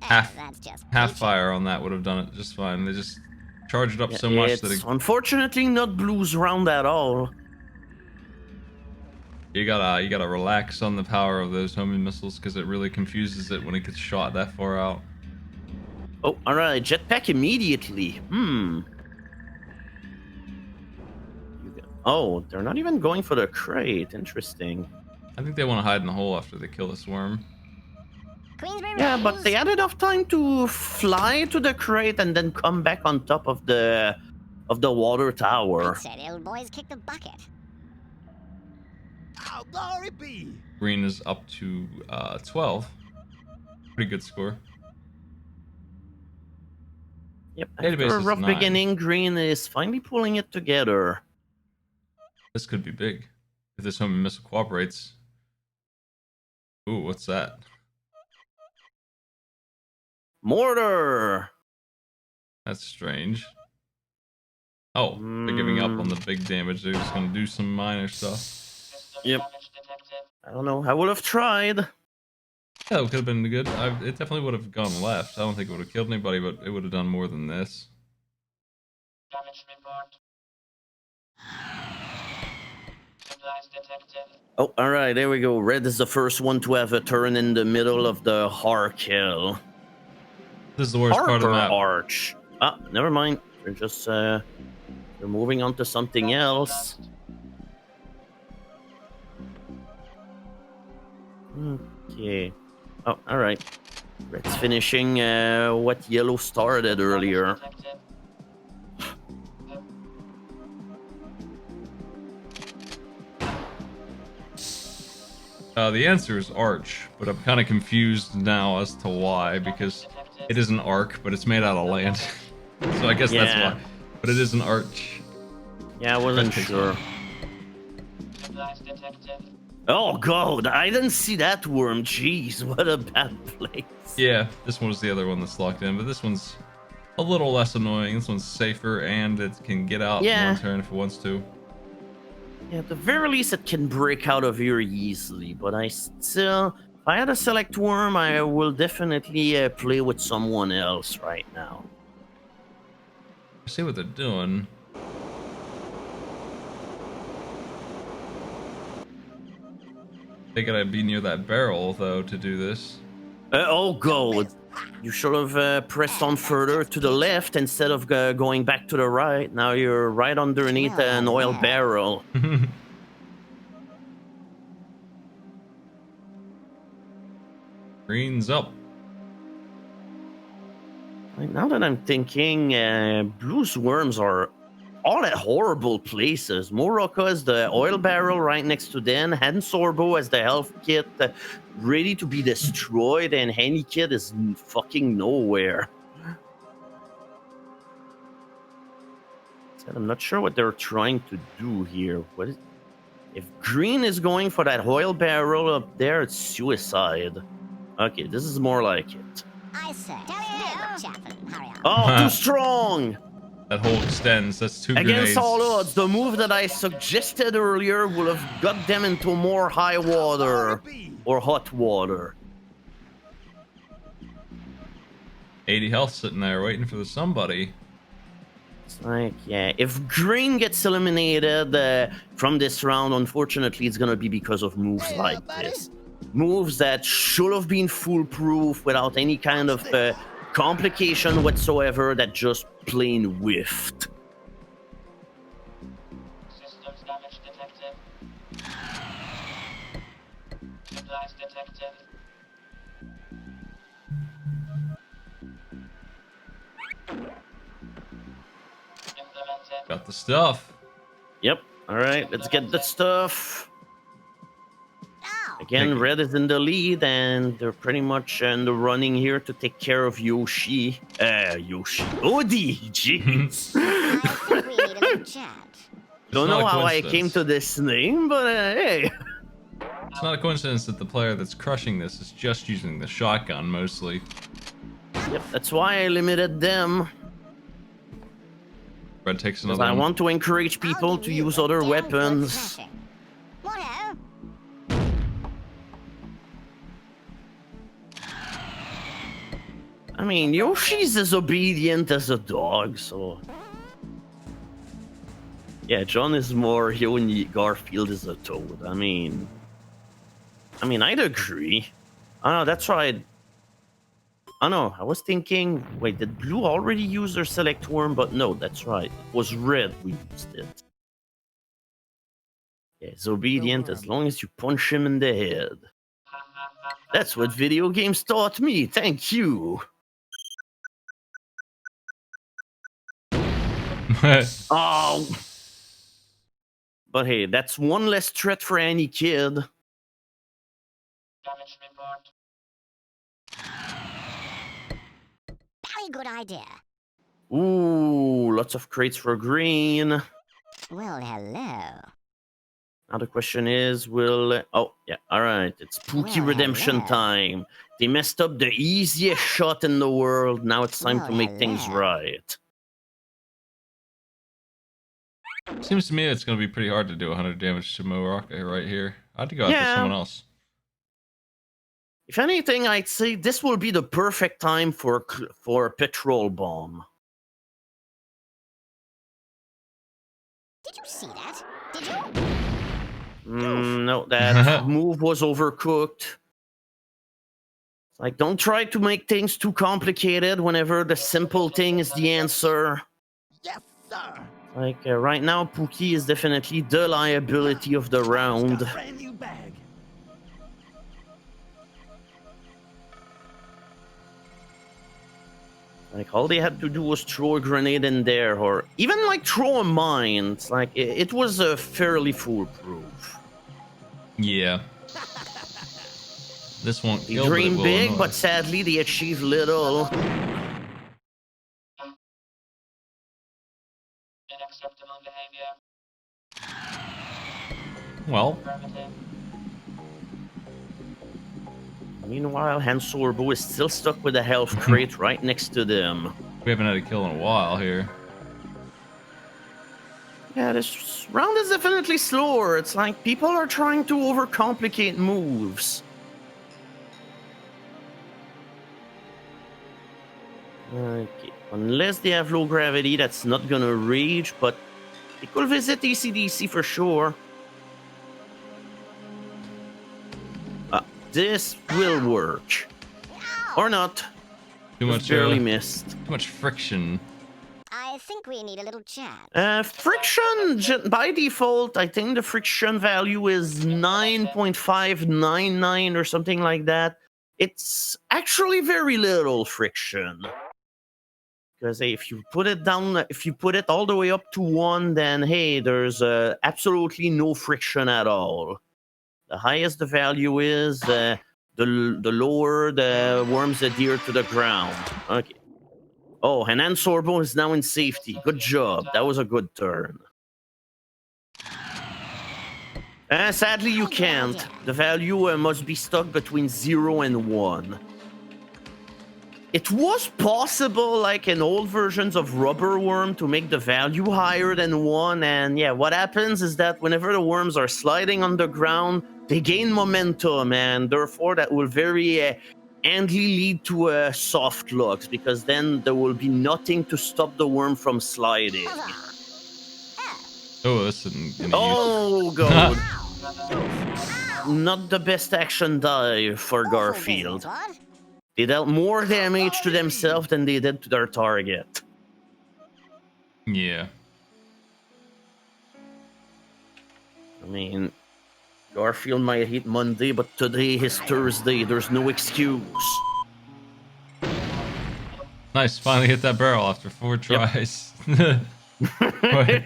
[SPEAKER 1] half
[SPEAKER 3] That's just
[SPEAKER 1] half
[SPEAKER 3] peachy.
[SPEAKER 1] fire on that would have done it just fine. They just charged up so much that
[SPEAKER 2] It's unfortunately not Blue's round at all.
[SPEAKER 1] you gotta relax on the power of those homing missiles because it really confuses it when it gets shot that far out.
[SPEAKER 2] Oh, alright, jetpack immediately. Oh, they're not even going for the crate. Interesting.
[SPEAKER 1] I think they want to hide in the hole after they kill this worm.
[SPEAKER 3] Queensbury
[SPEAKER 2] Yeah, but
[SPEAKER 3] Rose.
[SPEAKER 2] they had enough time to fly to the crate and then come back on top of the of the water tower.
[SPEAKER 3] I said old boys kick the bucket.
[SPEAKER 6] Oh, glory be.
[SPEAKER 1] Green is up to 12. Pretty good score.
[SPEAKER 2] Yep.
[SPEAKER 1] Database
[SPEAKER 2] After a
[SPEAKER 1] is
[SPEAKER 2] rough
[SPEAKER 1] 9.
[SPEAKER 2] beginning, Green is finally pulling it together.
[SPEAKER 1] This could be big. If this homing missile cooperates. Ooh, what's that?
[SPEAKER 2] Mortar.
[SPEAKER 1] That's strange. Oh, they're giving up on the big damage. They're just gonna do some minor stuff.
[SPEAKER 5] System
[SPEAKER 2] Yep.
[SPEAKER 5] damage detected.
[SPEAKER 2] I don't know. I would have tried.
[SPEAKER 1] Yeah, it could have been good. It definitely would have gone left. I don't think it would have killed anybody, but it would have done more than this.
[SPEAKER 5] Damage report. Supplies detected.
[SPEAKER 2] Oh, all right. There we go. Red is the first one to have a turn in the middle of the Harkill.
[SPEAKER 1] This is the worst part of the
[SPEAKER 2] Harper
[SPEAKER 1] map.
[SPEAKER 2] Arch. Ah, never mind. They're just they're moving on to something else. Okay. Oh, all right. Red's finishing what yellow started earlier.
[SPEAKER 5] Detected.
[SPEAKER 1] The answer is arch, but I'm kind of confused now as to why, because it is an arc, but it's made out of land. So I guess that's
[SPEAKER 2] Yeah.
[SPEAKER 1] why. But it is an arch.
[SPEAKER 2] Yeah, I wasn't
[SPEAKER 1] Red takes
[SPEAKER 2] sure.
[SPEAKER 1] one.
[SPEAKER 5] Supplies detected.
[SPEAKER 2] Oh god, I didn't see that worm. Jeez, what a bad place.
[SPEAKER 1] Yeah, this one was the other one that's locked in, but this one's a little less annoying. This one's safer, and it can get out in
[SPEAKER 2] Yeah.
[SPEAKER 1] one turn if it wants to.
[SPEAKER 2] Yeah, at the very least, it can break out of here easily. But I still, if I had a select worm, I will definitely play with someone else right now.
[SPEAKER 1] I see what they're doing. They gotta be near that barrel, though, to do this.
[SPEAKER 2] Oh god, you should have pressed on further to the left instead of going back to the right. Now you're right underneath an oil barrel.
[SPEAKER 1] Green's up.
[SPEAKER 2] Like, now that I'm thinking, blue's worms are all at horrible places. Morocco is the oil barrel right next to them. Hansorbo as the health kit, ready to be destroyed, and Handy Kid is fucking nowhere. I'm not sure what they're trying to do here. What is? If Green is going for that oil barrel up there, it's suicide. Okay, this is more like it.
[SPEAKER 3] I say, Chaplain, hurry up.
[SPEAKER 2] Oh, too strong!
[SPEAKER 1] That hole extends. That's 2
[SPEAKER 2] Against
[SPEAKER 1] grenades.
[SPEAKER 2] all odds, the move that I suggested earlier will have got them into more high water or hot water.
[SPEAKER 1] 80 health sitting there waiting for the somebody.
[SPEAKER 2] It's like, yeah, if Green gets eliminated from this round, unfortunately, it's gonna be because of moves like this. Moves that should have been foolproof without any kind of complication whatsoever that just plain whiffed.
[SPEAKER 5] Systems damage detected. Supplies detected. Implemented.
[SPEAKER 1] Got the stuff.
[SPEAKER 2] Yep. All right, let's get the stuff.
[SPEAKER 3] Ow!
[SPEAKER 2] Again,
[SPEAKER 1] Thank you.
[SPEAKER 2] Red is in the lead, and they're pretty much in the running here to take care of Yoshi. Yoshi. Odie! Jeez.
[SPEAKER 3] I think we need a new chat.
[SPEAKER 2] Don't
[SPEAKER 1] not
[SPEAKER 2] know
[SPEAKER 1] a
[SPEAKER 2] how I
[SPEAKER 1] coincidence.
[SPEAKER 2] came to this name, but hey.
[SPEAKER 1] It's not a coincidence that the player that's crushing this is just using the shotgun mostly.
[SPEAKER 2] Yep, that's why I limited them.
[SPEAKER 1] Red takes
[SPEAKER 2] Because
[SPEAKER 1] another
[SPEAKER 2] I
[SPEAKER 1] one.
[SPEAKER 2] want to encourage
[SPEAKER 3] I'll
[SPEAKER 2] people
[SPEAKER 3] give
[SPEAKER 2] to
[SPEAKER 3] you
[SPEAKER 2] use
[SPEAKER 3] a
[SPEAKER 2] other
[SPEAKER 3] damn good
[SPEAKER 2] weapons.
[SPEAKER 3] thrashing. Whatever.
[SPEAKER 2] I mean, Yoshi's as obedient as a dog, so... Yeah, John is more here and Garfield is a toad. I mean, I'd agree. Oh, that's right. Oh no, I was thinking, wait, did Blue already use their select worm? But no, that's right. It was Red who used it. Yeah, he's obedient as long as you punch him in the head. That's what video games taught me. Thank you. Oh. But hey, that's one less threat for any kid.
[SPEAKER 5] Damage report.
[SPEAKER 3] Very good idea.
[SPEAKER 2] Ooh, lots of crates for green.
[SPEAKER 3] Well, hello.
[SPEAKER 2] Now the question is, will... Oh, yeah, alright. It's Pookie
[SPEAKER 3] Well,
[SPEAKER 2] redemption
[SPEAKER 3] hello.
[SPEAKER 2] time. They messed up the easiest shot in the world. Now it's time
[SPEAKER 3] Well,
[SPEAKER 2] to make things
[SPEAKER 3] hello.
[SPEAKER 2] right.
[SPEAKER 1] Seems to me it's going to be pretty hard to do 100 damage to Morocco right here. I'd go after
[SPEAKER 2] Yeah.
[SPEAKER 1] someone else.
[SPEAKER 2] If anything, I'd say this will be the perfect time for a petrol bomb.
[SPEAKER 3] Did you see that? Did you?
[SPEAKER 2] No, that move was overcooked. Like, don't try to make things too complicated whenever the simple thing is the answer.
[SPEAKER 6] Yes, sir.
[SPEAKER 2] Like, right now, Pookie is definitely the liability of the
[SPEAKER 6] Papa's
[SPEAKER 2] round.
[SPEAKER 6] got a brand new bag.
[SPEAKER 2] Like, all they had to do was throw a grenade in there, or even, like, throw a mine. It's like, it was fairly foolproof.
[SPEAKER 1] Yeah. This won't
[SPEAKER 2] They
[SPEAKER 1] kill, but it
[SPEAKER 2] dream
[SPEAKER 1] will
[SPEAKER 2] big,
[SPEAKER 1] annoy.
[SPEAKER 2] but sadly, they achieve little.
[SPEAKER 5] Unacceptable behavior.
[SPEAKER 1] Well,
[SPEAKER 5] Affirmative.
[SPEAKER 2] Meanwhile, Han Sorbo is still stuck with a health crate right next to them.
[SPEAKER 1] we haven't had a kill in a while here.
[SPEAKER 2] Yeah, this round is definitely slower. It's like people are trying to overcomplicate moves. Okay, unless they have low gravity, that's not gonna reach, but they could visit ACDC for sure. This will work. Or not.
[SPEAKER 1] Too
[SPEAKER 2] Just
[SPEAKER 1] much,
[SPEAKER 2] barely missed.
[SPEAKER 1] too much friction.
[SPEAKER 3] I think we need a little chat.
[SPEAKER 2] Friction, by default, I think the friction value is 9.599 or something like that. It's actually very little friction. Because hey, if you put it down, if you put it all the way up to 1, then hey, there's absolutely no friction at all. The highest the value is, the lower the worms adhere to the ground. Okay. Oh, and Han Sorbo is now in safety. Good job. That was a good turn. Sadly, you can't. The value must be stuck between 0 and 1. It was possible, like in old versions of Rubber Worm, to make the value higher than 1. And yeah, what happens is that whenever the worms are sliding on the ground, they gain momentum, and therefore that will very handily lead to soft locks, because then there will be nothing to stop the worm from sliding.
[SPEAKER 1] Oh, this isn't gonna
[SPEAKER 2] Oh, God. Not the best action die for Garfield.
[SPEAKER 3] What?
[SPEAKER 2] They dealt more damage to themselves than they did to their target.
[SPEAKER 1] use. Yeah.
[SPEAKER 2] I mean, Garfield might hate Monday, but today is Thursday. There's no excuse.
[SPEAKER 1] Nice, finally hit that barrel after 4 tries. Wait,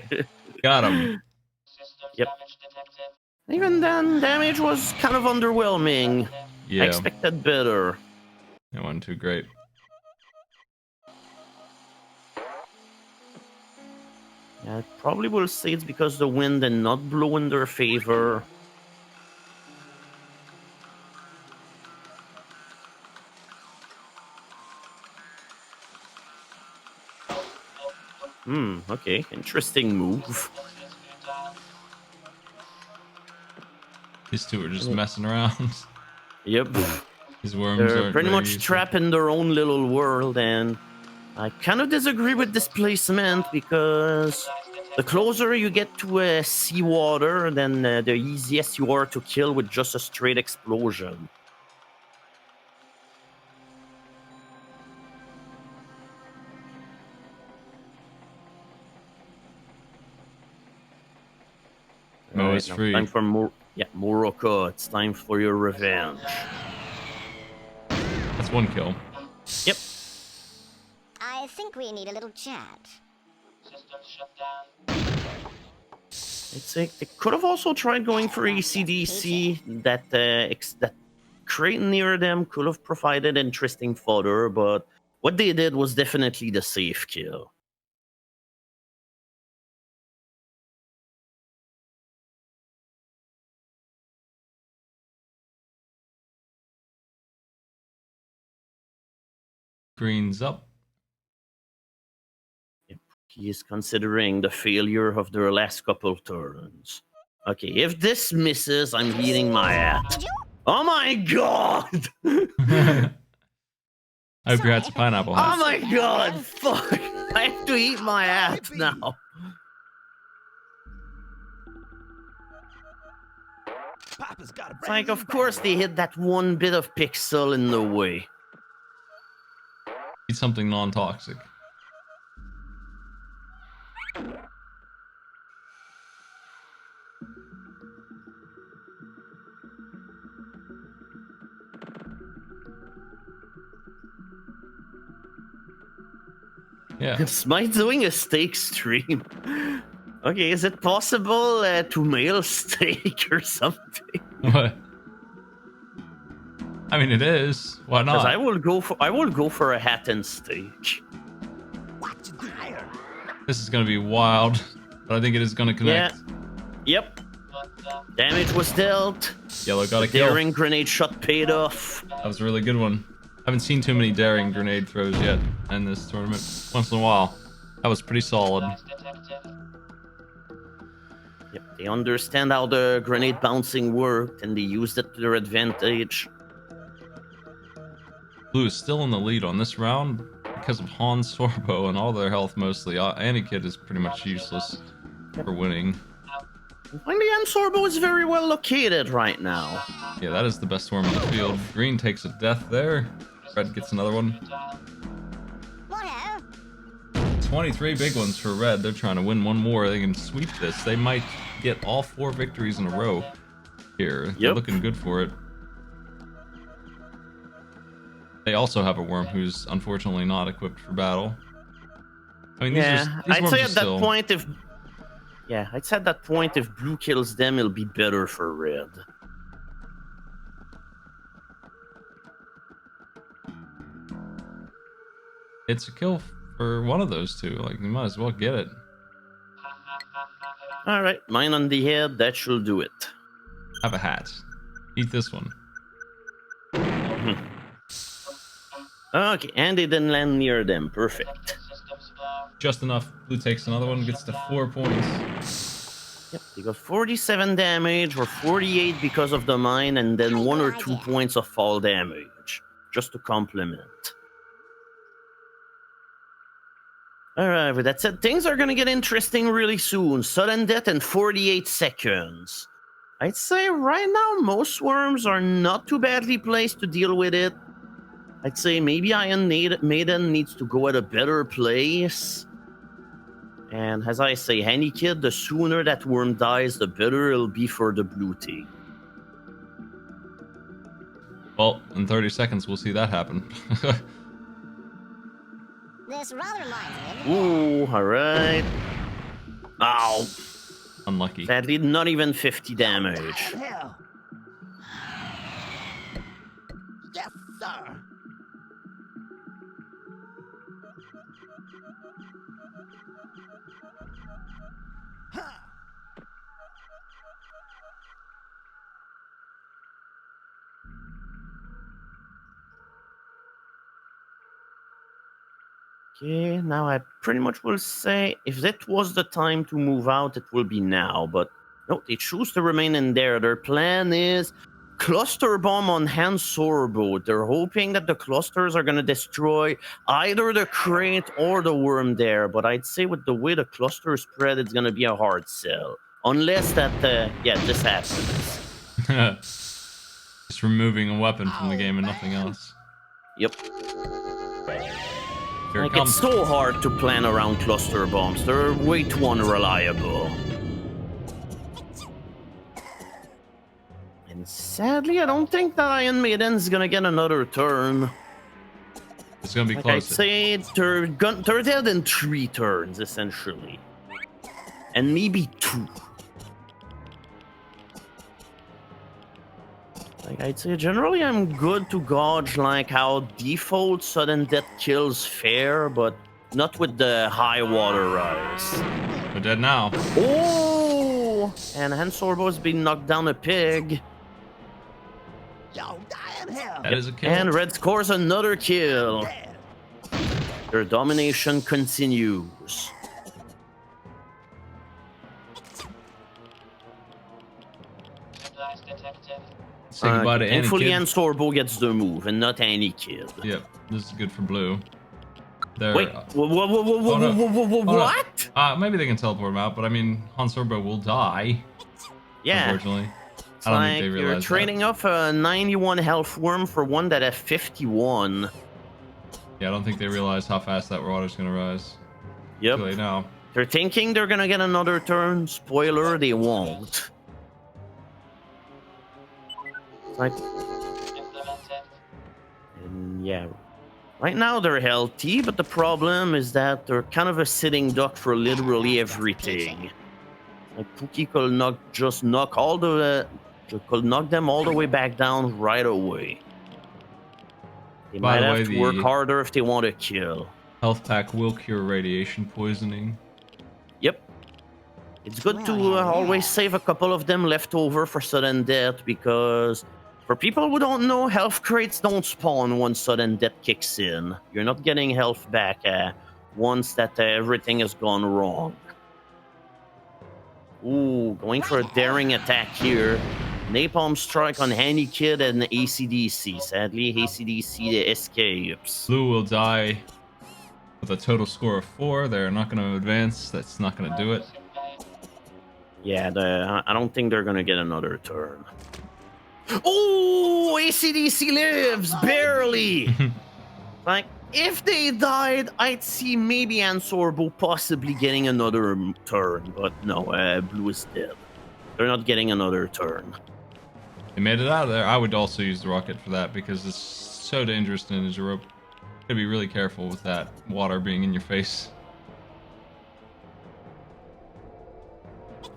[SPEAKER 1] got him.
[SPEAKER 5] Systems
[SPEAKER 2] Yep.
[SPEAKER 5] damage detected.
[SPEAKER 2] Even then, damage was kind of underwhelming.
[SPEAKER 1] Yeah,
[SPEAKER 2] I expected better.
[SPEAKER 1] that wasn't too great.
[SPEAKER 2] Yeah, I probably will say it's because the wind did not blow in their favor. Okay. Interesting move.
[SPEAKER 5] This is futile.
[SPEAKER 1] These two are just messing around.
[SPEAKER 2] Yep.
[SPEAKER 1] These worms
[SPEAKER 2] They're
[SPEAKER 1] aren't
[SPEAKER 2] pretty
[SPEAKER 1] very
[SPEAKER 2] much
[SPEAKER 1] useful.
[SPEAKER 2] trapped in their own little world, and I kind of disagree with displacement, because the closer you get to seawater, then the easiest you are to kill with just a straight explosion.
[SPEAKER 1] No,
[SPEAKER 2] Alright,
[SPEAKER 1] it's
[SPEAKER 2] now
[SPEAKER 1] free.
[SPEAKER 2] time for Morocco. It's time for your revenge.
[SPEAKER 1] That's 1 kill.
[SPEAKER 2] Yep.
[SPEAKER 3] I think we need a little chat.
[SPEAKER 5] Systems systems shut down.
[SPEAKER 2] It's like they could have also tried going for ACDC. That crate near them could have provided interesting fodder, but what they did was definitely the safe kill.
[SPEAKER 1] Green's up.
[SPEAKER 2] He is considering the failure of their last couple turns. Okay, if this misses, I'm eating my hat. Oh my god!
[SPEAKER 1] I hope your hat's a pineapple
[SPEAKER 2] Oh
[SPEAKER 1] hat.
[SPEAKER 2] my god! Fuck! I have to eat my hat now.
[SPEAKER 6] Papa's got a
[SPEAKER 2] It's like, of course, they hit that one bit of pixel in the way.
[SPEAKER 1] Eat something non-toxic. Yeah.
[SPEAKER 2] Smite doing a steak stream. Okay, is it possible to mail steak or something?
[SPEAKER 1] What? I mean, it is. Why
[SPEAKER 2] Because
[SPEAKER 1] not?
[SPEAKER 2] I will go for a hat and steak.
[SPEAKER 6] Watch it higher.
[SPEAKER 1] This is gonna be wild, but I think it is gonna connect.
[SPEAKER 2] Yep.
[SPEAKER 5] But
[SPEAKER 2] Damage was dealt.
[SPEAKER 1] Yellow got a kill.
[SPEAKER 2] Daring grenade shot paid off.
[SPEAKER 1] That was a really good one. I haven't seen too many daring grenade throws yet in this tournament. Once in a while. That was pretty solid.
[SPEAKER 5] device detected.
[SPEAKER 2] Yep, they understand how the grenade bouncing worked and they used it to their advantage.
[SPEAKER 1] Blue is still in the lead on this round because of Han Sorbo and all their health mostly. Annikid is pretty much useless for winning.
[SPEAKER 2] Finally, Sorbo is very well located right now.
[SPEAKER 1] Yeah, that is the best swarm in the field. Green takes a death there. Red gets another one.
[SPEAKER 3] Whatever.
[SPEAKER 1] 23 big ones for Red. They're trying to win one more. They can sweep this. They might get all 4 victories in a row here. They're
[SPEAKER 2] Yep.
[SPEAKER 1] looking good for it. They also have a worm who's unfortunately not equipped for battle. I mean, these
[SPEAKER 2] I'd
[SPEAKER 1] worms
[SPEAKER 2] say
[SPEAKER 1] are
[SPEAKER 2] at that
[SPEAKER 1] still...
[SPEAKER 2] point if blue kills them, it'll be better for red.
[SPEAKER 1] It's a kill for one of those two. Like, you might as well get it.
[SPEAKER 2] All right, mine on the head. That should do it.
[SPEAKER 1] Have a hat. Eat this one.
[SPEAKER 2] Okay, and it didn't land near them. Perfect.
[SPEAKER 5] Systems floor.
[SPEAKER 1] Just enough. Blue takes another one, gets to 4 points.
[SPEAKER 2] Yep, they got 47 damage or 48 because of the mine, and then 1 or 2 points of fall damage, just to complement. Alright, but that said, things are gonna get interesting really soon. Sudden death in 48 seconds. I'd say right now, most worms are not too badly placed to deal with it. I'd say maybe Iron Maiden needs to go at a better place. And as I say, Hanny Kid, the sooner that worm dies, the better it'll be for the blue team.
[SPEAKER 1] Well, in 30 seconds, we'll see that happen.
[SPEAKER 3] This rather reminds me of
[SPEAKER 2] Ooh, alright. Ow.
[SPEAKER 1] Unlucky.
[SPEAKER 2] Sadly, not even 50 damage.
[SPEAKER 6] Hell. Yes, sir.
[SPEAKER 2] Okay, now I pretty much will say if that was the time to move out, it will be now. But no, they choose to remain in there. Their plan is cluster bomb on Han Sorbo. They're hoping that the clusters are going to destroy either the crate or the worm there. But I'd say with the way the cluster spread, it's going to be a hard sell. Unless that, this happens.
[SPEAKER 1] Just removing a weapon from the game and nothing else.
[SPEAKER 2] Yep.
[SPEAKER 1] Here it
[SPEAKER 2] Like,
[SPEAKER 1] comes.
[SPEAKER 2] it's so hard to plan around cluster bombs. They're way too unreliable. And sadly, I don't think that Iron Maiden's gonna get another turn.
[SPEAKER 1] It's gonna be
[SPEAKER 2] Like, I'd
[SPEAKER 1] close.
[SPEAKER 2] say they're dead in 3 turns, essentially. and maybe 2. Like, I'd say generally I'm good to gauge like how default sudden death kills fare, but not with the high water rise.
[SPEAKER 1] We're dead now.
[SPEAKER 2] Oh! And Hansorbo's been knocked down a pig.
[SPEAKER 6] Yo, die in hell.
[SPEAKER 1] That is a kill.
[SPEAKER 2] And Red scores another kill.
[SPEAKER 6] Dead.
[SPEAKER 2] Their domination continues.
[SPEAKER 5] Supplies detected.
[SPEAKER 1] Say goodbye to
[SPEAKER 2] Thankfully,
[SPEAKER 1] Annie, kid.
[SPEAKER 2] Ansorbo gets the move, and not Annie Kid.
[SPEAKER 1] Yep, this is good for blue. They're,
[SPEAKER 2] Wait, what?
[SPEAKER 1] Maybe they can teleport him out, but I mean, Han Sorbo will die.
[SPEAKER 2] Yeah,
[SPEAKER 1] Unfortunately.
[SPEAKER 2] it's
[SPEAKER 1] I don't
[SPEAKER 2] like
[SPEAKER 1] think they
[SPEAKER 2] you're
[SPEAKER 1] realize
[SPEAKER 2] trading off a 91 health worm for one that has 51.
[SPEAKER 1] Yeah, I don't think they realize how fast that water's gonna rise.
[SPEAKER 2] Yep.
[SPEAKER 1] Too late now.
[SPEAKER 2] They're thinking they're gonna get another turn. Spoiler, they won't. It's like,
[SPEAKER 5] Implemented.
[SPEAKER 2] and yeah. Right now they're healthy, but the problem is that they're kind of a sitting duck for literally everything. Like Pookie could could knock them all the way back down right away. They
[SPEAKER 1] By
[SPEAKER 2] might
[SPEAKER 1] the
[SPEAKER 2] have
[SPEAKER 1] way,
[SPEAKER 2] to work
[SPEAKER 1] the-
[SPEAKER 2] harder if they want to kill.
[SPEAKER 1] Health pack will cure radiation poisoning.
[SPEAKER 2] Yep. It's good to always save a couple of them left over for sudden death, because for people who don't know, health crates don't spawn once sudden death kicks in. You're not getting health back once that everything has gone wrong. Ooh, going for a daring attack here. Napalm strike on Handy Kid and ACDC. Sadly, ACDC escapes.
[SPEAKER 1] Blue will die with a total score of 4. They're not going to advance. That's not going to do it.
[SPEAKER 5] Surveyed.
[SPEAKER 2] Yeah, I don't think they're gonna get another turn. Oh, ACDC lives barely. Like, if they died, I'd see maybe Ansorbo possibly getting another turn, but no, Blue is dead. They're not getting another turn.
[SPEAKER 1] They made it out of there. I would also use the rocket for that because it's so dangerous in a rope. Gotta be really careful with that water being in your face.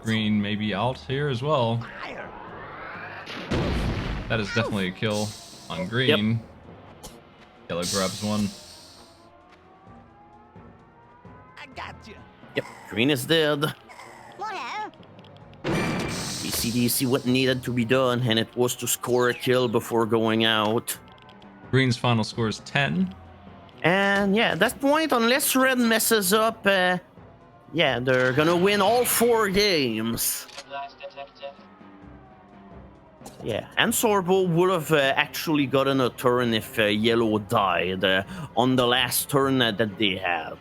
[SPEAKER 1] Green may be out here as well.
[SPEAKER 6] Fire.
[SPEAKER 1] That is definitely a kill on green. Yellow grabs one.
[SPEAKER 6] I got you.
[SPEAKER 2] Yep, Green is dead.
[SPEAKER 3] Whatever.
[SPEAKER 2] ACDC what needed to be done, and it was to score a kill before going out.
[SPEAKER 1] Green's final score is 10.
[SPEAKER 2] And yeah, at that point, unless Red messes up, yeah, they're gonna win all 4 games.
[SPEAKER 5] Supplies detected.
[SPEAKER 2] Yeah, and Sorbo would have actually gotten a turn if Yellow died on the last turn that they had.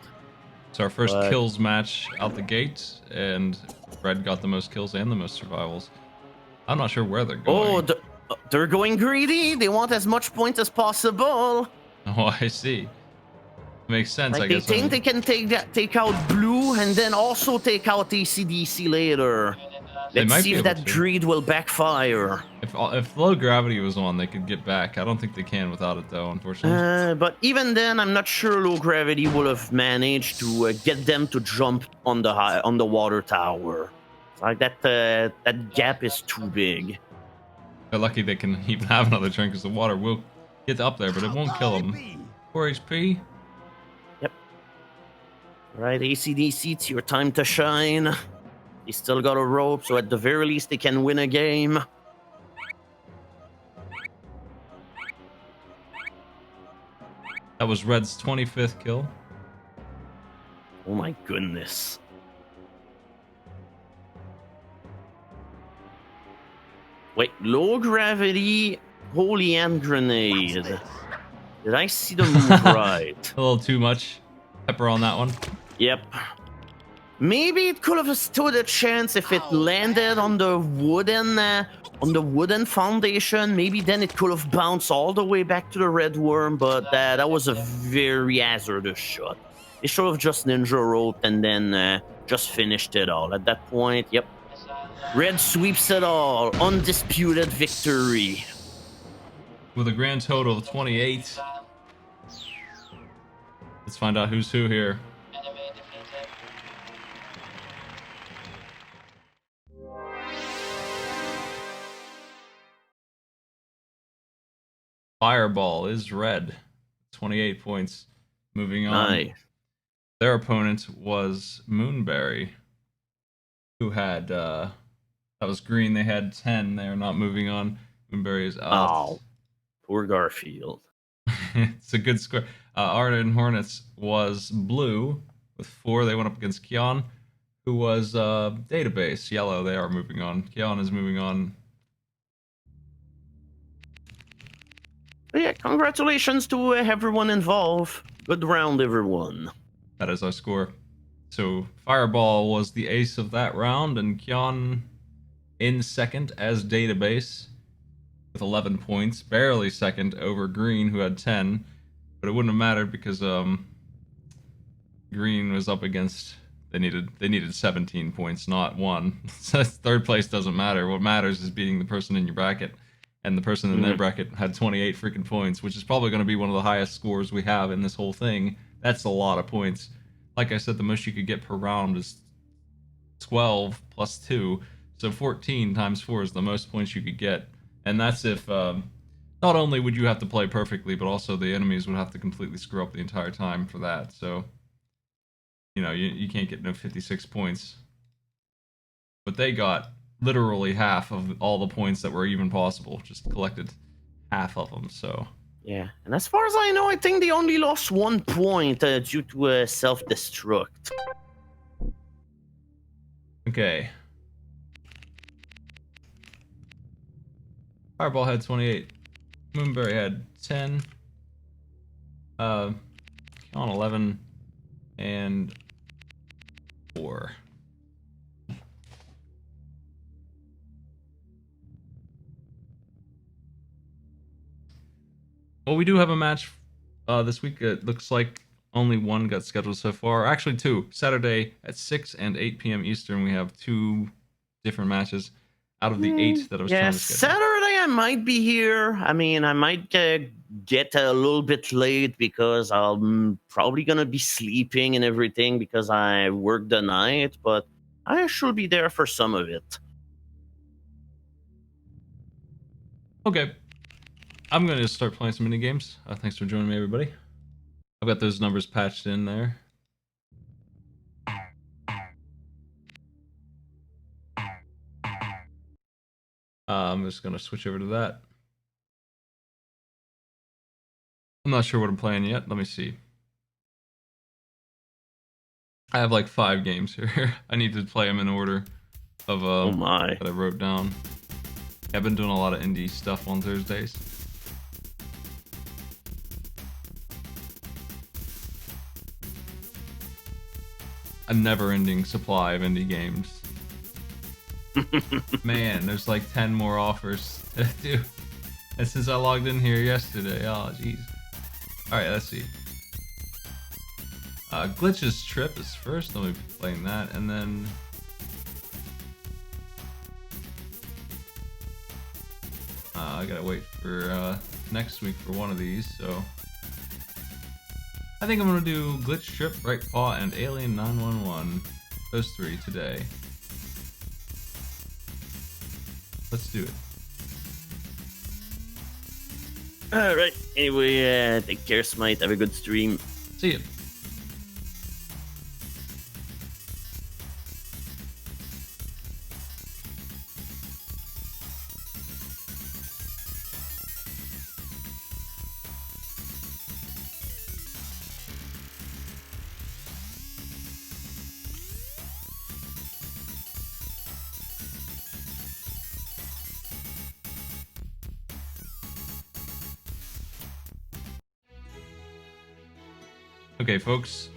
[SPEAKER 1] It's our first
[SPEAKER 2] But-
[SPEAKER 1] kills match out the gate, and Red got the most kills and the most survivals. I'm not sure where they're
[SPEAKER 2] Oh,
[SPEAKER 1] going.
[SPEAKER 2] they're going greedy. They want as much points as possible.
[SPEAKER 1] Oh, I see. Makes sense, I
[SPEAKER 2] Like, they
[SPEAKER 1] guess.
[SPEAKER 2] think they can take out Blue and then also take out ACDC later.
[SPEAKER 5] Unit lost.
[SPEAKER 1] They
[SPEAKER 2] Let's
[SPEAKER 1] might
[SPEAKER 2] see
[SPEAKER 1] be
[SPEAKER 2] if
[SPEAKER 1] able
[SPEAKER 2] that
[SPEAKER 1] to.
[SPEAKER 2] greed will backfire.
[SPEAKER 1] If low gravity was on, they could get back. I don't think they can without it, though, unfortunately.
[SPEAKER 2] But even then, I'm not sure low gravity would have managed to get them to jump on the water tower. Like that gap is too big.
[SPEAKER 1] They're lucky they can even have another turn because the water will get up there, but it won't kill them. 4 HP.
[SPEAKER 2] All right, ACDC, it's your time to shine. They still got a rope, so at the very least they can win a game.
[SPEAKER 1] That was Red's 25th kill.
[SPEAKER 2] Oh my goodness. Wait, low gravity, holy hand grenade. Did I see the move right?
[SPEAKER 1] A little too much pepper on that one.
[SPEAKER 2] Yep. Maybe it could have stood a chance if it landed on the wooden foundation. Maybe then it could have bounced all the way back to the red worm, but that was a very hazardous shot. They should have just ninja roped and then just finished it all. At that point, yep.
[SPEAKER 5] Missile lost.
[SPEAKER 2] Red sweeps it all. Undisputed victory.
[SPEAKER 1] With a grand total of 28.
[SPEAKER 5] Missile.
[SPEAKER 1] Let's find out who's who here.
[SPEAKER 5] Enemy defeated.
[SPEAKER 1] Fireball is red, 28 points. Moving on.
[SPEAKER 2] Nice.
[SPEAKER 1] Their opponent was Moonberry, who had that was green. They had 10. They are not moving on. Moonberry is out.
[SPEAKER 2] Oh, poor Garfield.
[SPEAKER 1] It's a good score. Arden Hornets was blue with 4. They went up against Kion, who was database yellow. They are moving on. Kion is moving on.
[SPEAKER 2] But yeah, congratulations to everyone involved. Good round, everyone.
[SPEAKER 1] That is our score. So Fireball was the ace of that round, and Kion in second as database with 11 points, barely second over Green, who had 10. But it wouldn't have mattered because Green was up against they needed 17 points, not 1. So third place doesn't matter. What matters is beating the person in your bracket. And the person in their bracket had 28 freaking points, which is probably going to be one of the highest scores we have in this whole thing. That's a lot of points. Like I said, the most you could get per round is 12 plus 2. So 14 times 4 is the most points you could get. And that's if not only would you have to play perfectly, but also the enemies would have to completely screw up the entire time for that. So, you know, you can't get no 56 points. But they got literally half of all the points that were even possible. Just collected half of them, so...
[SPEAKER 2] Yeah, and as far as I know, I think they only lost 1 point due to self-destruct.
[SPEAKER 1] Okay. Fireball had 28. Moonberry had 10. On 11. And 4. Well, we do have a match this week. It looks like only one got scheduled so far. Actually, 2. Saturday at 6 and 8 p.m. Eastern, we have 2 different matches out of the 8 that I was trying to schedule.
[SPEAKER 2] Saturday I might be here. I mean, I might get a little bit late because I'm probably going to be sleeping and everything because I work the night, but I should be there for some of it.
[SPEAKER 1] Okay. I'm going to start playing some mini games. Thanks for joining me, everybody. I've got those numbers patched in there. I'm just going to switch over to that. I'm not sure what I'm playing yet. Let me see. I have like 5 games here. I need to play them in order of
[SPEAKER 2] Oh my.
[SPEAKER 1] that I wrote down. I've been doing a lot of indie stuff on Thursdays. A never-ending supply of indie games. Man, there's like 10 more offers to do. And since I logged in here yesterday, oh jeez. Alright, let's see. Glitch's Trip is first, let me be playing that, and then... I gotta wait for next week for one of these, so... I think I'm gonna do Glitch Trip, Brightpaw, and Alien 911. Those 3 today. Let's do it.
[SPEAKER 2] Alright, anyway, take care, Smite. Have a good stream.
[SPEAKER 1] See ya. Okay, folks.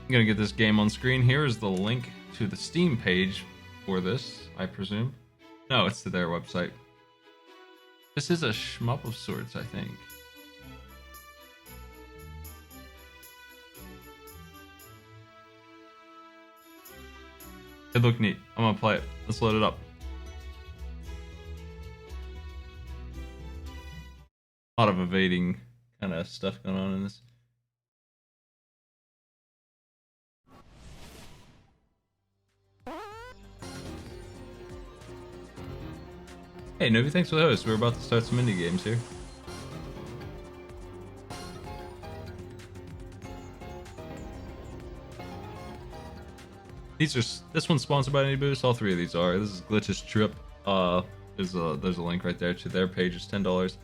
[SPEAKER 1] I'm gonna get this game on screen. Here is the link to the Steam page for this, I presume. No, it's to their website. This is a shmup of sorts, I think. It looked neat. I'm gonna play it. Let's load it up. A lot of evading kind of stuff going on in this. Hey, Novi, thanks for the host. We're about to start some indie games here. This one's sponsored by Any Boost. All three of these are. This is Glitch's Trip. There's a link right there to their page. It's $10.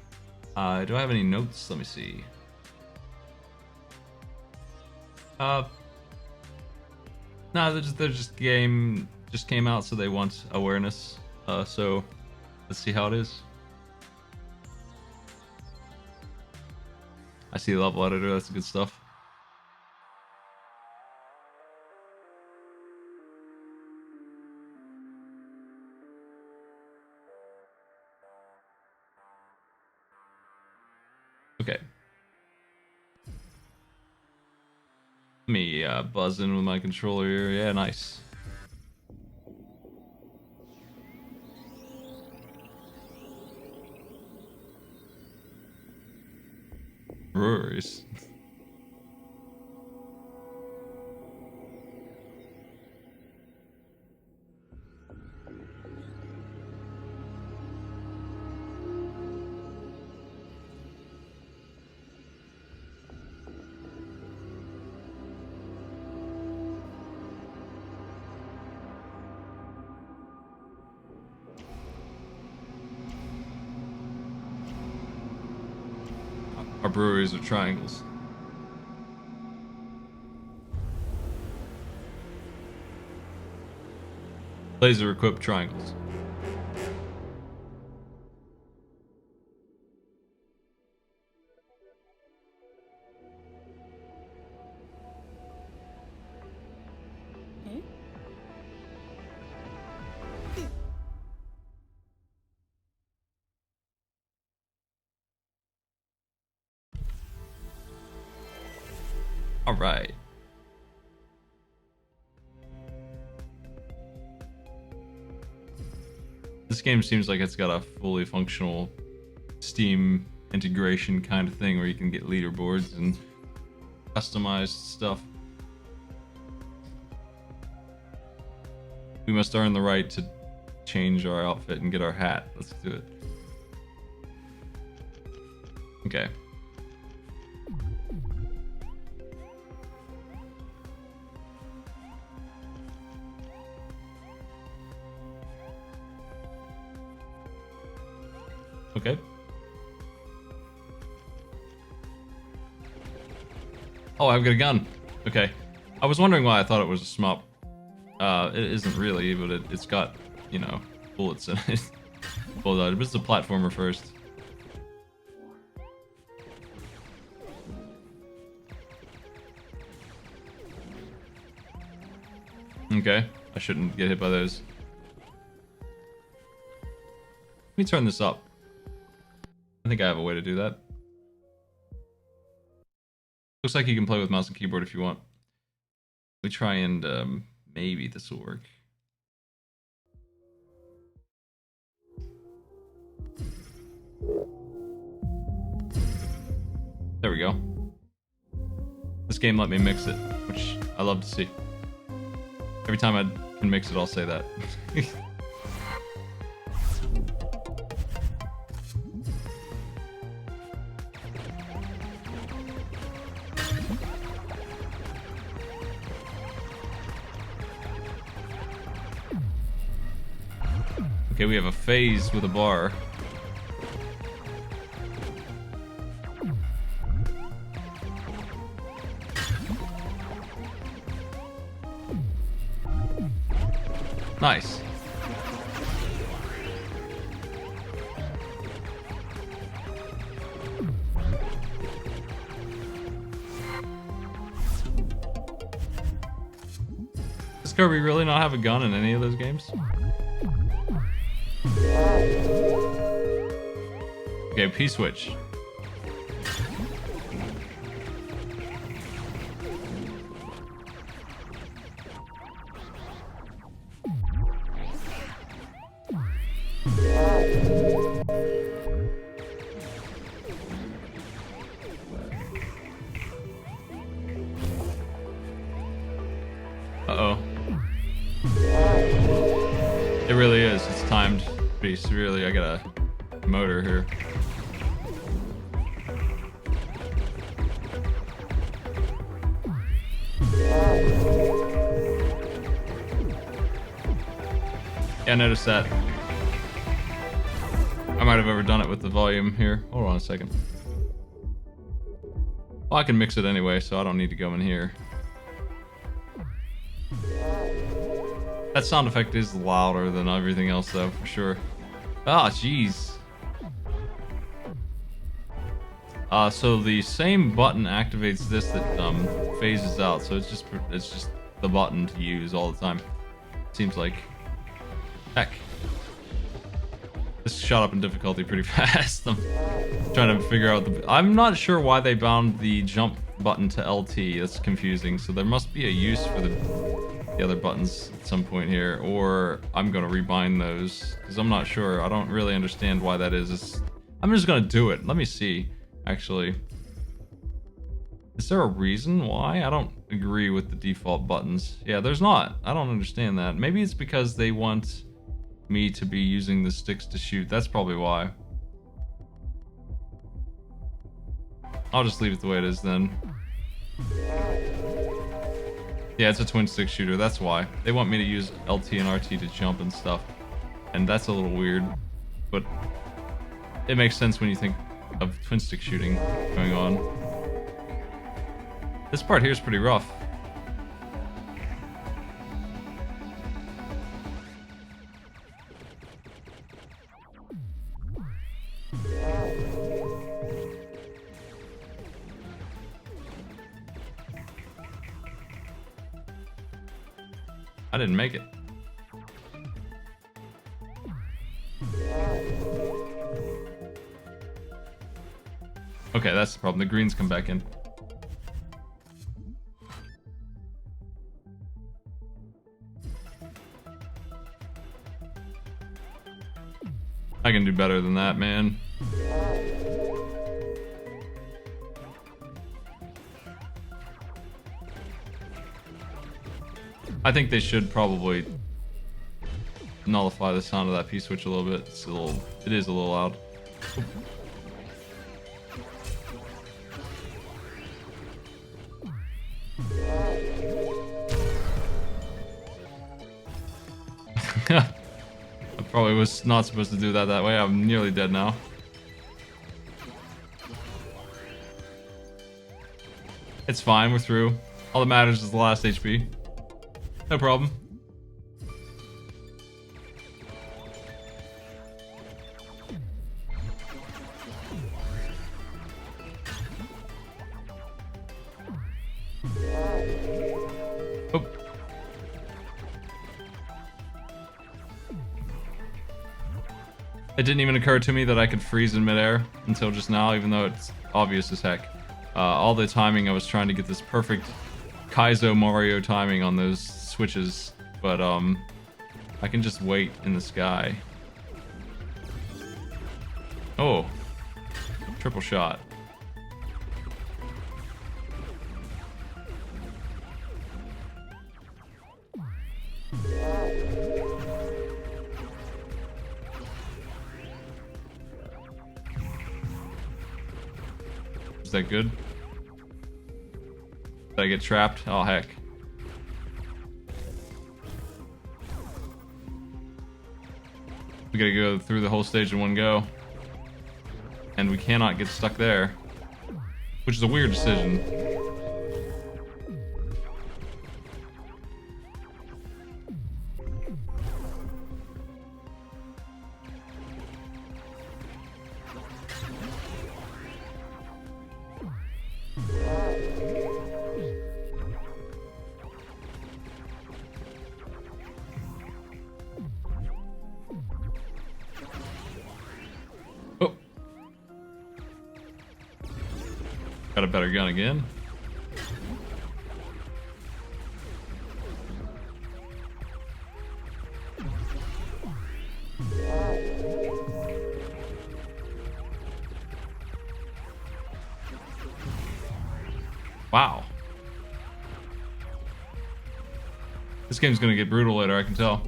[SPEAKER 1] Do I have any notes? Let me see. No, they're just came out, so they want awareness. So let's see how it is. I see the level editor. That's good stuff. Okay. Let me buzz in with my controller here. Yeah, nice. Breweries. Our breweries are triangles. Laser equipped triangles. All right. This game seems like it's got a fully functional Steam integration kind of thing where you can get leaderboards and customized stuff. We must earn the right to change our outfit and get our hat. Let's do it. Okay. Okay. Oh, I've got a gun. Okay. I was wondering why I thought it was a shmup. It isn't really, but it's got, you know, bullets in it. Well, this is a platformer first. Okay. I shouldn't get hit by those. Let me turn this up. I think I have a way to do that. Looks like you can play with mouse and keyboard if you want. Let me try and maybe this will work. There we go. This game let me mix it, which I love to see. Every time I can mix it, I'll say that. Okay, we have a phase with a bar. Nice. Does Kirby really not have a gun in any of those games? Okay, P-switch. Uh-oh. It really is. It's timed pretty pretty severely. I got a motor here. Yeah, I noticed that. I might have overdone it with the volume here. Hold on a second. Well, I can mix it anyway, so I don't need to go in here. That sound effect is louder than everything else, though, for sure. Ah, jeez. So the same button activates this that phases out. So it's just the button to use all the time. Seems like. Heck. This shot up in difficulty pretty fast. I'm trying to figure out I'm not sure why they bound the jump button to LT. That's confusing. So there must be a use for the other buttons at some point here, or I'm gonna rebind those because I'm not sure. I don't really understand why that is. I'm just gonna do it. Let me see. Actually, is there a reason why? I don't agree with the default buttons. Yeah, there's not. I don't understand that. Maybe it's because they want me to be using the sticks to shoot. That's probably why. I'll just leave it the way it is then. Yeah, it's a twin stick shooter. That's why. They want me to use LT and RT to jump and stuff. And that's a little weird. But it makes sense when you think of twin stick shooting going on. This part here is pretty rough. I didn't make it. Okay, that's the problem. The greens come back in. I can do better than that, man. I think they should probably nullify the sound of that P-switch a little bit. It is a little loud. I probably was not supposed to do that way. I'm nearly dead now. It's fine, we're through. All that matters is the last HP. No problem. Oh. It didn't even occur to me that I could freeze in midair until just now, even though it's obvious as heck. All the timing, I was trying to get this perfect Kaizo Mario timing on those switches, but I can just wait in the sky. Oh, triple shot. Is that good? Did I get trapped? Oh, heck. We gotta go through the whole stage in one go. And we cannot get stuck there. Which is a weird decision. Oh. Got a better gun again. Wow. This game's gonna get brutal later, I can tell.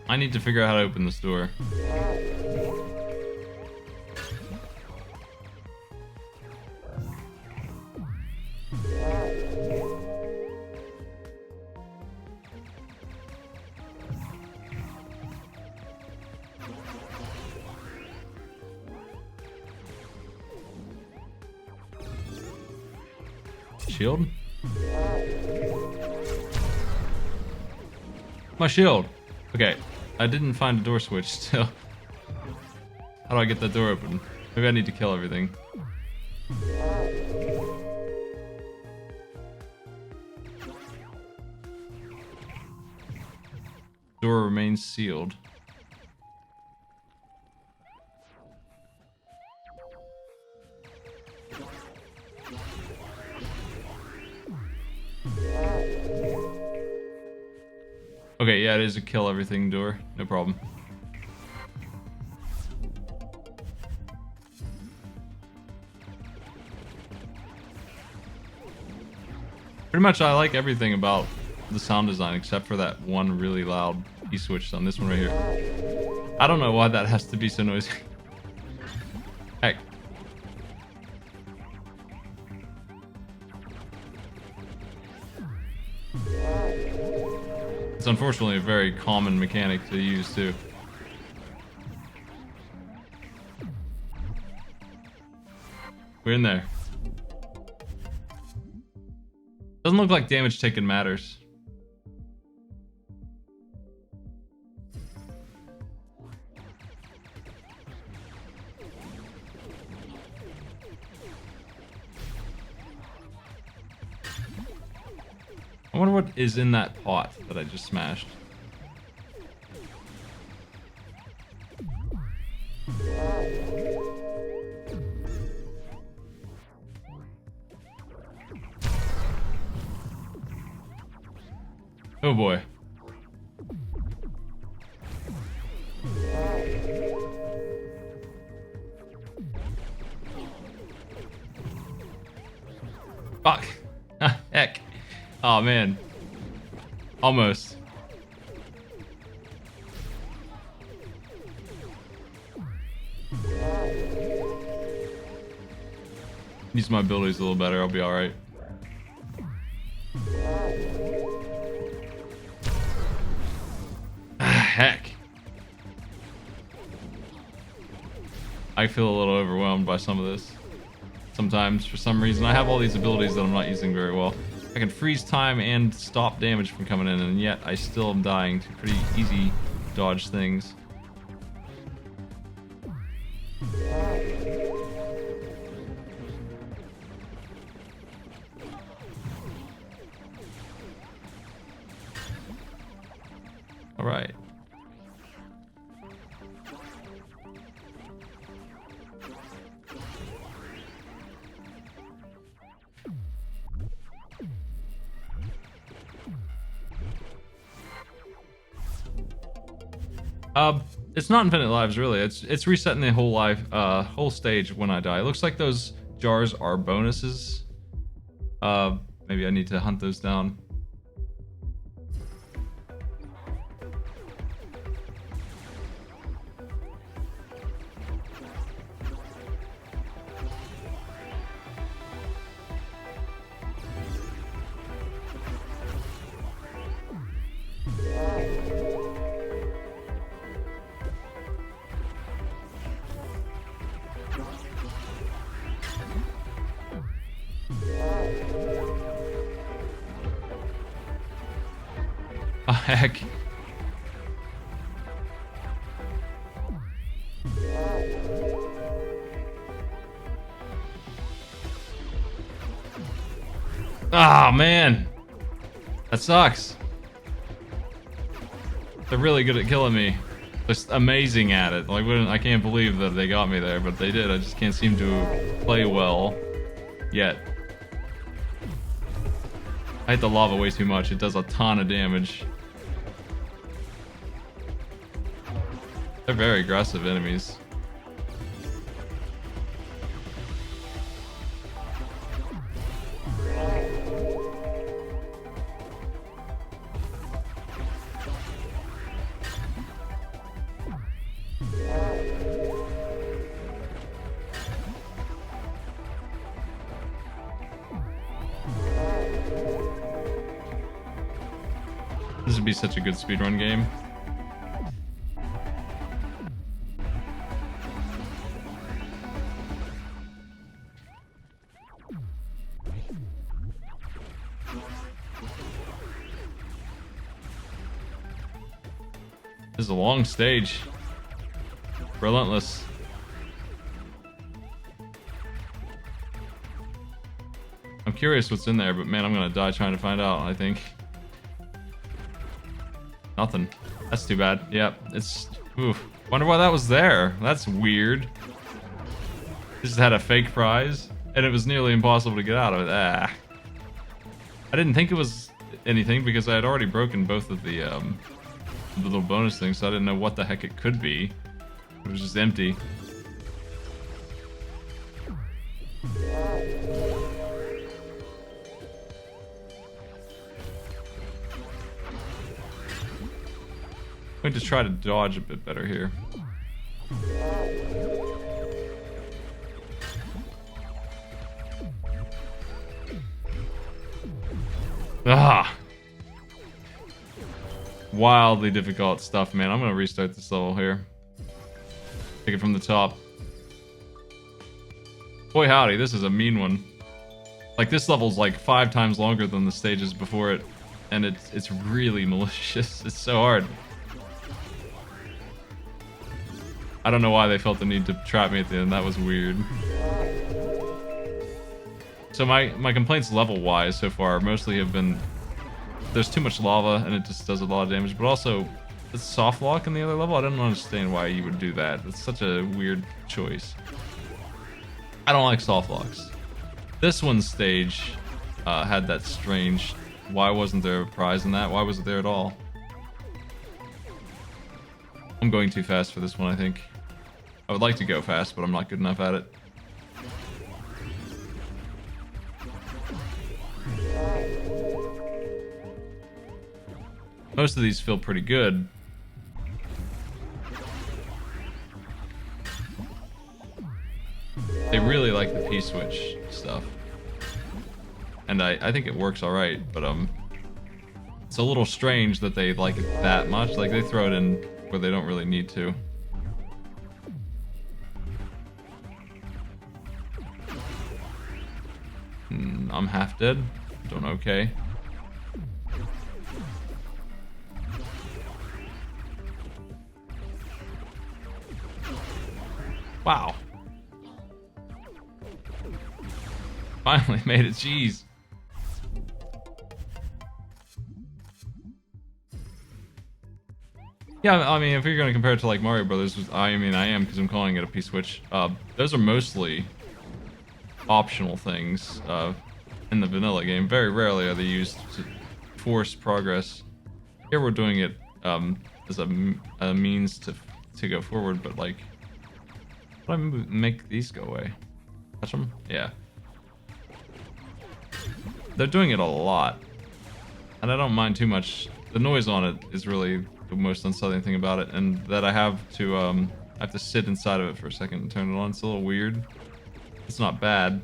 [SPEAKER 1] I need to figure out how to open this door. Shield? My shield! Okay, I didn't find a door switch still. How do I get that door open? Maybe I need to kill everything. Door remains sealed. Okay, yeah, it is a kill everything door. No problem. Pretty much I like everything about the sound design except for that one really loud key switch on this one right here. I don't know why that has to be so noisy. Heck. It's unfortunately a very common mechanic to use too. We're in there. Doesn't look like damage taken matters. I wonder what is in that pot that I just smashed. Oh boy. Fuck. Heck. Oh man. Almost. Use my abilities a little better, I'll be alright. Heck. I feel a little overwhelmed by some of this. Sometimes, for some reason, I have all these abilities that I'm not using very well. I can freeze time and stop damage from coming in, and yet I still am dying to pretty easy dodge things. All right. It's not infinite lives really. It's resetting the whole life, whole stage when I die. It looks like those jars are bonuses. Maybe I need to hunt those down. Oh, heck. Oh, man. That sucks. They're really good at killing me. Just amazing at it. Like, I can't believe that they got me there, but they did. I just can't seem to play well yet. I hit the lava way too much. It does a ton of damage. They're very aggressive enemies. This would be such a good speedrun game. This is a long stage. Relentless. I'm curious what's in there, but man, I'm gonna die trying to find out, I think. Nothing. That's too bad. Yep, it's... Oof. Wonder why that was there. That's weird. This had a fake prize, and it was nearly impossible to get out of it. Ah. I didn't think it was anything because I had already broken both of the little bonus things, so I didn't know what the heck it could be. It was just empty. I'm going to try to dodge a bit better here. Ah! Wildly difficult stuff, man. I'm going to restart this level here. Take it from the top. Boy howdy, this is a mean one. Like, this level's like 5 times longer than the stages before it. And it's really malicious. It's so hard. I don't know why they felt the need to trap me at the end. That was weird. So my complaints level-wise so far mostly have been... There's too much lava and it just does a lot of damage, but also the soft lock in the other level, I don't understand why you would do that. It's such a weird choice. I don't like soft locks. This one's stage had that strange... Why wasn't there a prize in that? Why was it there at all? I'm going too fast for this one, I think. I would like to go fast, but I'm not good enough at it. Most of these feel pretty good. They really like the P-switch stuff. And I think it works alright, but it's a little strange that they like it that much. Like, they throw it in where they don't really need to. I'm half dead. Doing okay. Wow. Finally made it, jeez. Yeah, I mean, if you're going to compare it to like Mario Brothers, I mean, I am because I'm calling it a P-switch. Those are mostly optional things in the vanilla game. Very rarely are they used to force progress. Here we're doing it as a means to go forward, but like, how do I make these go away? Touch them? Yeah. They're doing it a lot, and I don't mind too much. The noise on it is really the most unsettling thing about it, and that I have to sit inside of it for a second and turn it on. It's a little weird. It's not bad.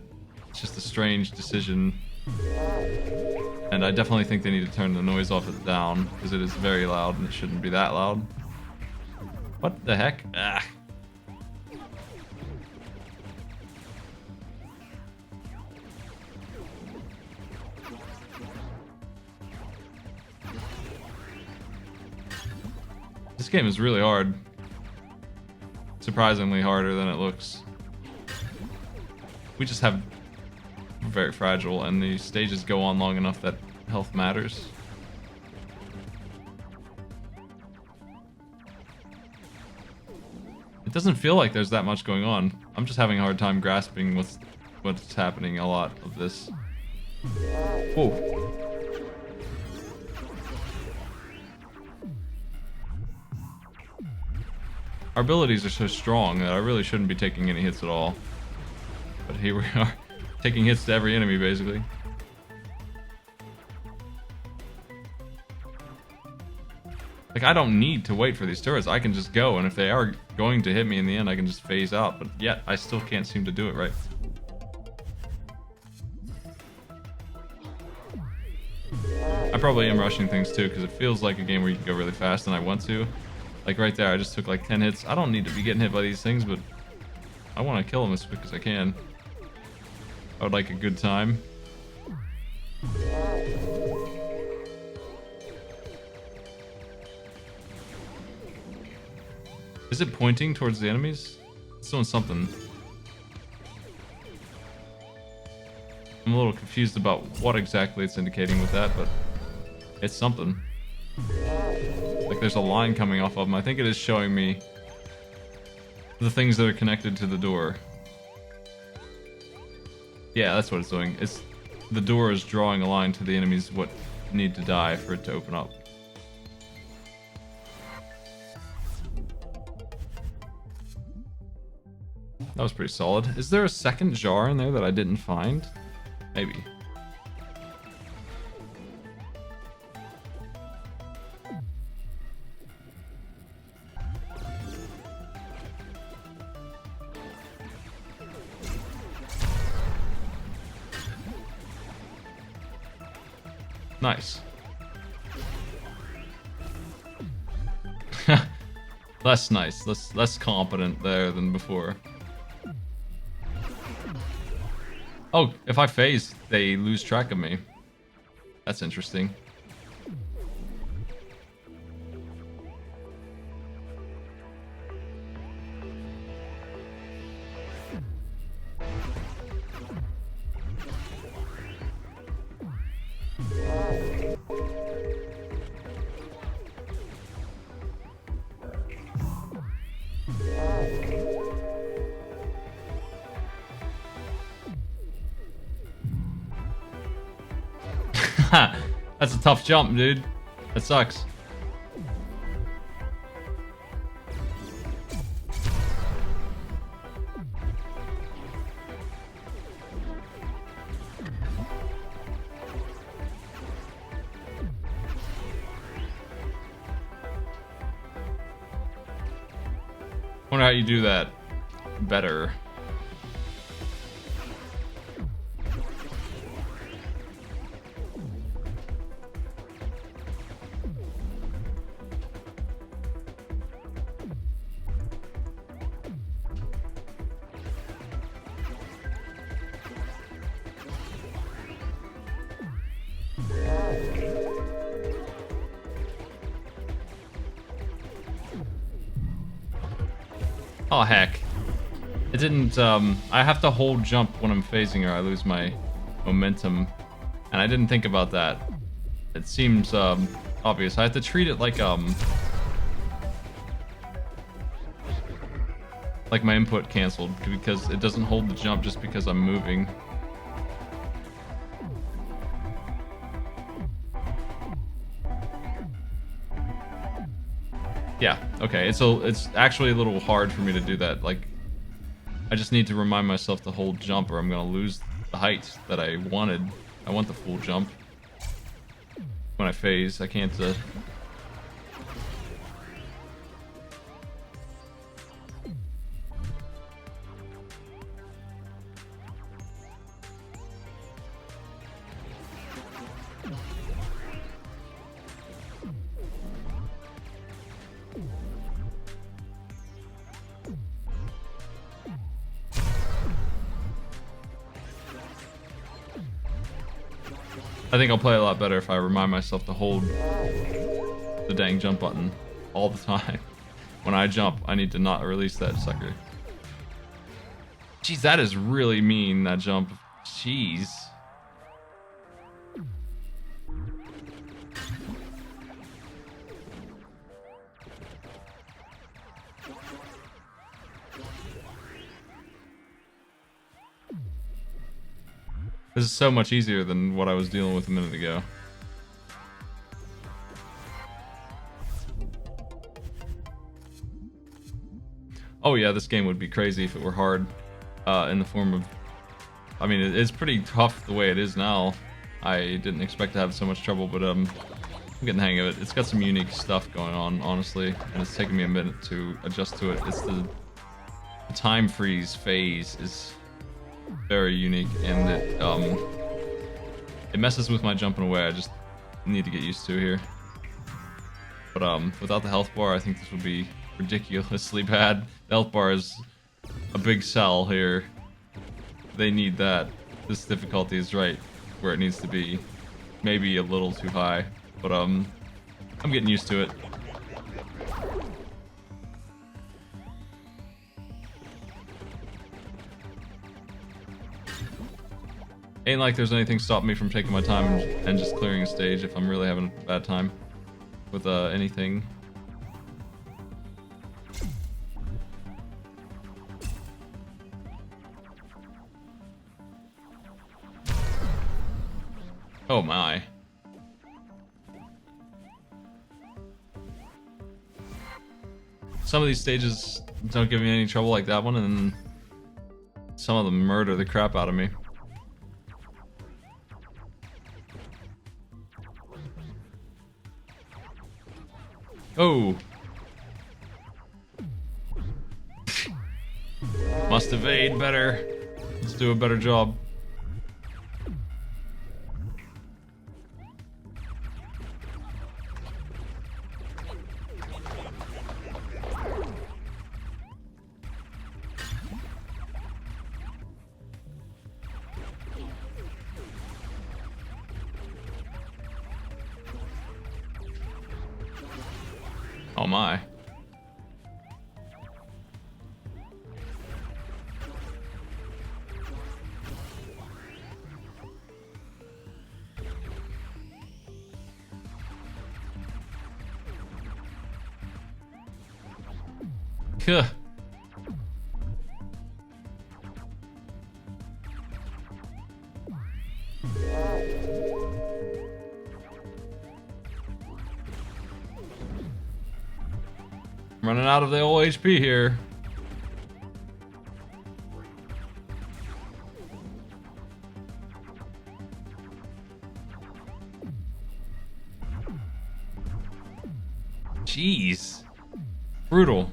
[SPEAKER 1] It's just a strange decision, and I definitely think they need to turn the noise off it down because it is very loud and it shouldn't be that loud. What the heck? Ah. This game is really hard. Surprisingly harder than it looks. We just have very fragile, and the stages go on long enough that health matters. It doesn't feel like there's that much going on. I'm just having a hard time grasping what's happening a lot of this. Whoa. Our abilities are so strong that I really shouldn't be taking any hits at all. But here we are, taking hits to every enemy, basically. Like, I don't need to wait for these turrets. I can just go, and if they are going to hit me in the end, I can just phase out. But yet, I still can't seem to do it right. I probably am rushing things too, because it feels like a game where you can go really fast and I want to. Like right there, I just took like 10 hits. I don't need to be getting hit by these things, but I want to kill them as quick as I can. I would like a good time. Is it pointing towards the enemies? It's doing something. I'm a little confused about what exactly it's indicating with that, but it's something. Like there's a line coming off of them. I think it is showing me the things that are connected to the door. Yeah, that's what it's doing. It's the door is drawing a line to the enemies what need to die for it to open up. That was pretty solid. Is there a second jar in there that I didn't find? Maybe. Nice. Less nice, less competent there than before. Oh, if I phase, they lose track of me. That's interesting. That's a tough jump, dude. That sucks. Wonder how you do that better. Oh heck. It didn't, I have to hold jump when I'm phasing or I lose my momentum. And I didn't think about that. It seems, obvious. I have to treat it like my input canceled because it doesn't hold the jump just because I'm moving. Yeah, okay, it's actually a little hard for me to do that. Like, I just need to remind myself to hold jump or I'm gonna lose the height that I wanted. I want the full jump. When I phase, I can't, I think I'll play a lot better if I remind myself to hold the dang jump button all the time. When I jump, I need to not release that sucker. Jeez, that is really mean, that jump. Jeez. This is so much easier than what I was dealing with a minute ago. Oh yeah, this game would be crazy if it were hard, in the form of... I mean, it's pretty tough the way it is now. I didn't expect to have so much trouble, but I'm getting the hang of it. It's got some unique stuff going on, honestly, and it's taken me a minute to adjust to it. It's the time freeze phase is very unique, and it messes with my jumping away. I just need to get used to here. But without the health bar, I think this would be ridiculously bad. The health bar is a big sell here. They need that. This difficulty is right where it needs to be. Maybe a little too high, but I'm getting used to it. Ain't like there's anything stopping me from taking my time and just clearing a stage if I'm really having a bad time with anything. Oh my. Some of these stages don't give me any trouble like that one, and then some of them murder the crap out of me. Oh. Must evade better. Let's do a better job. Oh my. Huh. Running out of the old HP here. Jeez. Brutal.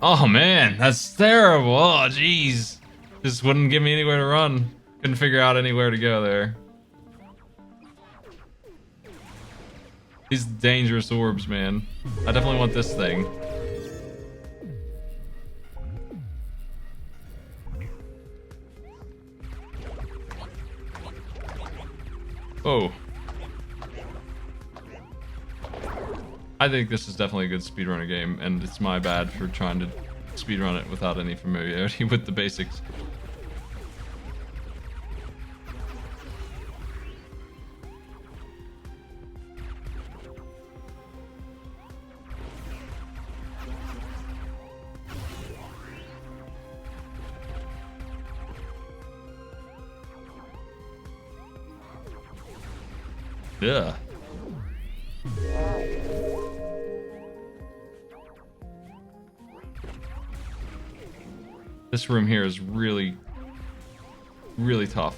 [SPEAKER 1] Oh man, that's terrible. Oh jeez. Just wouldn't give me anywhere to run. Couldn't figure out anywhere to go there. These dangerous orbs, man. I definitely want this thing. Oh. I think this is definitely a good speedrunner game, and it's my bad for trying to speedrun it without any familiarity with the basics. Yeah. This room here is really, really tough.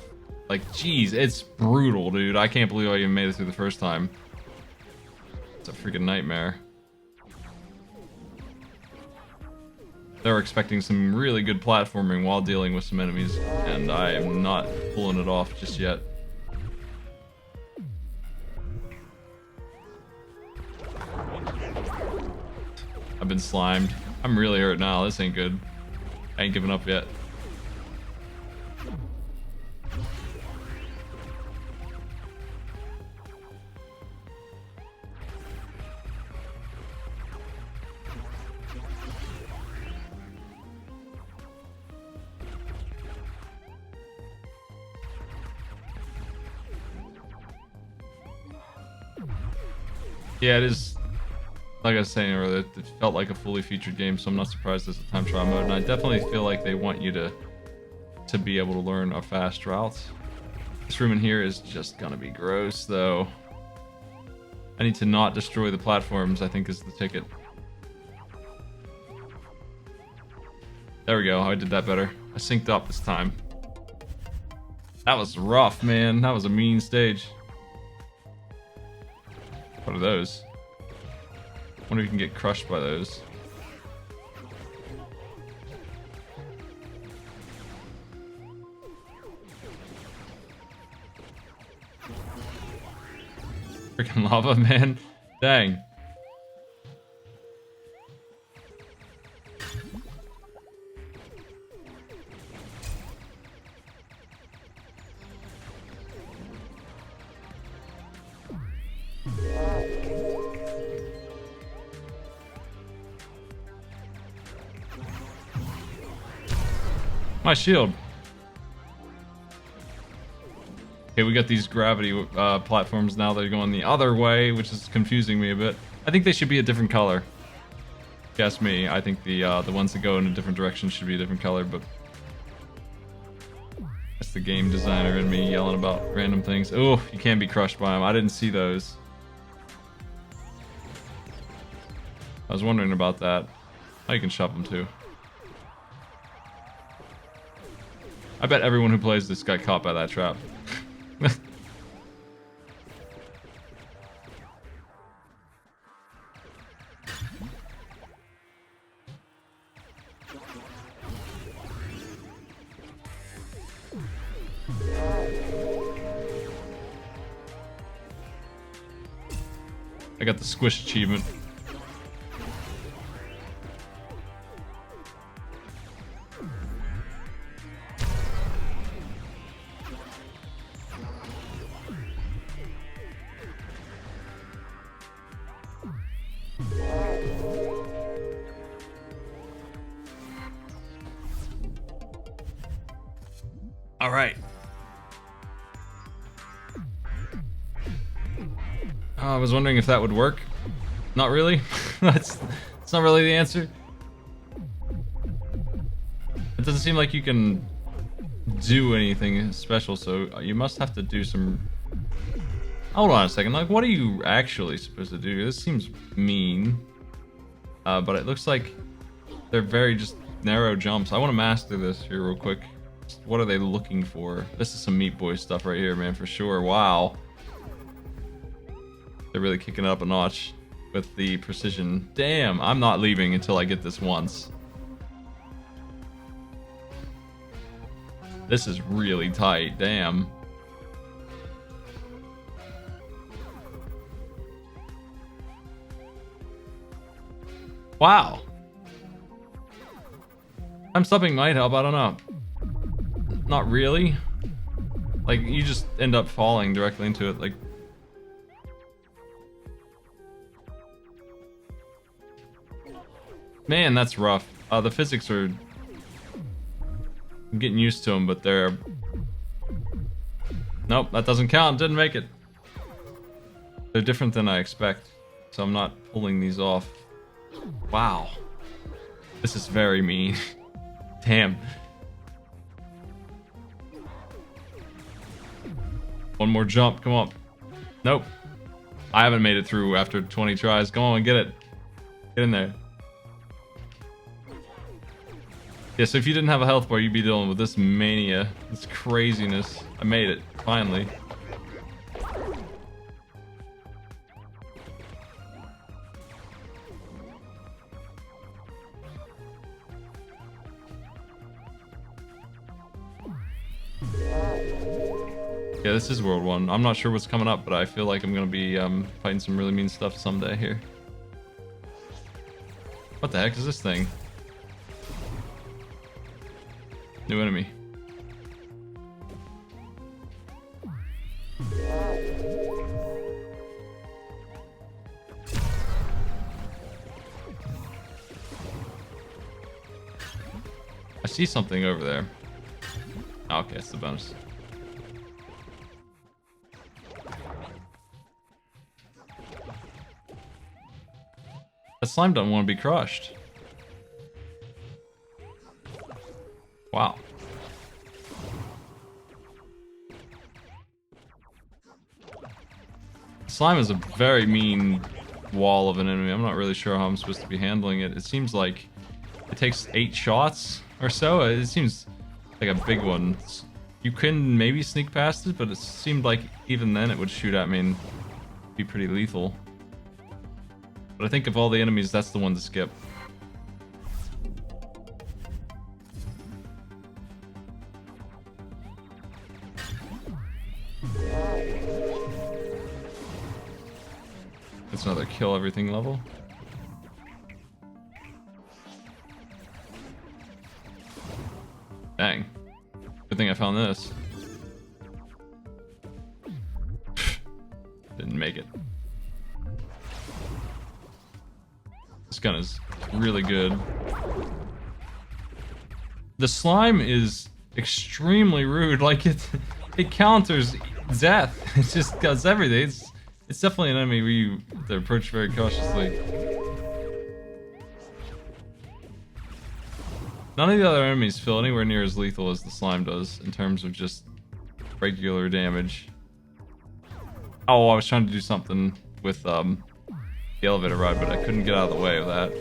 [SPEAKER 1] Like, geez, it's brutal, dude. I can't believe I even made it through the first time. It's a freaking nightmare. They were expecting some really good platforming while dealing with some enemies, and I am not pulling it off just yet. I've been slimed. I'm really hurt now. This ain't good. I ain't giving up yet. Yeah, it is. Like I was saying earlier, it felt like a fully featured game, so I'm not surprised there's a time trial mode, and I definitely feel like they want you to be able to learn a fast route. This room in here is just gonna be gross, though. I need to not destroy the platforms, I think is the ticket. There we go, I did that better. I synced up this time. That was rough, man. That was a mean stage. What are those? Wonder if you can get crushed by those. Freaking lava, man. Dang. My shield. Okay, we got these gravity platforms now that are going the other way, which is confusing me a bit. I think they should be a different color. Guess me. I think the ones that go in a different direction should be a different color, but that's the game designer in me yelling about random things. Oh, you can't be crushed by them. I didn't see those. I was wondering about that. Oh, you can shove them too. I bet everyone who plays this got caught by that trap. I got the squish achievement. All right. I was wondering if that would work. Not really. That's not really the answer. It doesn't seem like you can do anything special, so you must have to do some... Hold on a second. Like, what are you actually supposed to do? This seems mean. But it looks like they're very just narrow jumps. I want to master this here real quick. What are they looking for? This is some Meat Boy stuff right here, man, for sure. Wow. They're really kicking it up a notch with the precision. Damn, I'm not leaving until I get this once. This is really tight, damn. Wow. I'm stopping might help, I don't know. Not really. Like, you just end up falling directly into it, like... Man, that's rough. The physics are... I'm getting used to them, but they're... Nope, that doesn't count. Didn't make it. They're different than I expect, so I'm not pulling these off. Wow. This is very mean. Damn. One more jump, come on. Nope. I haven't made it through after 20 tries. Come on, get it. Get in there. Yeah, so if you didn't have a health bar, you'd be dealing with this mania, this craziness. I made it, finally. Yeah, this is World 1. I'm not sure what's coming up, but I feel like I'm gonna be fighting some really mean stuff someday here. What the heck is this thing? New enemy. I see something over there. Oh, okay, it's the bonus. That slime doesn't want to be crushed. Wow. Slime is a very mean wall of an enemy. I'm not really sure how I'm supposed to be handling it. It seems like it takes 8 shots or so. It seems like a big one. You can maybe sneak past it, but it seemed like even then it would shoot at me and be pretty lethal. But I think of all the enemies, that's the one to skip. That's another kill everything level. Dang. Good thing I found this. Didn't make it. This gun is really good. The slime is extremely rude. Like it counters death. It just does everything. It's definitely an enemy where you have to approach very cautiously. None of the other enemies feel anywhere near as lethal as the slime does in terms of just regular damage. Oh, I was trying to do something with the elevator ride, but I couldn't get out of the way of that.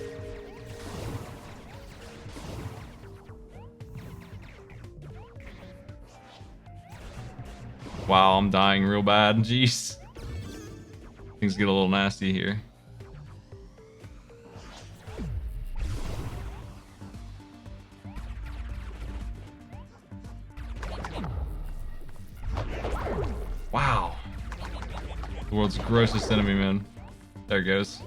[SPEAKER 1] Wow, I'm dying real bad. Jeez. Things get a little nasty here. Wow. The world's grossest enemy, man. There it goes.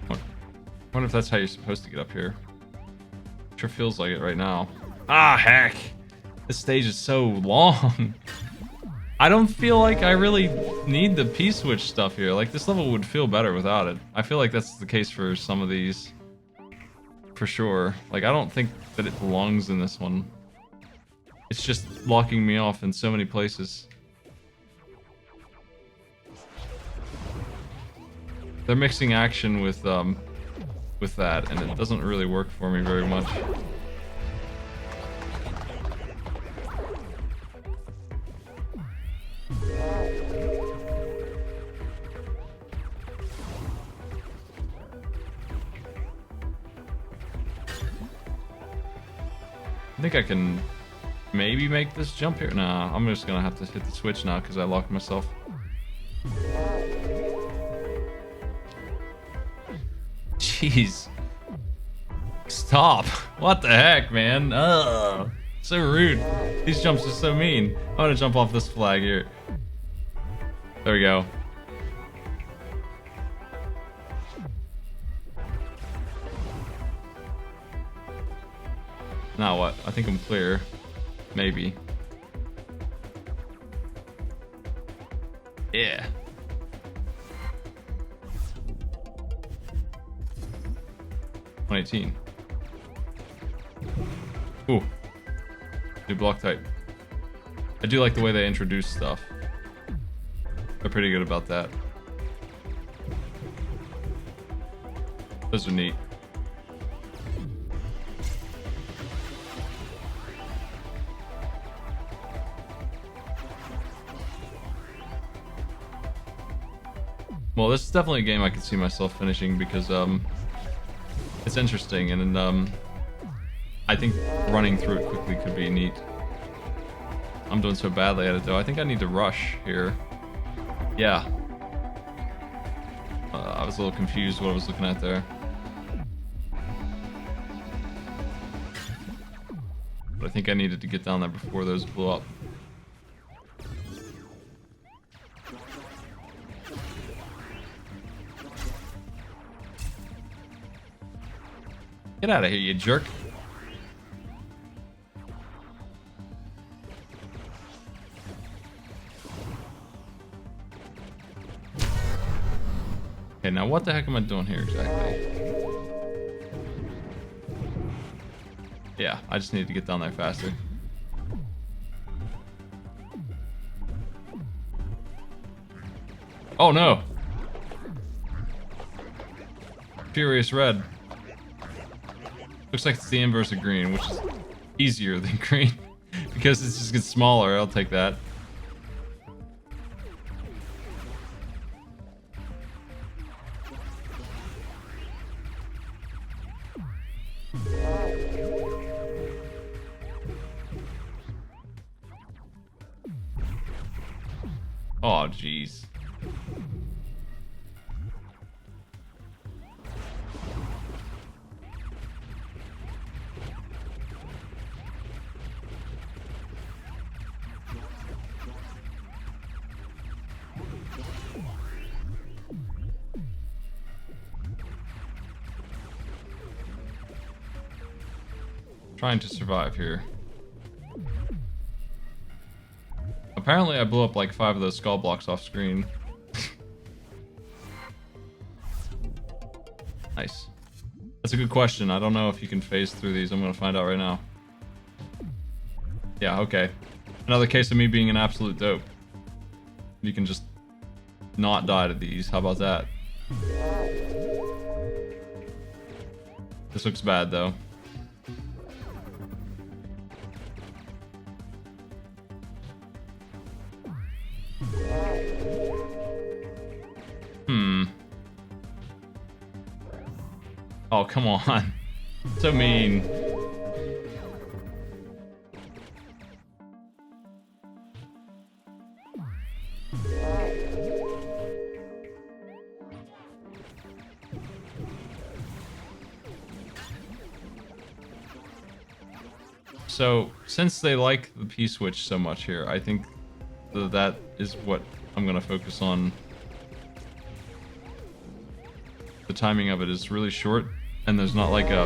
[SPEAKER 1] I wonder if that's how you're supposed to get up here. Sure feels like it right now. Ah, heck! This stage is so long. I don't feel like I really need the P-switch stuff here. Like, this level would feel better without it. I feel like that's the case for some of these. For sure. Like, I don't think that it belongs in this one. It's just locking me off in so many places. They're mixing action with that, and it doesn't really work for me very much. I think I can maybe make this jump here. Nah, I'm just gonna have to hit the switch now because I locked myself. Jeez. Stop. What the heck, man? Ugh. So rude. These jumps are so mean. I'm gonna jump off this flag here. There we go. Now what? I think I'm clear. Maybe. Yeah. $118. Ooh. New block type. I do like the way they introduce stuff. They're pretty good about that. Those are neat. Well, this is definitely a game I could see myself finishing because it's interesting, and I think running through it quickly could be neat. I'm doing so badly at it though. I think I need to rush here. Yeah. I was a little confused what I was looking at there. But I think I needed to get down there before those blew up. Get out of here, you jerk. Okay, now what the heck am I doing here exactly? Yeah, I just need to get down there faster. Oh no! Furious red. Looks like it's the inverse of green, which is easier than green. Because it just gets smaller, I'll take that. Oh, jeez. Trying to survive here. Apparently I blew up like 5 of those skull blocks off screen. Nice. That's a good question. I don't know if you can phase through these. I'm gonna find out right now. Yeah, okay. Another case of me being an absolute dope. You can just not die to these. How about that? This looks bad though. Oh, come on. So mean. So, since they like the P-switch so much here, I think that is what I'm going to focus on. The timing of it is really short, and there's not like a...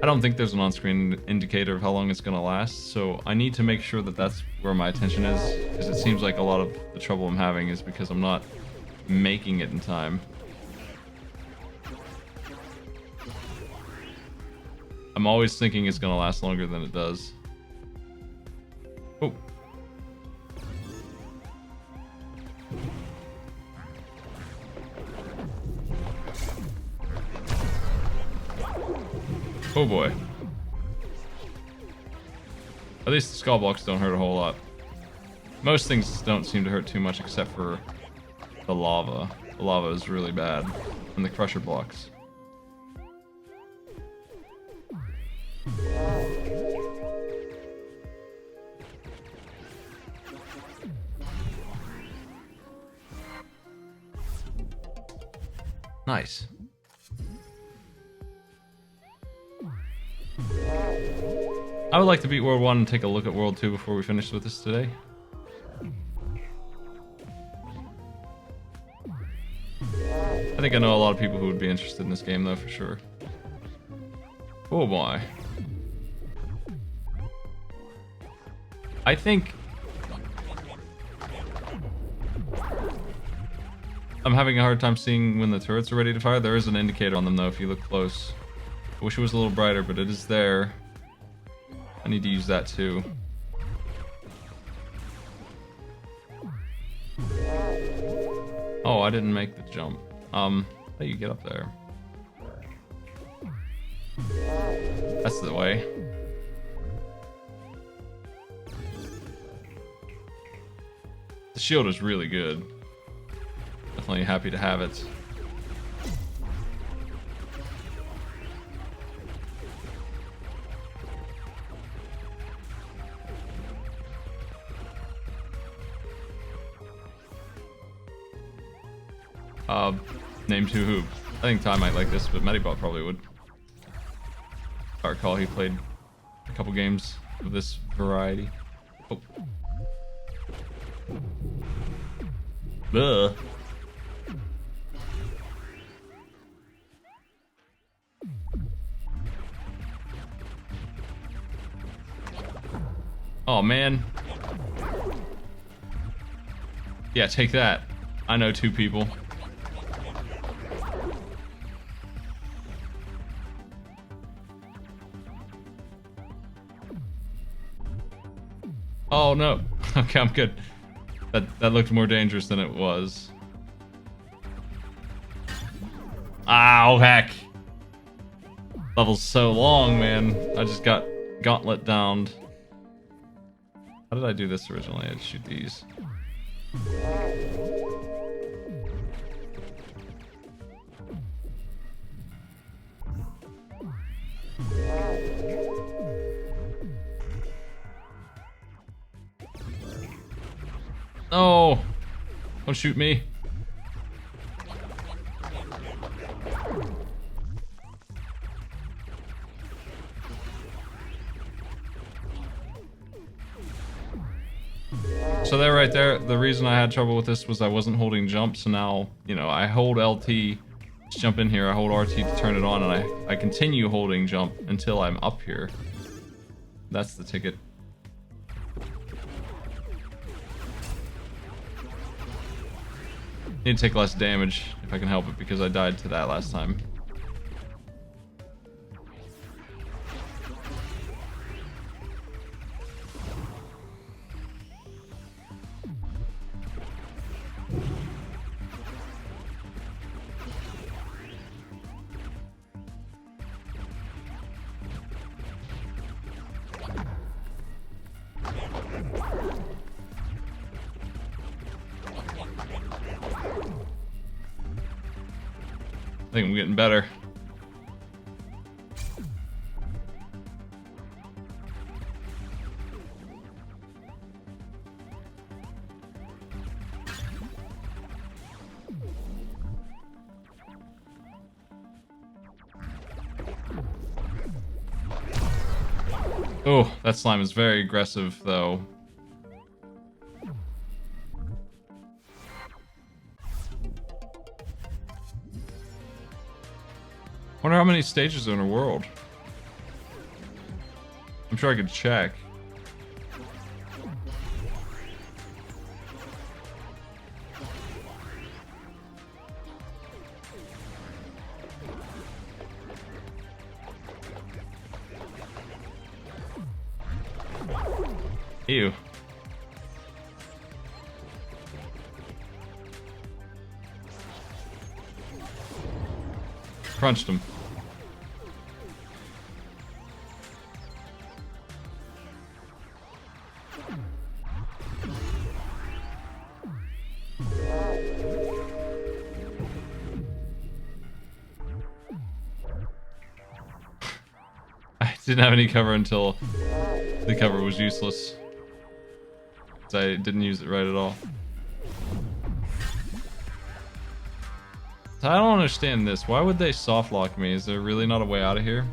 [SPEAKER 1] I don't think there's an on-screen indicator of how long it's going to last, so I need to make sure that that's where my attention is, because it seems like a lot of the trouble I'm having is because I'm not making it in time. I'm always thinking it's going to last longer than it does. Oh. Oh boy. At least the skull blocks don't hurt a whole lot. Most things don't seem to hurt too much except for the lava. The lava is really bad. And the crusher blocks. Nice. I would like to beat World 1 and take a look at World 2 before we finish with this today. I think I know a lot of people who would be interested in this game though, for sure. Oh boy. I think I'm having a hard time seeing when the turrets are ready to fire. There is an indicator on them though if you look close. I wish it was a little brighter, but it is there. I need to use that too. Oh, I didn't make the jump. How do you get up there? That's the way. The shield is really good. Definitely happy to have it. Name 2 who? I think Ty might like this, but Medibot probably would. I recall he played a couple games of this variety. Oh. Duh. Oh man. Yeah, take that. I know 2 people. Oh no. Okay, I'm good. That looked more dangerous than it was. Ow, heck. Level's so long, man. I just got gauntlet downed. How did I do this originally? I'd shoot these. No! Don't shoot me. So there right there, the reason I had trouble with this was I wasn't holding jump, so now, you know, I hold LT to jump in here, I hold RT to turn it on, and I continue holding jump until I'm up here. That's the ticket. Need to take less damage if I can help it, because I died to that last time. I think I'm getting better. Oh, that slime is very aggressive, though. Wonder how many stages are in a world. I'm sure I could check. Ew. Crunched him. I didn't have any cover until the cover was useless. I didn't use it right at all. So I don't understand this. Why would they soft lock me? Is there really not a way out of here?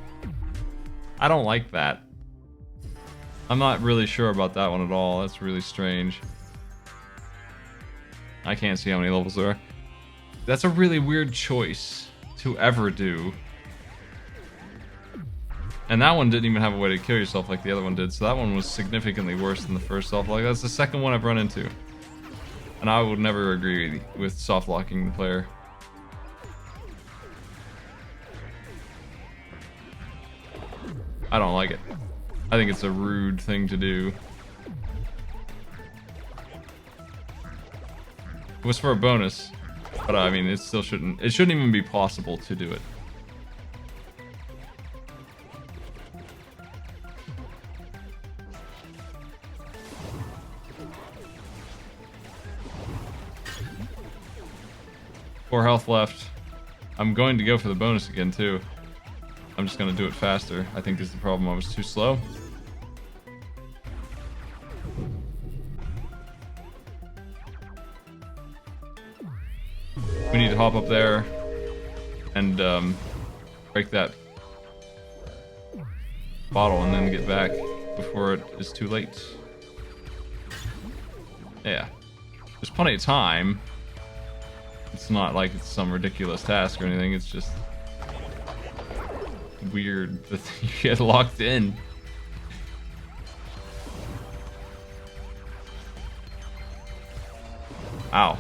[SPEAKER 1] I don't like that. I'm not really sure about that one at all. That's really strange. I can't see how many levels there are. That's a really weird choice to ever do. And that one didn't even have a way to kill yourself like the other one did, so that one was significantly worse than the first soft lock. That's the second one I've run into. And I would never agree with soft locking the player. I don't like it. I think it's a rude thing to do. It was for a bonus, but I mean, it still shouldn't even be possible to do it. Four health left. I'm going to go for the bonus again too. I'm just going to do it faster. I think this is the problem. I was too slow. We need to hop up there and break that bottle and then get back before it is too late. Yeah. There's plenty of time. It's not like it's some ridiculous task or anything. It's just weird that you get locked in. Ow.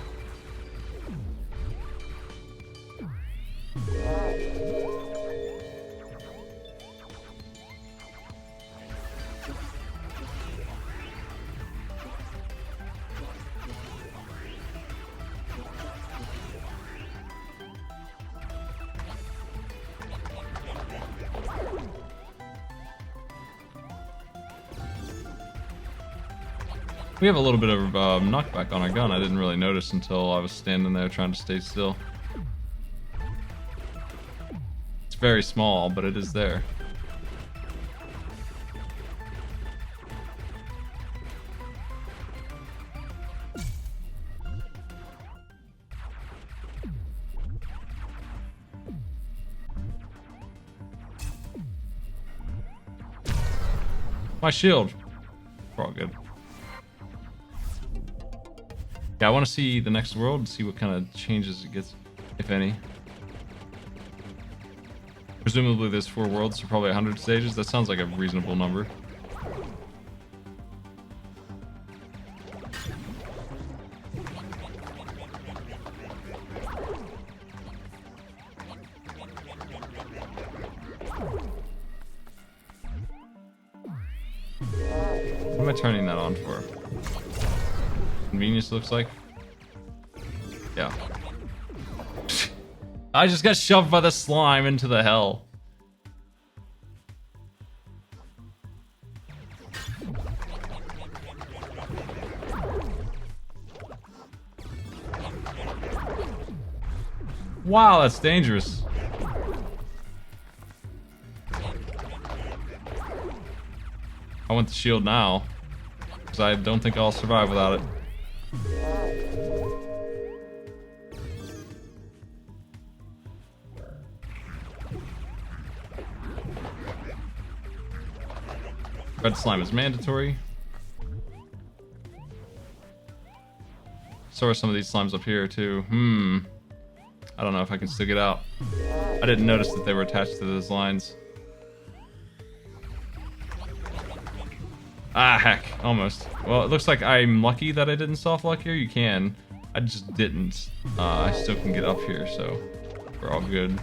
[SPEAKER 1] We have a little bit of knockback on our gun. I didn't really notice until I was standing there trying to stay still. It's very small, but it is there. My shield. We're all good. Yeah, I want to see the next world and see what kind of changes it gets, if any. Presumably there's 4 worlds, so probably 100 stages. That sounds like a reasonable number. I turning that on for? Convenience looks like. Yeah. I just got shoved by the slime into the hell. Wow, that's dangerous. I want the shield now, because I don't think I'll survive without it. Red slime is mandatory. So are some of these slimes up here too. I don't know if I can stick it out. I didn't notice that they were attached to those lines. Ah, heck. Almost. Well, it looks like I'm lucky that I didn't soft lock here. You can. I just didn't. I still can get up here, so we're all good.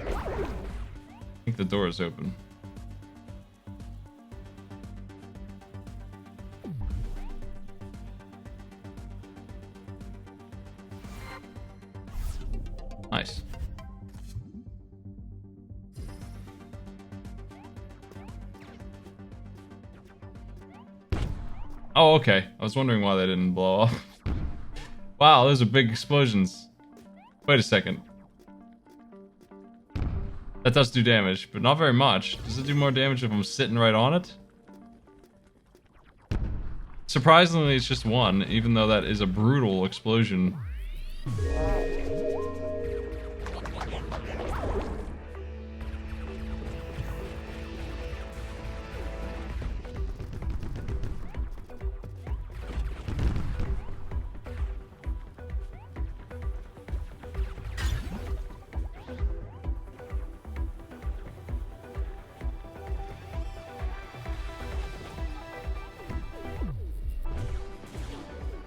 [SPEAKER 1] I think the door is open. Nice. Oh, okay. I was wondering why they didn't blow up. Wow, those are big explosions. Wait a second. That does do damage, but not very much. Does it do more damage if I'm sitting right on it? Surprisingly, it's just one, even though that is a brutal explosion.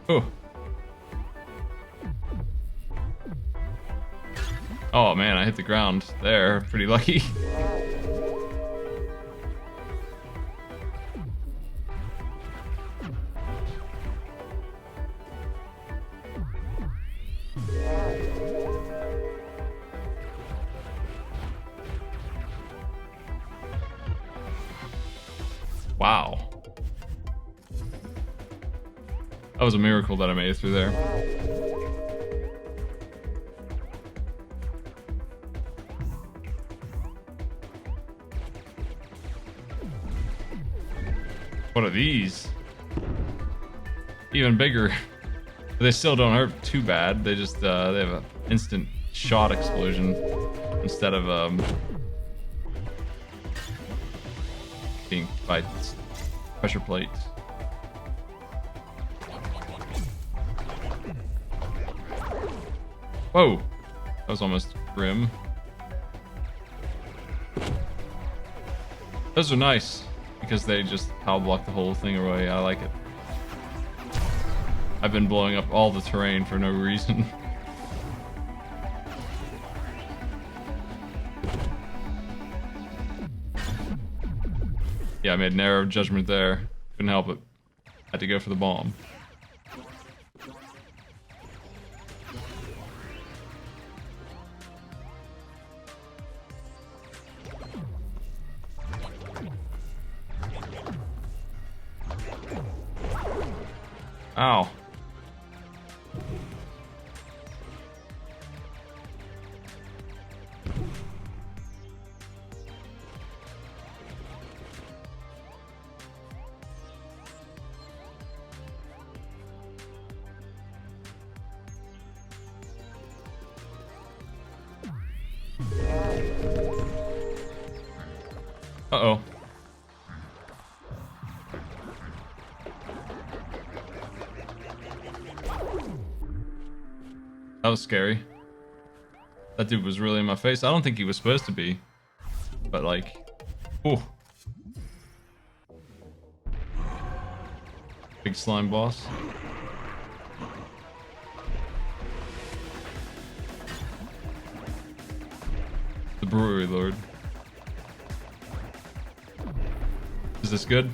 [SPEAKER 1] Oh. Oh man, I hit the ground there. Pretty lucky. Wow. That was a miracle that I made it through there. What are these? Even bigger. They still don't hurt too bad. They just they have an instant shot explosion instead of being by pressure plate. Whoa! That was almost grim. Those are nice, because they just power block the whole thing away. I like it. I've been blowing up all the terrain for no reason. Yeah, I made an error of judgment there. Couldn't help it. Had to go for the bomb. Ow. Uh-oh. That was scary. That dude was really in my face. I don't think he was supposed to be. But like... Ooh. Big slime boss. The brewery lord. Is this good?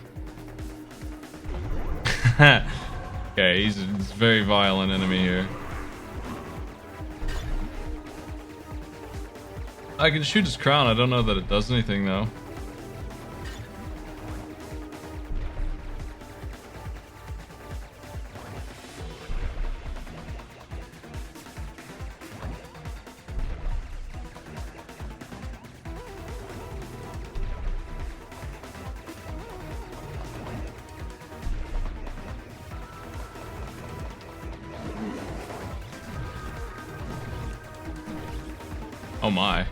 [SPEAKER 1] Okay, he's a very violent enemy here. I can shoot his crown. I don't know that it does anything though. Oh my.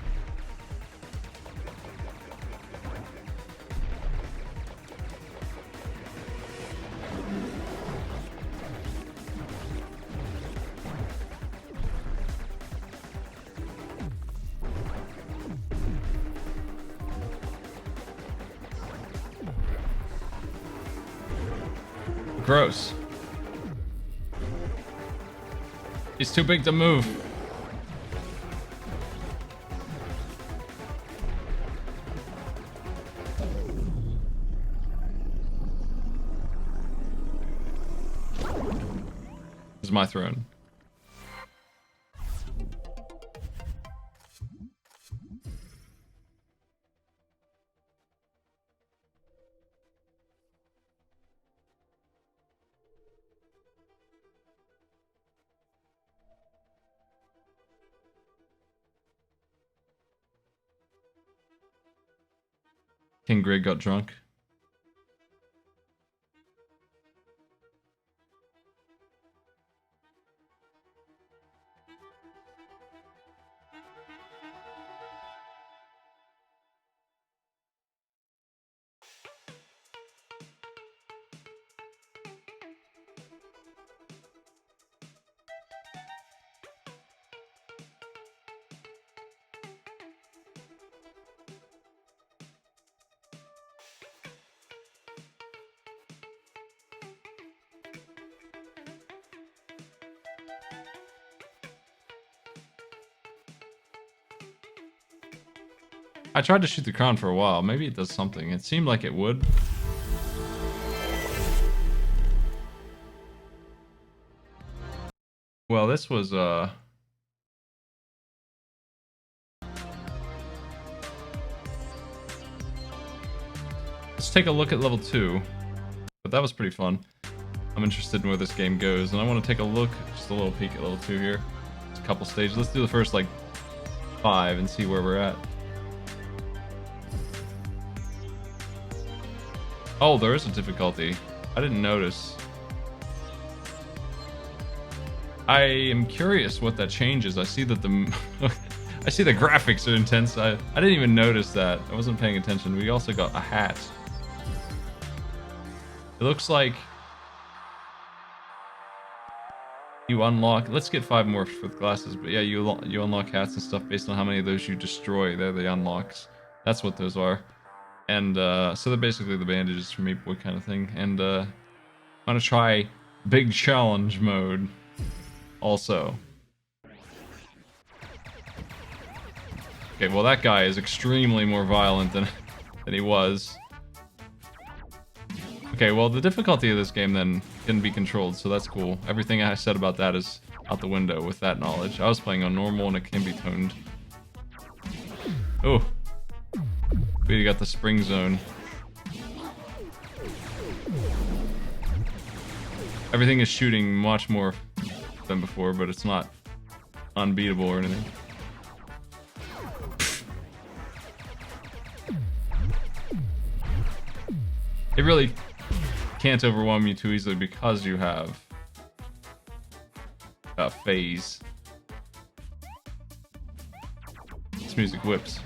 [SPEAKER 1] Gross. He's too big to move. This is my throne. King Grig got drunk. I tried to shoot the crown for a while. Maybe it does something. It seemed like it would. Well, this was, let's take a look at level 2. But that was pretty fun. I'm interested in where this game goes, and I want to take a look, just a little peek at level 2 here. Just a couple stages. Let's do the first, like, 5 and see where we're at. Oh, there is a difficulty. I didn't notice. I am curious what that changes. I see that the I see the graphics are intense. I didn't even notice that. I wasn't paying attention. We also got a hat. It looks like you unlock. Let's get 5 more for the glasses. But yeah, you unlock hats and stuff based on how many of those you destroy. They're the unlocks. That's what those are. And so they're basically the bandages for Meat Boy kind of thing. And I'm gonna try big challenge mode also. Okay, well that guy is extremely more violent than he was. Okay, well the difficulty of this game then can be controlled, so that's cool. Everything I said about that is out the window with that knowledge. I was playing on normal and it can be toned. Oh. We got the spring zone. Everything is shooting much more than before, but it's not unbeatable or anything. It really can't overwhelm you too easily because you have phase. This music whips.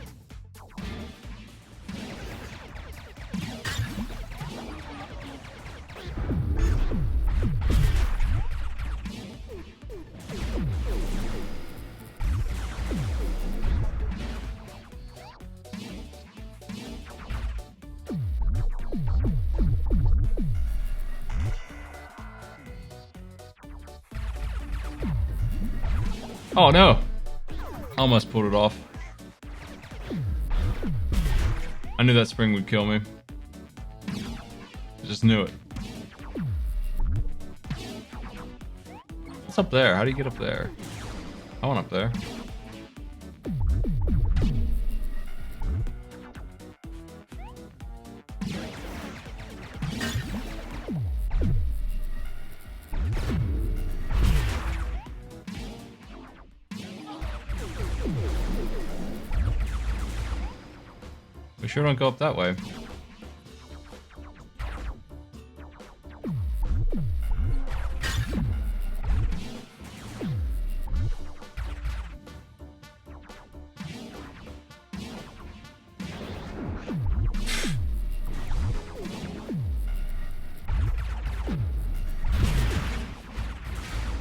[SPEAKER 1] Oh no! Almost pulled it off. I knew that spring would kill me. Just knew it. What's up there? How do you get up there? I want up there. We sure don't go up that way.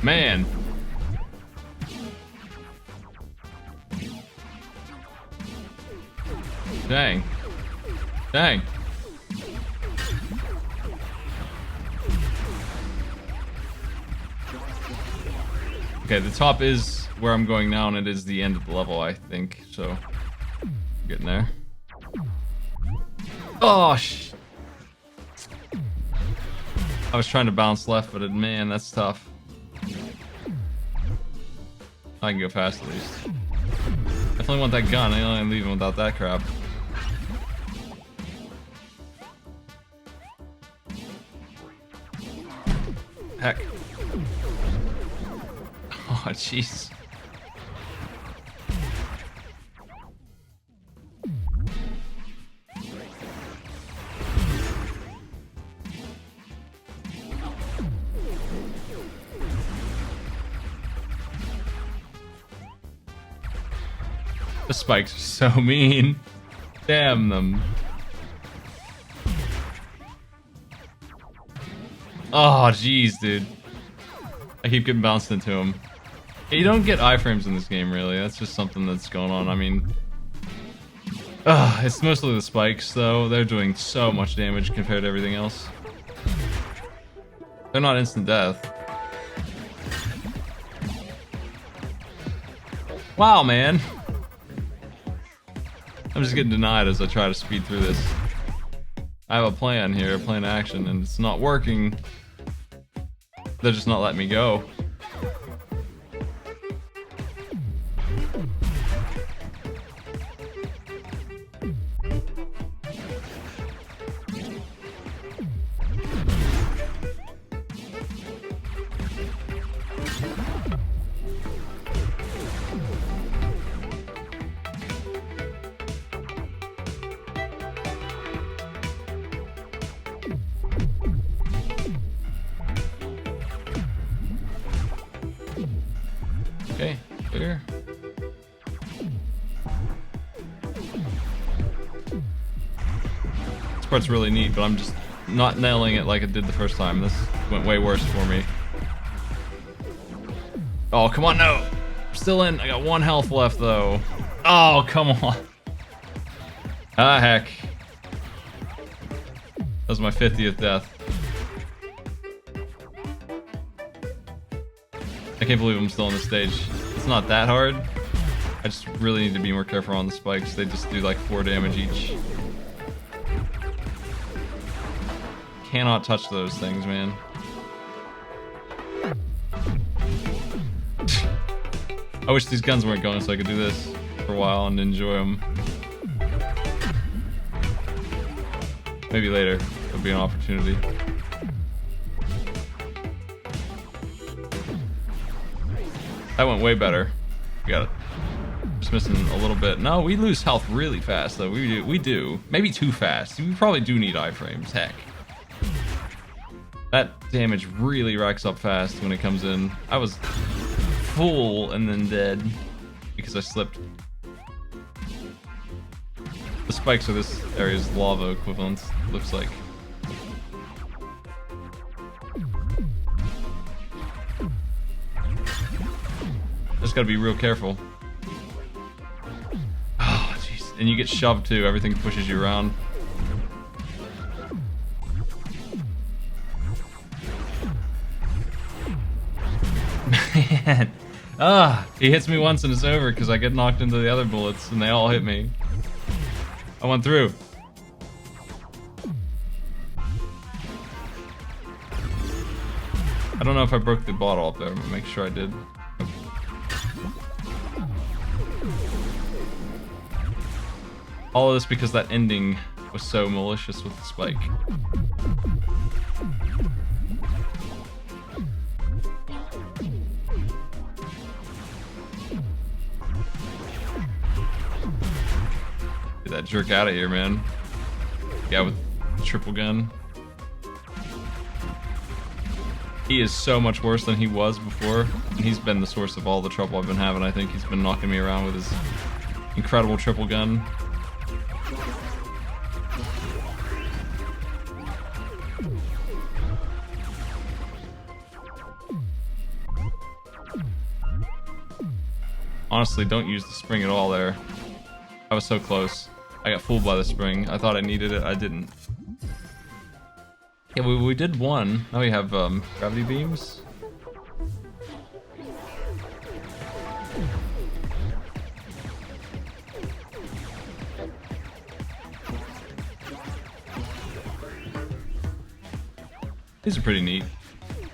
[SPEAKER 1] Man. Dang. Dang. Okay, the top is where I'm going now, and it is the end of the level, I think. So, getting there. Oh, I was trying to bounce left, but man, that's tough. I can go fast at least. Definitely want that gun. I don't leave him without that crap. Heck. Oh, jeez. The spikes are so mean. Damn them. Oh, jeez, dude. I keep getting bounced into him. You don't get iframes in this game, really. That's just something that's going on. I mean... it's mostly the spikes, though. They're doing so much damage compared to everything else. They're not instant death. Wow, man. I'm just getting denied as I try to speed through this. I have a plan here, a plan of action, and it's not working. They're just not letting me go. Okay, clear. This part's really neat, but I'm just not nailing it like it did the first time. This went way worse for me. Oh, come on, no! I'm still in. I got 1 health left, though. Oh, come on. Ah, heck. That was my 50th death. I can't believe I'm still on the stage. It's not that hard. I just really need to be more careful on the spikes. They just do like 4 damage each. Cannot touch those things, man. I wish these guns weren't going so I could do this for a while and enjoy them. Maybe later. There'll be an opportunity. That went way better. We got it. Just missing a little bit. No, we lose health really fast, though. We do. Maybe too fast. We probably do need iframes. Heck. That damage really racks up fast when it comes in. I was full and then dead because I slipped. The spikes are this area's lava equivalents, looks like. Just gotta be real careful. Oh, jeez. And you get shoved too, everything pushes you around. Man. He hits me once and it's over because I get knocked into the other bullets and they all hit me. I went through. I don't know if I broke the bottle up there, but make sure I did. All of this because that ending was so malicious with the spike. Get that jerk out of here, man. Yeah, with triple gun. He is so much worse than he was before, and he's been the source of all the trouble I've been having. I think he's been knocking me around with his incredible triple gun. Honestly, don't use the spring at all there. I was so close. I got fooled by the spring. I thought I needed it. I didn't. Yeah, we did one. Now we have gravity beams. These are pretty neat.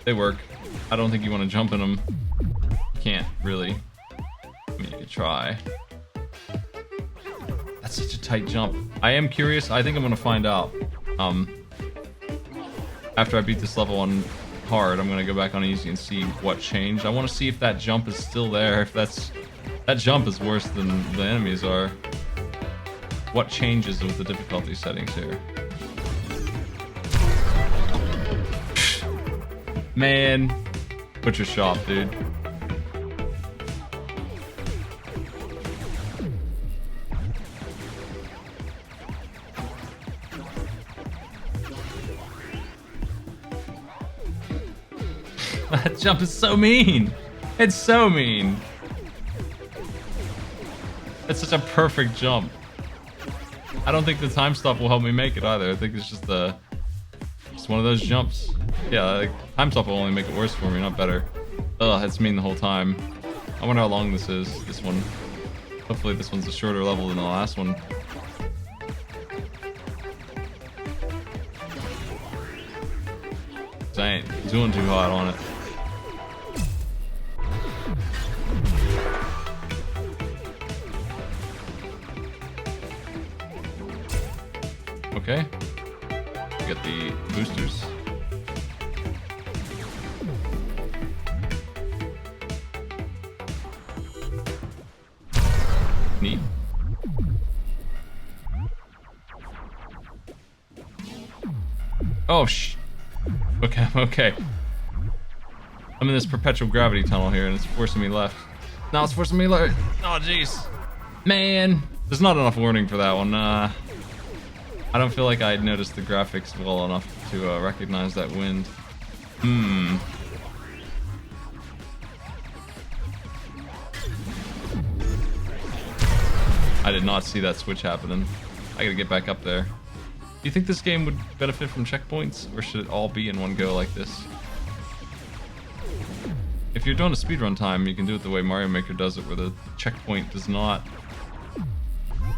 [SPEAKER 1] They work. I don't think you want to jump in them. You can't, really. I mean, you could try. That's such a tight jump. I am curious. I think I'm going to find out. After I beat this level on hard, I'm going to go back on easy and see what changed. I want to see if that jump is still there. If that jump is worse than the enemies are. What changes with the difficulty settings here? Man, butcher shop, dude. That jump is so mean. It's so mean. It's such a perfect jump. I don't think the time stop will help me make it either. I think it's just one of those jumps. Yeah, like, time stop will only make it worse for me, not better. Ugh, it's mean the whole time. I wonder how long this is, this one. Hopefully this one's a shorter level than the last one. I ain't doing too hot on it. Okay. We got the boosters. Neat. Oh, okay, okay. I'm in this perpetual gravity tunnel here, and it's forcing me left. Now it's forcing me left. Oh, jeez. Man. There's not enough warning for that one. I don't feel like I noticed the graphics well enough to recognize that wind. I did not see that switch happening. I gotta get back up there. Do you think this game would benefit from checkpoints, or should it all be in one go like this? If you're doing a speedrun time, you can do it the way Mario Maker does it, where the checkpoint does not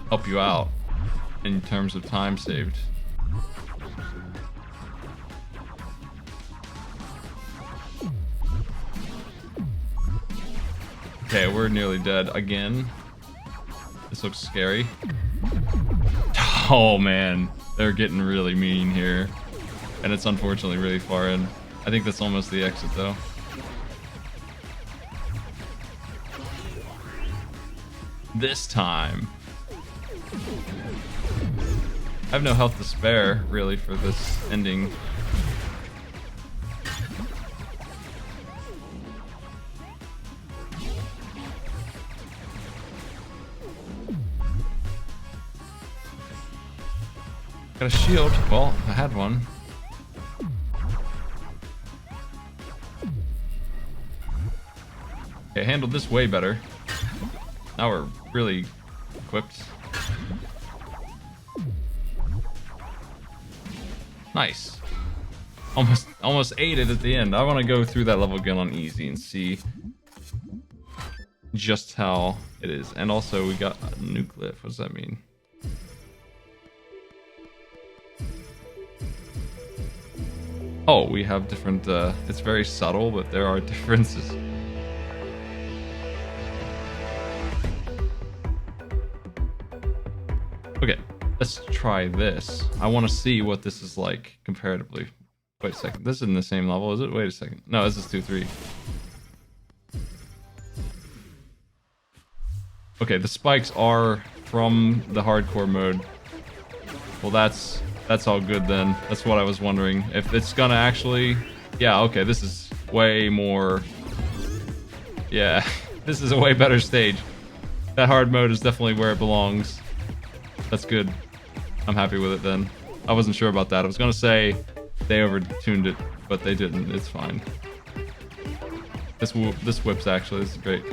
[SPEAKER 1] help you out in terms of time saved. Okay, we're nearly dead again. This looks scary. Oh man, they're getting really mean here. And it's unfortunately really far in. I think that's almost the exit though. This time. I have no health to spare, really, for this ending. Got a shield. Well, I had one. Okay, handled this way better. Now we're really equipped. Nice. Almost ate it at the end. I want to go through that level again on easy and see just how it is. And also we got a nuclear. What does that mean? Oh, we have different, it's very subtle, but there are differences. Okay, let's try this. I want to see what this is like comparatively. Wait a second, this is in the same level, is it? Wait a second. No, this is 2-3. Okay, the spikes are from the hardcore mode. Well, that's all good then. That's what I was wondering. If it's gonna actually... Yeah, okay, this is way more... Yeah, this is a way better stage. That hard mode is definitely where it belongs. That's good. I'm happy with it then. I wasn't sure about that. I was gonna say they overtuned it, but they didn't. It's fine. This whips actually. This is great.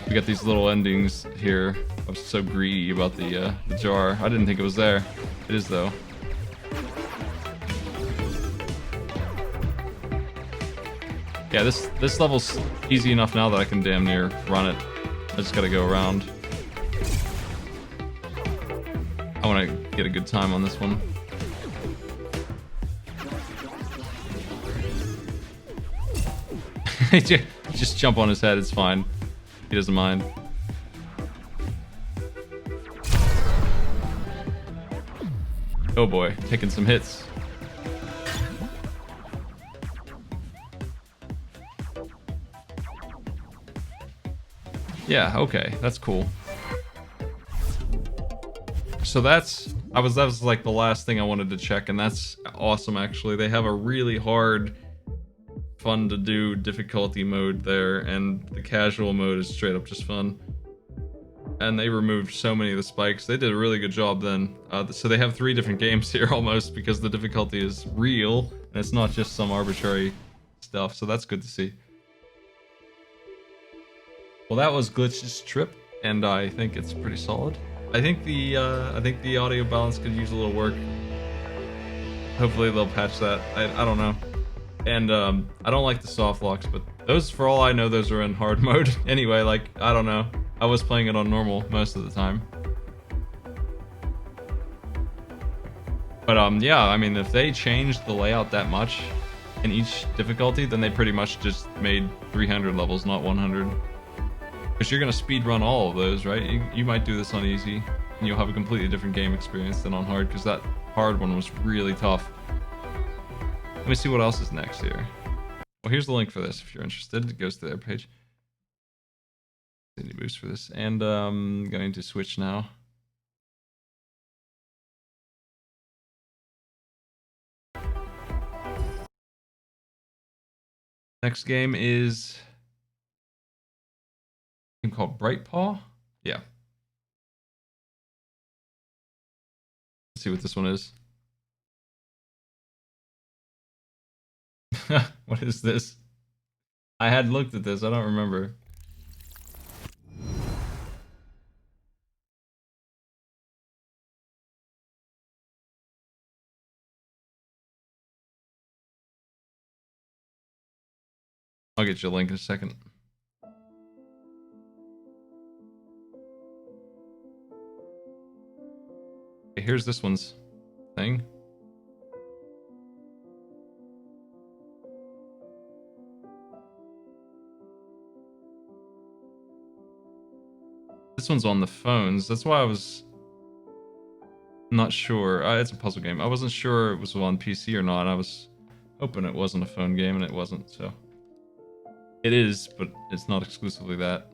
[SPEAKER 1] We got these little endings here. I was so greedy about the jar. I didn't think it was there. It is though. Yeah, this level's easy enough now that I can damn near run it. I just gotta go around. I want to get a good time on this one. Just jump on his head, it's fine. He doesn't mind. Oh boy, taking some hits. Yeah, okay, that's cool. So that was like the last thing I wanted to check, and that's awesome actually. They have a really hard, fun to do difficulty mode there, and the casual mode is straight up just fun. And they removed so many of the spikes. They did a really good job then. So they have 3 different games here almost, because the difficulty is real, and it's not just some arbitrary stuff, so that's good to see. Well, that was Glitch's trip, and I think it's pretty solid. I think the audio balance could use a little work. Hopefully they'll patch that. I don't know. And I don't like the soft locks, but those, for all I know, those are in hard mode. Anyway, like, I don't know. I was playing it on normal most of the time. But yeah, I mean, if they changed the layout that much in each difficulty, then they pretty much just made 300 levels, not 100. Because you're going to speedrun all of those, right? You might do this on easy, and you'll have a completely different game experience than on hard, because that hard one was really tough. Let me see what else is next here. Well, here's the link for this if you're interested. It goes to their page. Any boost for this. And going to switch now. Next game is a game called Brightpaw. Yeah. Let's see what this one is. What is this? I had looked at this. I don't remember. I'll get you a link in a second. Okay, here's this one's thing. This one's on the phones. That's why I was not sure. It's a puzzle game. I wasn't sure it was on PC or not. I was hoping it wasn't a phone game, and it wasn't, so. It is, but it's not exclusively that.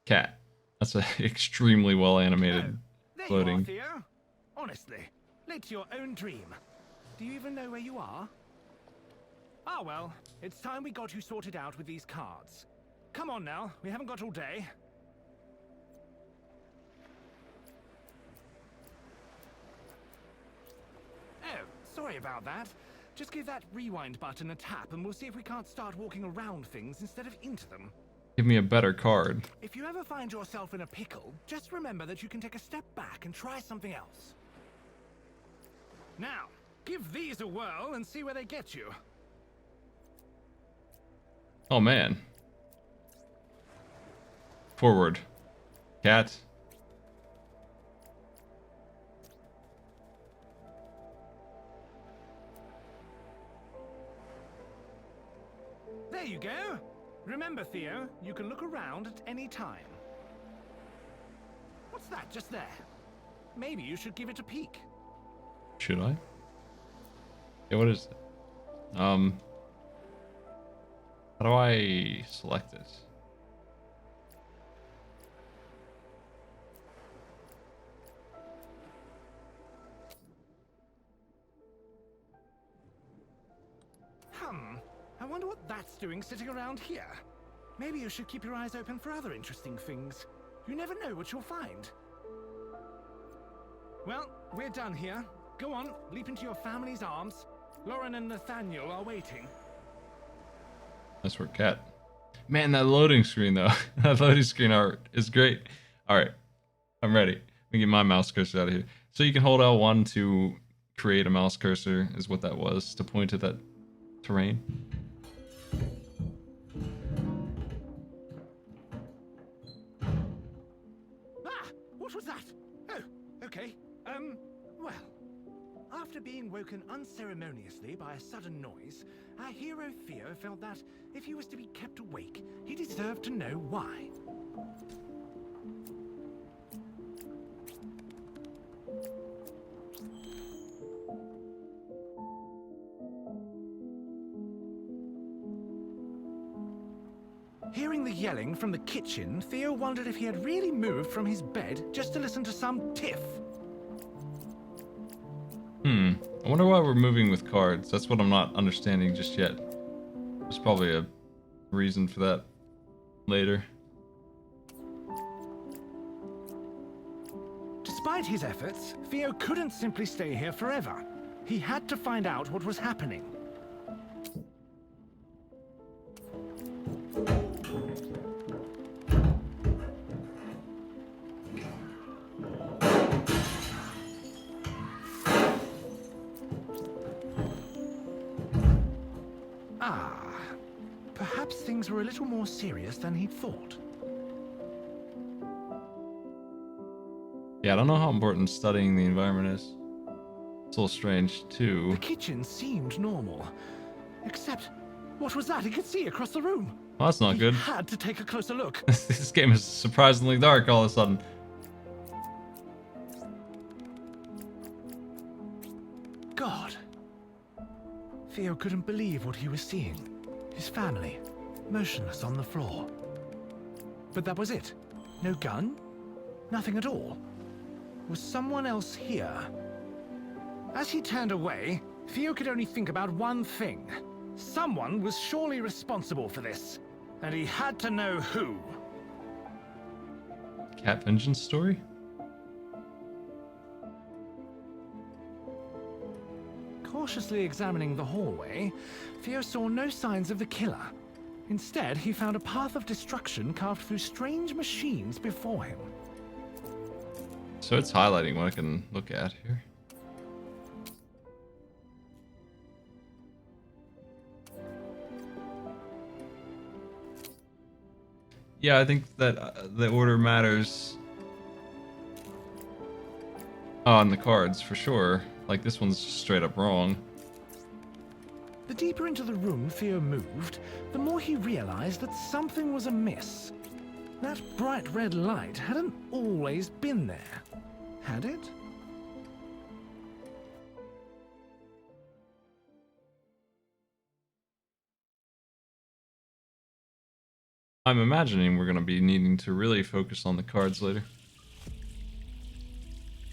[SPEAKER 1] Cat. That's an extremely well animated floating.
[SPEAKER 6] There you are, Theo. Honestly, it's your own dream. Do you even know where you are? Ah, well, it's time we got you sorted out with these cards. Come on now, we haven't got all day. Oh, sorry about that. Just give that rewind button a tap and we'll see if we can't start walking around things instead of into them.
[SPEAKER 1] Give me a better card.
[SPEAKER 6] If you ever find yourself in a pickle, just remember that you can take a step back and try something else. Now, give these a whirl and see where they get you.
[SPEAKER 1] Oh man. Forward. Cat.
[SPEAKER 6] There you go. Remember, Theo, you can look around at any time. What's that just there? Maybe you should give it a peek.
[SPEAKER 1] Should I? Yeah, what is it? How do I select it?
[SPEAKER 6] I wonder what that's doing sitting around here. Maybe you should keep your eyes open for other interesting things. You never know what you'll find. Well, we're done here. Go on, leap into your family's arms. Lauren and Nathaniel are waiting.
[SPEAKER 1] That's where cat. Man, that loading screen though. That loading screen art is great. All right, I'm ready. Let me get my mouse cursor out of here. So you can hold L1 to create a mouse cursor, is what that was, to point at that terrain.
[SPEAKER 6] Ah! What was that? Oh, okay. Well. After being woken unceremoniously by a sudden noise, our hero Theo felt that if he was to be kept awake, he deserved to know why. Hearing the yelling from the kitchen, Theo wondered if he had really moved from his bed just to listen to some tiff.
[SPEAKER 1] I wonder why we're moving with cards. That's what I'm not understanding just yet. There's probably a reason for that later.
[SPEAKER 6] Despite his efforts, Theo couldn't simply stay here forever. He had to find out what was happening. Perhaps things were a little more serious than he'd thought.
[SPEAKER 1] Yeah, I don't know how important studying the environment is. It's a little strange, too.
[SPEAKER 6] The kitchen seemed normal. Except, what was that he could see across the room?
[SPEAKER 1] Well, that's not good.
[SPEAKER 6] He had to take a closer look.
[SPEAKER 1] This game is surprisingly dark all of a sudden.
[SPEAKER 6] God. Theo couldn't believe what he was seeing. His family, motionless on the floor. But that was it. No gun? Nothing at all. Was someone else here? As he turned away, Theo could only think about one thing. Someone was surely responsible for this, and he had to know who.
[SPEAKER 1] Cat vengeance story?
[SPEAKER 6] Cautiously examining the hallway, Theo saw no signs of the killer. Instead, he found a path of destruction carved through strange machines before him.
[SPEAKER 1] So it's highlighting what I can look at here. Yeah, I think that the order matters. On the cards, for sure. Like, this one's straight up wrong.
[SPEAKER 6] The deeper into the room Theo moved, the more he realized that something was amiss. That bright red light hadn't always been there, had it?
[SPEAKER 1] I'm imagining we're going to be needing to really focus on the cards later.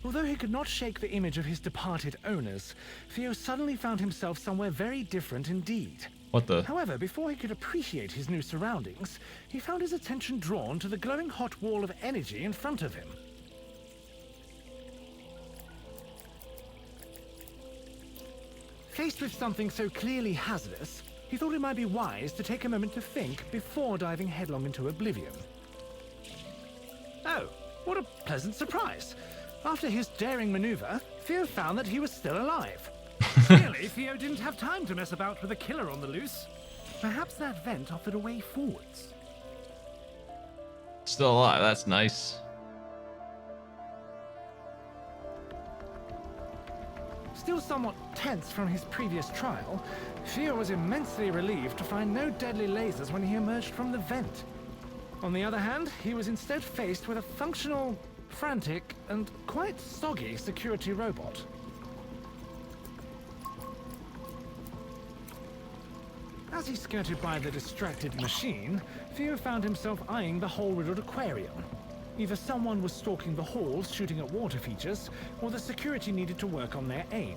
[SPEAKER 6] Although he could not shake the image of his departed owners, Theo suddenly found himself somewhere very different indeed.
[SPEAKER 1] What the?
[SPEAKER 6] However, before he could appreciate his new surroundings, he found his attention drawn to the glowing hot wall of energy in front of him. Faced with something so clearly hazardous, he thought it might be wise to take a moment to think before diving headlong into oblivion. Oh, what a pleasant surprise! After his daring maneuver, Theo found that he was still alive. Clearly, Theo didn't have time to mess about with a killer on the loose. Perhaps that vent offered a way forwards.
[SPEAKER 1] Still alive. That's nice.
[SPEAKER 6] Still somewhat tense from his previous trial, Theo was immensely relieved to find no deadly lasers when he emerged from the vent. On the other hand, he was instead faced with a functional, frantic, and quite soggy security robot. As he skirted by the distracted machine, Theo found himself eyeing the hole-riddled aquarium. Either someone was stalking the halls shooting at water features, or the security needed to work on their aim.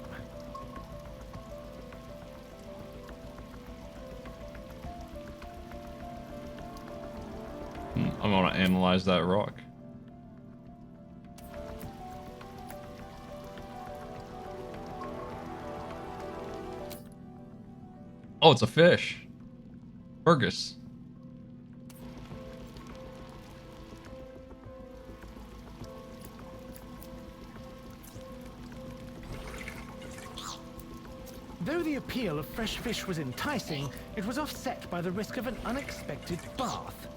[SPEAKER 1] I'm gonna analyze that rock. Oh, it's a fish. Fergus.
[SPEAKER 6] Though the appeal of fresh fish was enticing, it was offset by the risk of an unexpected bath.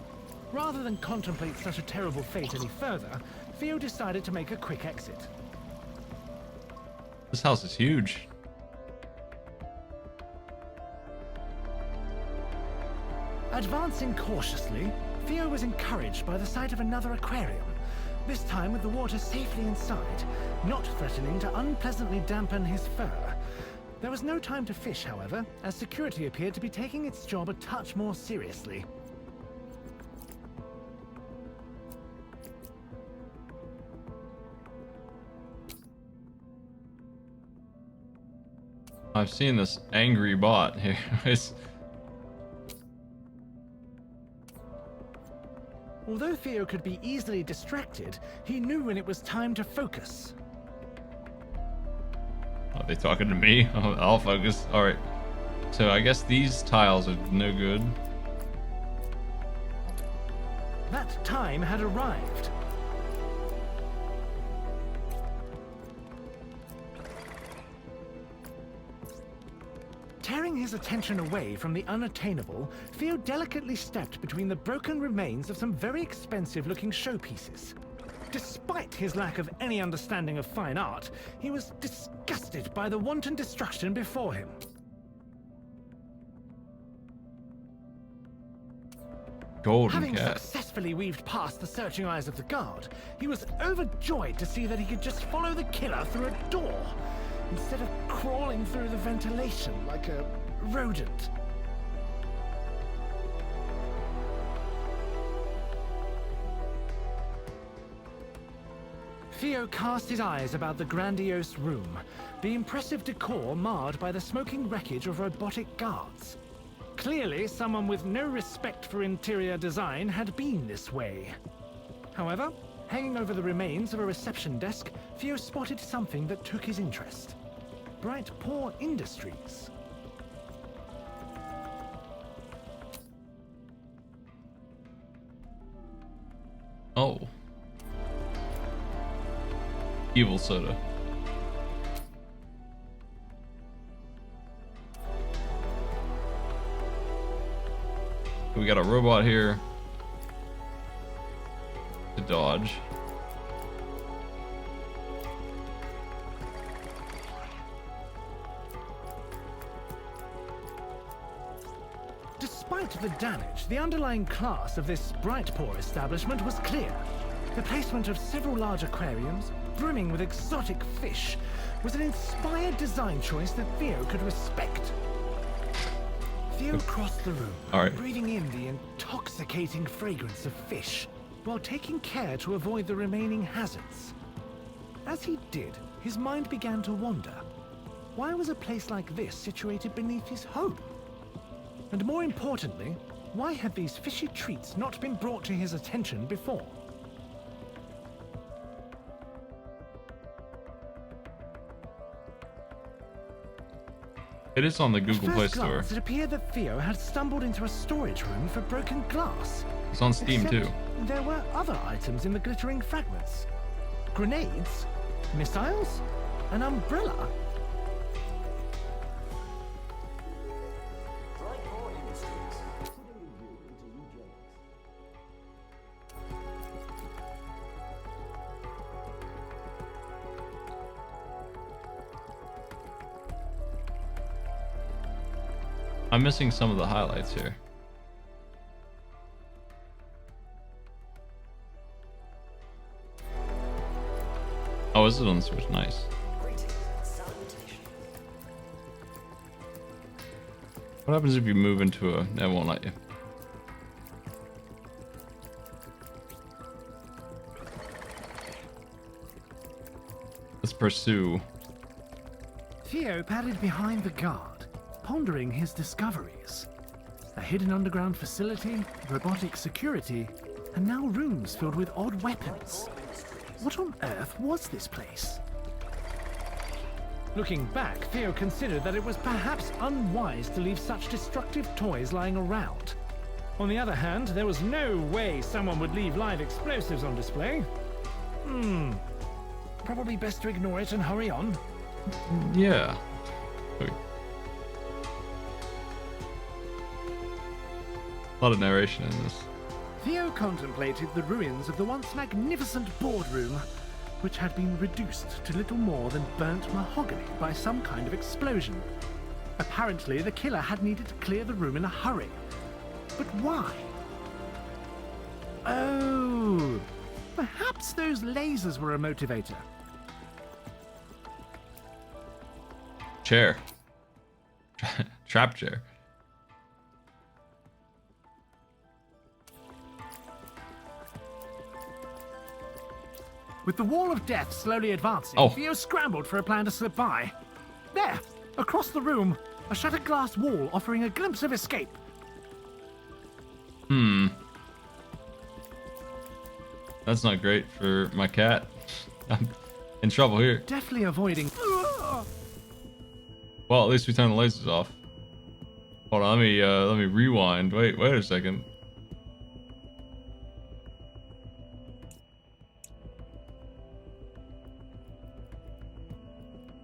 [SPEAKER 6] Rather than contemplate such a terrible fate any further, Theo decided to make a quick exit.
[SPEAKER 1] This house is huge.
[SPEAKER 6] Advancing cautiously, Theo was encouraged by the sight of another aquarium, this time with the water safely inside, not threatening to unpleasantly dampen his fur. There was no time to fish, however, as security appeared to be taking its job a touch more seriously.
[SPEAKER 1] I've seen this angry bot here.
[SPEAKER 6] Although Theo could be easily distracted, he knew when it was time to focus.
[SPEAKER 1] Are they talking to me? I'll focus. All right. So I guess these tiles are no good.
[SPEAKER 6] That time had arrived. Tearing his attention away from the unattainable, Theo delicately stepped between the broken remains of some very expensive-looking showpieces. Despite his lack of any understanding of fine art, he was disgusted by the wanton destruction before him.
[SPEAKER 1] Golden
[SPEAKER 6] Having
[SPEAKER 1] cat.
[SPEAKER 6] successfully weaved past the searching eyes of the guard, he was overjoyed to see that he could just follow the killer through a door, instead of crawling through the ventilation like a rodent. Theo cast his eyes about the grandiose room, the impressive decor marred by the smoking wreckage of robotic guards. Clearly, someone with no respect for interior design had been this way. However, hanging over the remains of a reception desk, Theo spotted something that took his interest. Brightpaw Industries.
[SPEAKER 1] Oh. Evil soda. We got a robot here to dodge.
[SPEAKER 6] Despite the damage, the underlying class of this Brightpaw establishment was clear. The placement of several large aquariums, brimming with exotic fish, was an inspired design choice that Theo could respect. Theo crossed the room, breathing in the intoxicating fragrance of fish, while taking care to avoid the remaining hazards. As he did, his mind began to wander. Why was a place like this situated beneath his home? And more importantly, why had these fishy treats not been brought to his attention before?
[SPEAKER 1] It is on the Google Play
[SPEAKER 6] At first
[SPEAKER 1] Store.
[SPEAKER 6] glance, it appeared that Theo had stumbled into a storage room for broken glass.
[SPEAKER 1] It's on Steam
[SPEAKER 6] Except
[SPEAKER 1] too.
[SPEAKER 6] there were other items in the glittering fragments. Grenades? Missiles? An umbrella?
[SPEAKER 1] I'm missing some of the highlights here. Oh, is it on the Switch? Nice. What happens if you move into a... It won't let you. Let's pursue.
[SPEAKER 6] Theo padded behind the guard, pondering his discoveries. A hidden underground facility, robotic security, and now rooms filled with odd weapons. What on earth was this place? Looking back, Theo considered that it was perhaps unwise to leave such destructive toys lying around. On the other hand, there was no way someone would leave live explosives on display. Probably best to ignore it and hurry on.
[SPEAKER 1] Yeah. Okay. A lot of narration in this.
[SPEAKER 6] Theo contemplated the ruins of the once magnificent boardroom, which had been reduced to little more than burnt mahogany by some kind of explosion. Apparently, the killer had needed to clear the room in a hurry. But why? Oh, perhaps those lasers were a motivator.
[SPEAKER 1] Chair. Trap chair.
[SPEAKER 6] With the wall of death slowly advancing,
[SPEAKER 1] Oh.
[SPEAKER 6] Theo scrambled for a plan to slip by. There, across the room, a shattered glass wall offering a glimpse of escape.
[SPEAKER 1] That's not great for my cat. I'm in trouble here.
[SPEAKER 6] Deftly avoiding...
[SPEAKER 1] Well, at least we turned the lasers off. Hold on, let me rewind. Wait a second.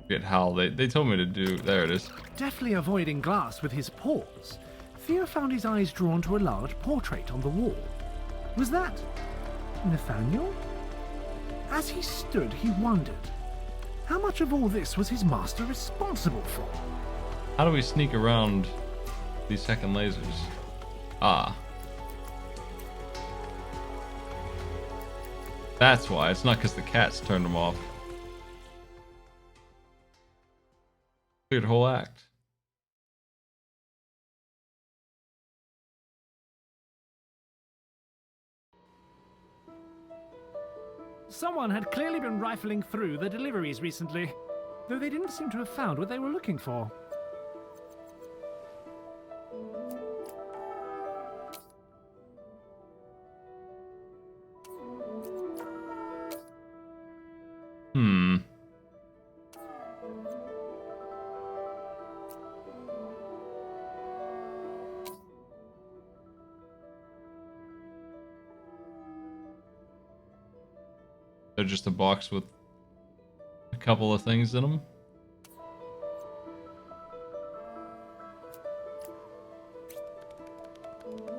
[SPEAKER 1] Forget how they told me to do. There it is.
[SPEAKER 6] Deftly avoiding glass with his paws, Theo found his eyes drawn to a large portrait on the wall. Was that Nathaniel? As he stood, he wondered, how much of all this was his master responsible for?
[SPEAKER 1] How do we sneak around these second lasers? Ah. That's why. It's not because the cats turned them off. Cleared whole act.
[SPEAKER 6] Someone had clearly been rifling through the deliveries recently, though they didn't seem to have found what they were looking for.
[SPEAKER 1] They're just a box with a couple of things in them.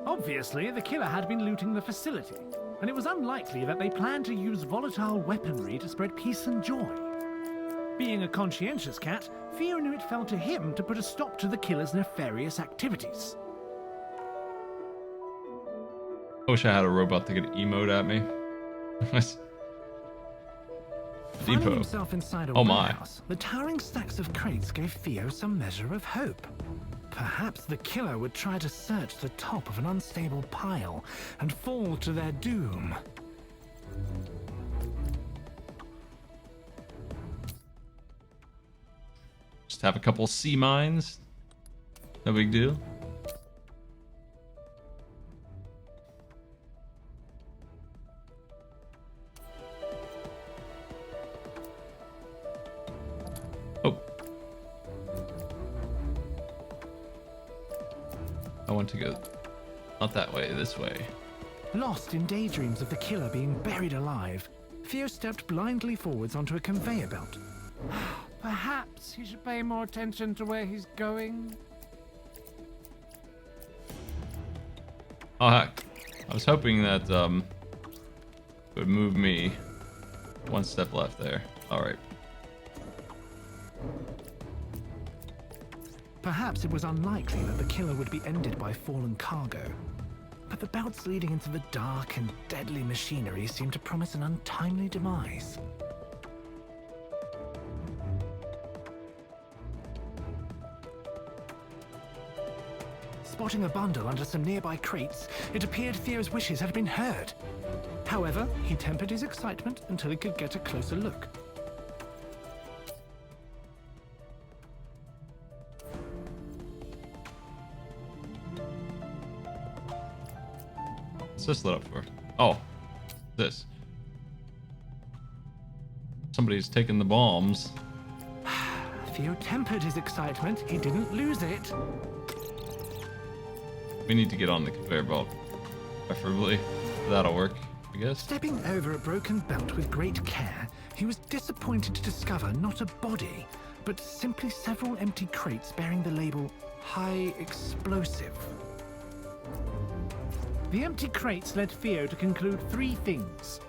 [SPEAKER 6] Obviously, the killer had been looting the facility, and it was unlikely that they planned to use volatile weaponry to spread peace and joy. Being a conscientious cat, Theo knew it fell to him to put a stop to the killer's nefarious activities.
[SPEAKER 1] I wish I had a robot that could emote at me.
[SPEAKER 6] Finding
[SPEAKER 1] Depot.
[SPEAKER 6] himself inside a
[SPEAKER 1] Oh my.
[SPEAKER 6] warehouse, the towering stacks of crates gave Theo some measure of hope. Perhaps the killer would try to search the top of an unstable pile and fall to their doom.
[SPEAKER 1] Just have a couple sea mines. No big deal. Oh. I want to go not that way, this way.
[SPEAKER 6] Lost in daydreams of the killer being buried alive, Theo stepped blindly forwards onto a conveyor belt. Perhaps he should pay more attention to where he's going.
[SPEAKER 1] Oh heck. I was hoping that it would move me. One step left there. Alright.
[SPEAKER 6] Perhaps it was unlikely that the killer would be ended by fallen cargo. But the belts leading into the dark and deadly machinery seemed to promise an untimely demise. Spotting a bundle under some nearby crates, it appeared Theo's wishes had been heard. However, he tempered his excitement until he could get a closer look.
[SPEAKER 1] What's this lit up for? Oh, this. Somebody's taking the bombs.
[SPEAKER 6] Theo tempered his excitement. He didn't lose it.
[SPEAKER 1] We need to get on the conveyor belt, preferably. That'll work, I guess.
[SPEAKER 6] Stepping over a broken belt with great care, he was disappointed to discover not a body, but simply several empty crates bearing the label High Explosive. The empty crates led Theo to conclude three things.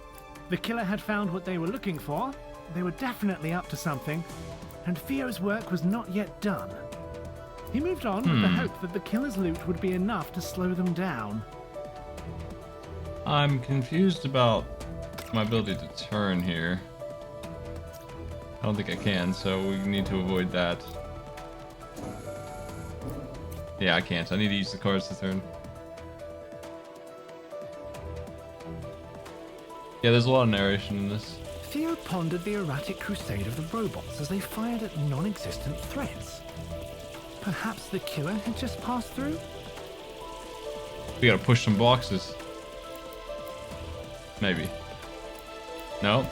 [SPEAKER 6] The killer had found what they were looking for, they were definitely up to something, and Theo's work was not yet done. He moved on with the hope that the killer's loot would be enough to slow them down.
[SPEAKER 1] I'm confused about my ability to turn here. I don't think I can, so we need to avoid that. Yeah, I can't. I need to use the cards to turn. Yeah, there's a lot of narration in this.
[SPEAKER 6] Theo pondered the erratic crusade of the robots as they fired at non-existent threats. Perhaps the killer had just passed through?
[SPEAKER 1] We gotta push some boxes. Maybe. No?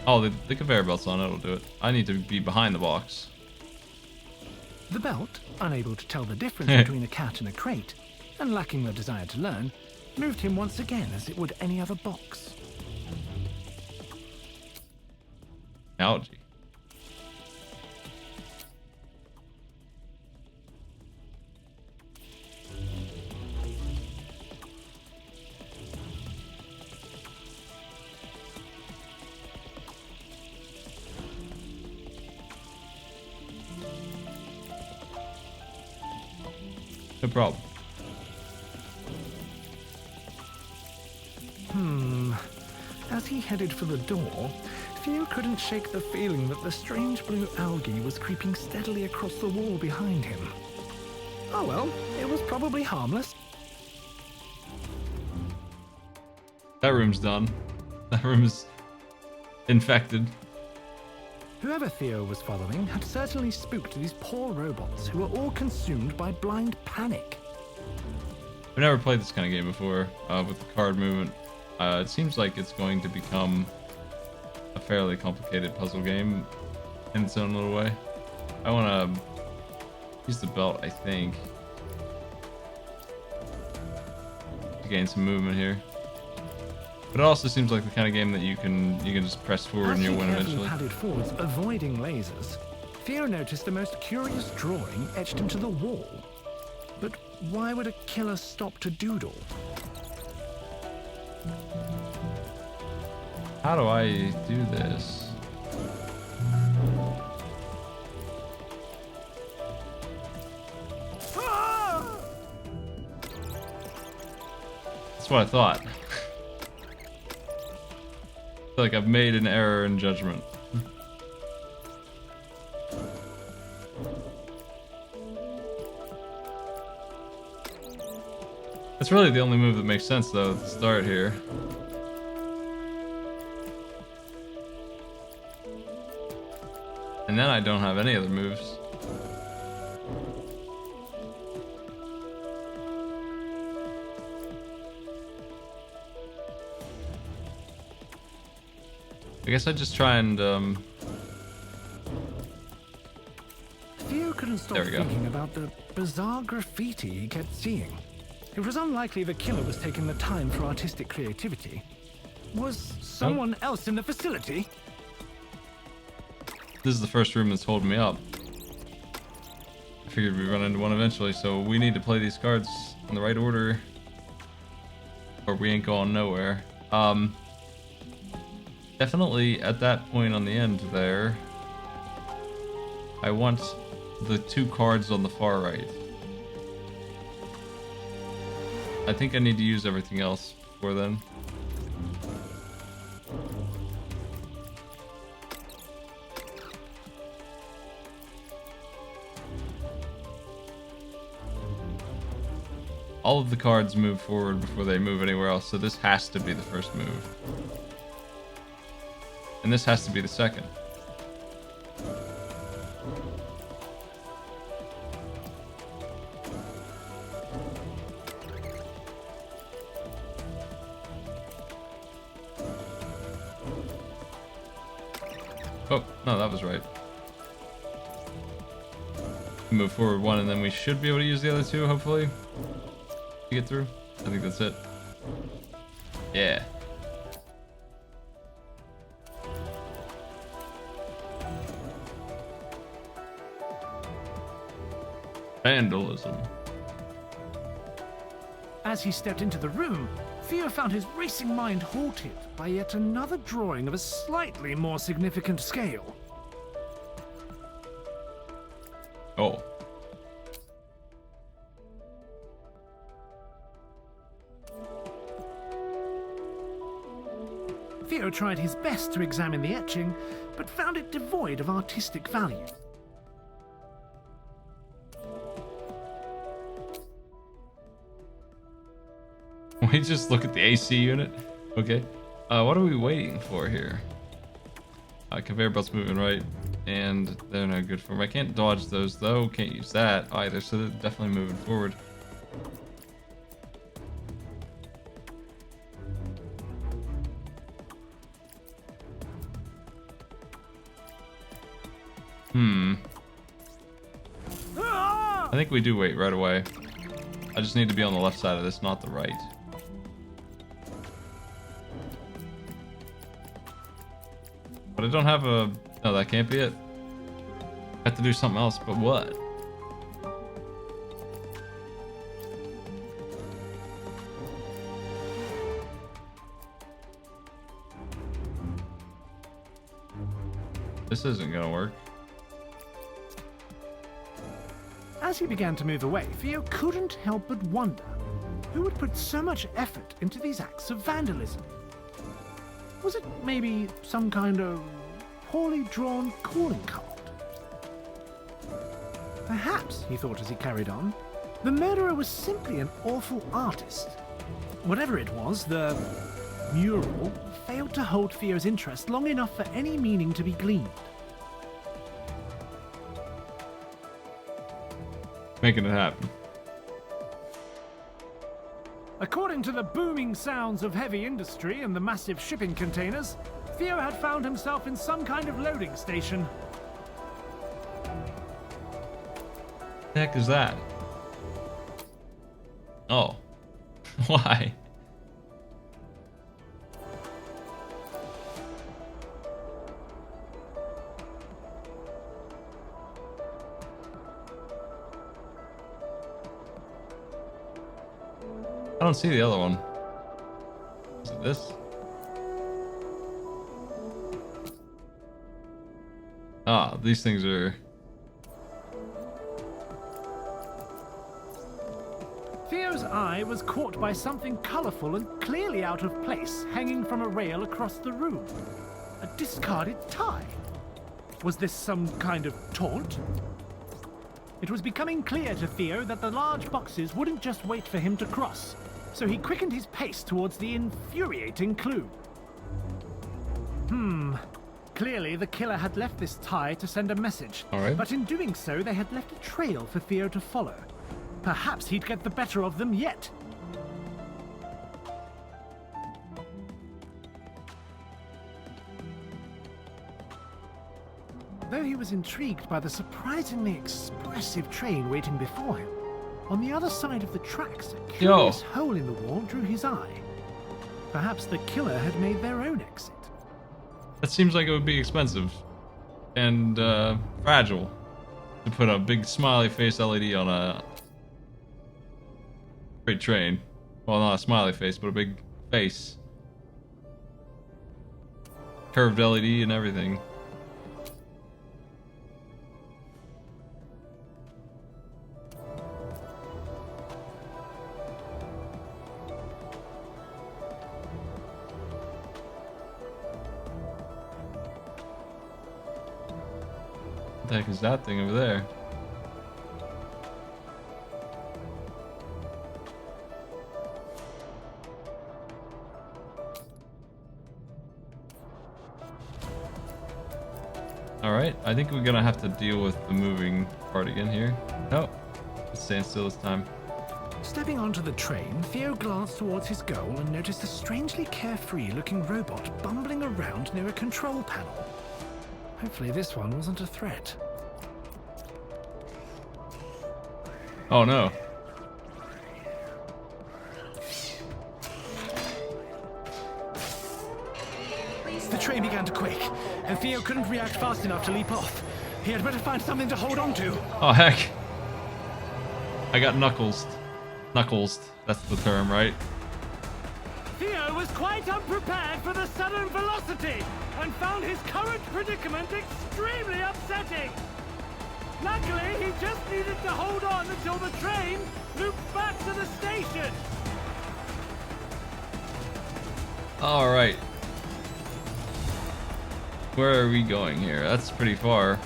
[SPEAKER 1] Oh, the conveyor belt's on. It'll do it. I need to be behind the box.
[SPEAKER 6] The belt, unable to tell the difference between a cat and a crate, and lacking the desire to learn, moved him once again as it would any other box.
[SPEAKER 1] Algae. No problem.
[SPEAKER 6] As he headed for the door, Theo couldn't shake the feeling that the strange blue algae was creeping steadily across the wall behind him. Oh well, it was probably harmless.
[SPEAKER 1] That room's done. That room is infected.
[SPEAKER 6] Whoever Theo was following had certainly spooked these poor robots who were all consumed by blind panic.
[SPEAKER 1] I've never played this kind of game before with the card movement. It seems like it's going to become a fairly complicated puzzle game in its own little way. I want to use the belt, I think, to gain some movement here. But it also seems like the kind of game that you can just press forward and you'll win eventually.
[SPEAKER 6] As he padded forwards, avoiding lasers, Theo noticed a most curious drawing etched into the wall. But why would a killer stop to doodle?
[SPEAKER 1] How do I do this? That's what I thought. I feel like I've made an error in judgment. That's really the only move that makes sense, though, at the start here. And then I don't have any other moves. I guess I just try and
[SPEAKER 6] Theo couldn't stop thinking about the bizarre graffiti he kept seeing. It was unlikely the killer was taking the time for artistic creativity. Was someone else in the facility?
[SPEAKER 1] This is the first room that's holding me up. I figured we'd run into one eventually, so we need to play these cards in the right order, or we ain't going nowhere. Definitely at that point on the end there, I want the 2 cards on the far right. I think I need to use everything else before then. All of the cards move forward before they move anywhere else, so this has to be the first move. And this has to be the second. Oh, no, that was right. Move forward 1, and then we should be able to use the other 2, hopefully. To get through. I think that's it. Yeah. Vandalism.
[SPEAKER 6] As he stepped into the room, Theo found his racing mind halted by yet another drawing of a slightly more significant scale.
[SPEAKER 1] Oh.
[SPEAKER 6] Theo tried his best to examine the etching, but found it devoid of artistic value.
[SPEAKER 1] We just look at the AC unit. Okay. What are we waiting for here? Conveyor belt's moving right, and they're no good for me. I can't dodge those though. Can't use that either, so they're definitely moving forward. I think we do wait right away. I just need to be on the left side of this, not the right. But I don't have a... No, that can't be it. I have to do something else, but what? This isn't gonna work.
[SPEAKER 6] As he began to move away, Theo couldn't help but wonder who would put so much effort into these acts of vandalism. Was it maybe some kind of poorly drawn calling card? Perhaps, he thought as he carried on, the murderer was simply an awful artist. Whatever it was, the mural failed to hold Theo's interest long enough for any meaning to be gleaned.
[SPEAKER 1] Making it happen.
[SPEAKER 6] According to the booming sounds of heavy industry and the massive shipping containers, Theo had found himself in some kind of loading station.
[SPEAKER 1] The heck is that? Oh. Why? I don't see the other one. Is it this? Ah, these things are...
[SPEAKER 6] Theo's eye was caught by something colourful and clearly out of place hanging from a rail across the room. A discarded tie. Was this some kind of taunt? It was becoming clear to Theo that the large boxes wouldn't just wait for him to cross, so he quickened his pace towards the infuriating clue. Clearly the killer had left this tie to send a message,
[SPEAKER 1] All right.
[SPEAKER 6] but in doing so they had left a trail for Theo to follow. Perhaps he'd get the better of them yet. Though he was intrigued by the surprisingly expressive train waiting before him, on the other side of the tracks, a curious hole in the wall drew his eye. Perhaps the killer had made their own exit.
[SPEAKER 1] That seems like it would be expensive. And, fragile. To put a big smiley face LED on a... freight train. Well, not a smiley face, but a big face. Curved LED and everything. What the heck is that thing over there? Alright, I think we're gonna have to deal with the moving part again here. Oh, let's stand still this time.
[SPEAKER 6] Stepping onto the train, Theo glanced towards his goal and noticed a strangely carefree-looking robot bumbling around near a control panel. Hopefully this one wasn't a threat.
[SPEAKER 1] Oh no.
[SPEAKER 6] The train began to quake, and Theo couldn't react fast enough to leap off. He had better find something to hold on to.
[SPEAKER 1] Oh heck. I got knucklesed. Knucklesed. That's the term, right?
[SPEAKER 6] Theo was quite unprepared for the sudden velocity and found his current predicament extremely upsetting. Luckily, he just needed to hold on until the train looped back to the station.
[SPEAKER 1] Alright. Where are we going here? That's pretty far.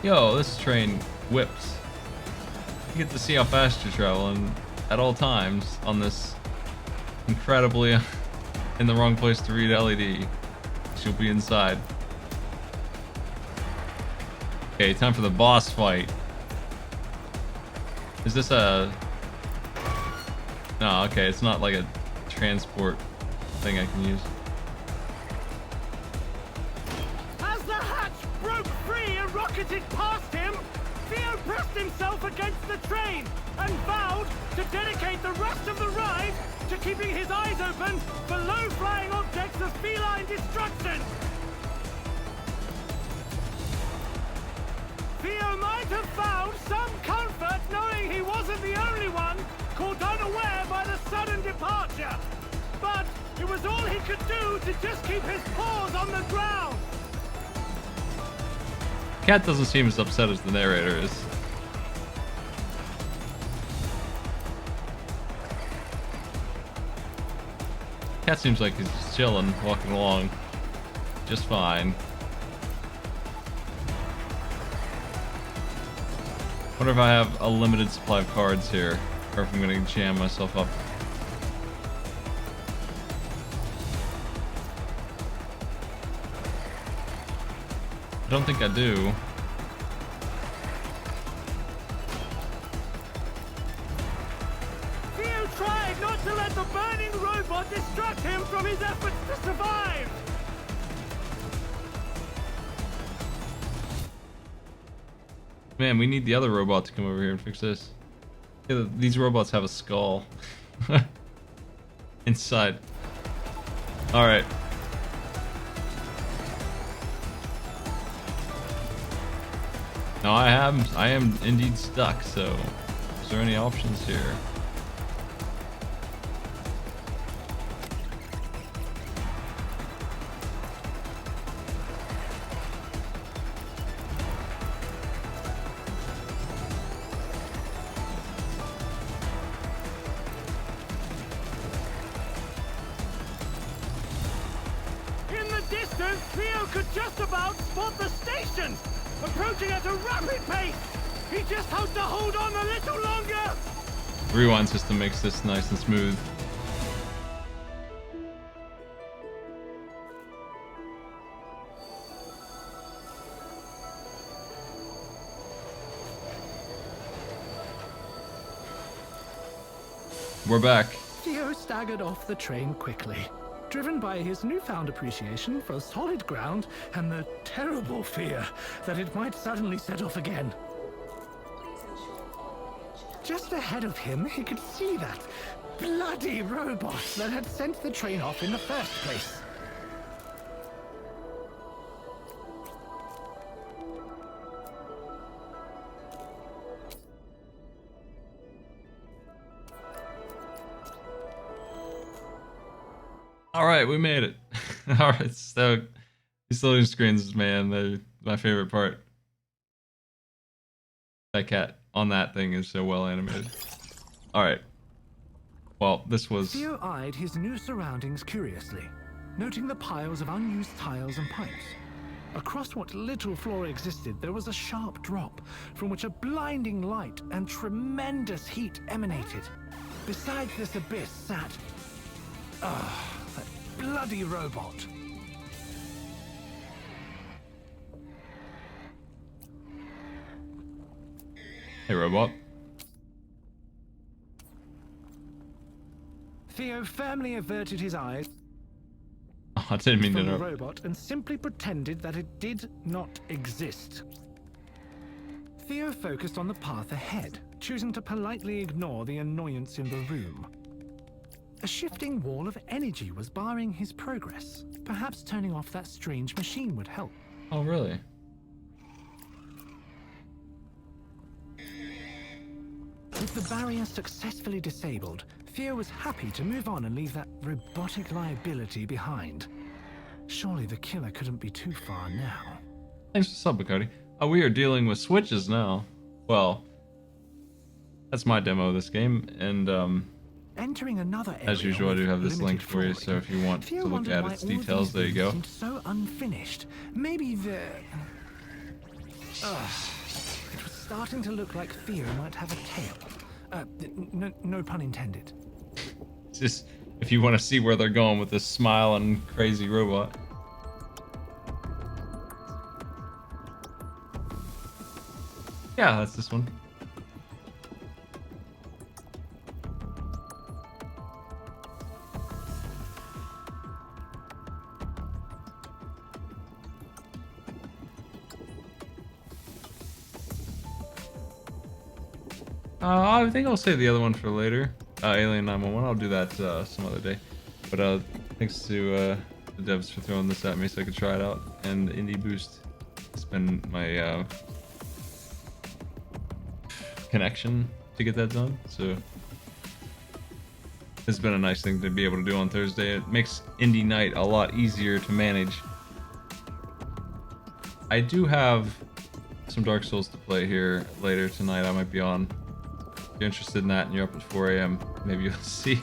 [SPEAKER 1] Yo, this train whips. You get to see how fast you're traveling at all times on this incredibly in the wrong place to read LED. She'll be inside. Okay, time for the boss fight. Is this a... No, okay, it's not like a transport thing I can use.
[SPEAKER 6] As the hatch broke free and rocketed past him, Theo pressed himself against the train and vowed to dedicate the rest of the ride to keeping his eyes open for low-flying objects of feline destruction. Theo might have found some comfort knowing he wasn't the only one caught unaware by the sudden departure. But it was all he could do to just keep his paws on the ground.
[SPEAKER 1] Cat doesn't seem as upset as the narrator is. Cat seems like he's just chilling, walking along just fine. Wonder if I have a limited supply of cards here, or if I'm gonna jam myself up. I don't think I do.
[SPEAKER 6] Theo tried not to let the burning robot distract him from his efforts to survive.
[SPEAKER 1] Man, we need the other robot to come over here and fix this. Yeah, these robots have a skull inside. All right. Now I am indeed stuck. So, is there any options here?
[SPEAKER 6] In the distance, Theo could just about spot the station, approaching at a rapid pace. He just hoped to hold on a little longer.
[SPEAKER 1] Rewind system makes this nice and smooth. We're back.
[SPEAKER 6] Theo staggered off the train quickly, driven by his newfound appreciation for solid ground and the terrible fear that it might suddenly set off again. Just ahead of him, he could see that bloody robot that had sent the train off in the first place.
[SPEAKER 1] All right, we made it. All right, so these loading screens, man, they're my favorite part. That cat. on that thing is so well animated. All right. Well, this was.
[SPEAKER 6] Theo eyed his new surroundings curiously, noting the piles of unused tiles and pipes. Across what little floor existed, there was a sharp drop, from which a blinding light and tremendous heat emanated. Beside this abyss sat... that bloody robot.
[SPEAKER 1] Hey, robot.
[SPEAKER 6] Theo firmly averted his eyes
[SPEAKER 1] Oh, I didn't mean to
[SPEAKER 6] from the
[SPEAKER 1] interrupt.
[SPEAKER 6] robot and simply pretended that it did not exist. Theo focused on the path ahead, choosing to politely ignore the annoyance in the room. A shifting wall of energy was barring his progress. Perhaps turning off that strange machine would help.
[SPEAKER 1] Oh, really?
[SPEAKER 6] With the barrier successfully disabled, Theo was happy to move on and leave that robotic liability behind. Surely the killer couldn't be too far now.
[SPEAKER 1] Thanks for subbing, Cody. Oh, we are dealing with switches now. Well, that's my demo of this game, and
[SPEAKER 6] Entering another area
[SPEAKER 1] as usual, I do
[SPEAKER 6] with
[SPEAKER 1] have this link
[SPEAKER 6] limited
[SPEAKER 1] for you, so
[SPEAKER 6] flooring,
[SPEAKER 1] if you want
[SPEAKER 6] Theo
[SPEAKER 1] to look
[SPEAKER 6] wondered
[SPEAKER 1] at
[SPEAKER 6] why
[SPEAKER 1] its
[SPEAKER 6] all these
[SPEAKER 1] details, there you
[SPEAKER 6] rooms
[SPEAKER 1] go.
[SPEAKER 6] seemed so unfinished. Maybe the... it was starting to look like Theo might have a tail. No pun intended.
[SPEAKER 1] Just if you want to see where they're going with this smile and crazy robot. Yeah, that's this one. I think I'll save the other one for later. Alien 911. I'll do that some other day. But thanks to the devs for throwing this at me so I could try it out. And Indie Boost. It's been my connection to get that done. So it's been a nice thing to be able to do on Thursday. It makes Indie Night a lot easier to manage. I do have some Dark Souls to play here later tonight. I might be on. If you're interested in that and you're up at 4 a.m., maybe you'll see.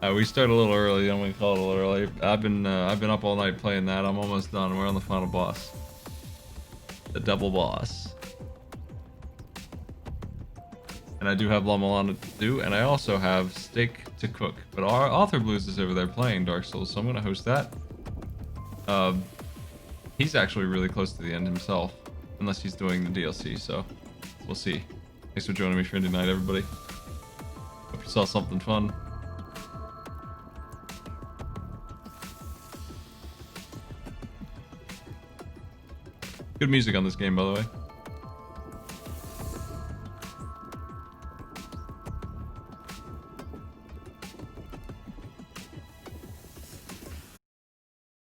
[SPEAKER 1] We start a little early. I'm gonna call it a little early. I've been up all night playing that. I'm almost done. We're on the final boss, the double boss, and I do have La Milana to do, and I also have steak to cook. But our author Blues is over there playing Dark Souls, so I'm gonna host that. He's actually really close to the end himself, unless he's doing the DLC. So we'll see. Thanks for joining me for Indie Night, everybody. Hope you saw something fun. Good music on this game, by the way.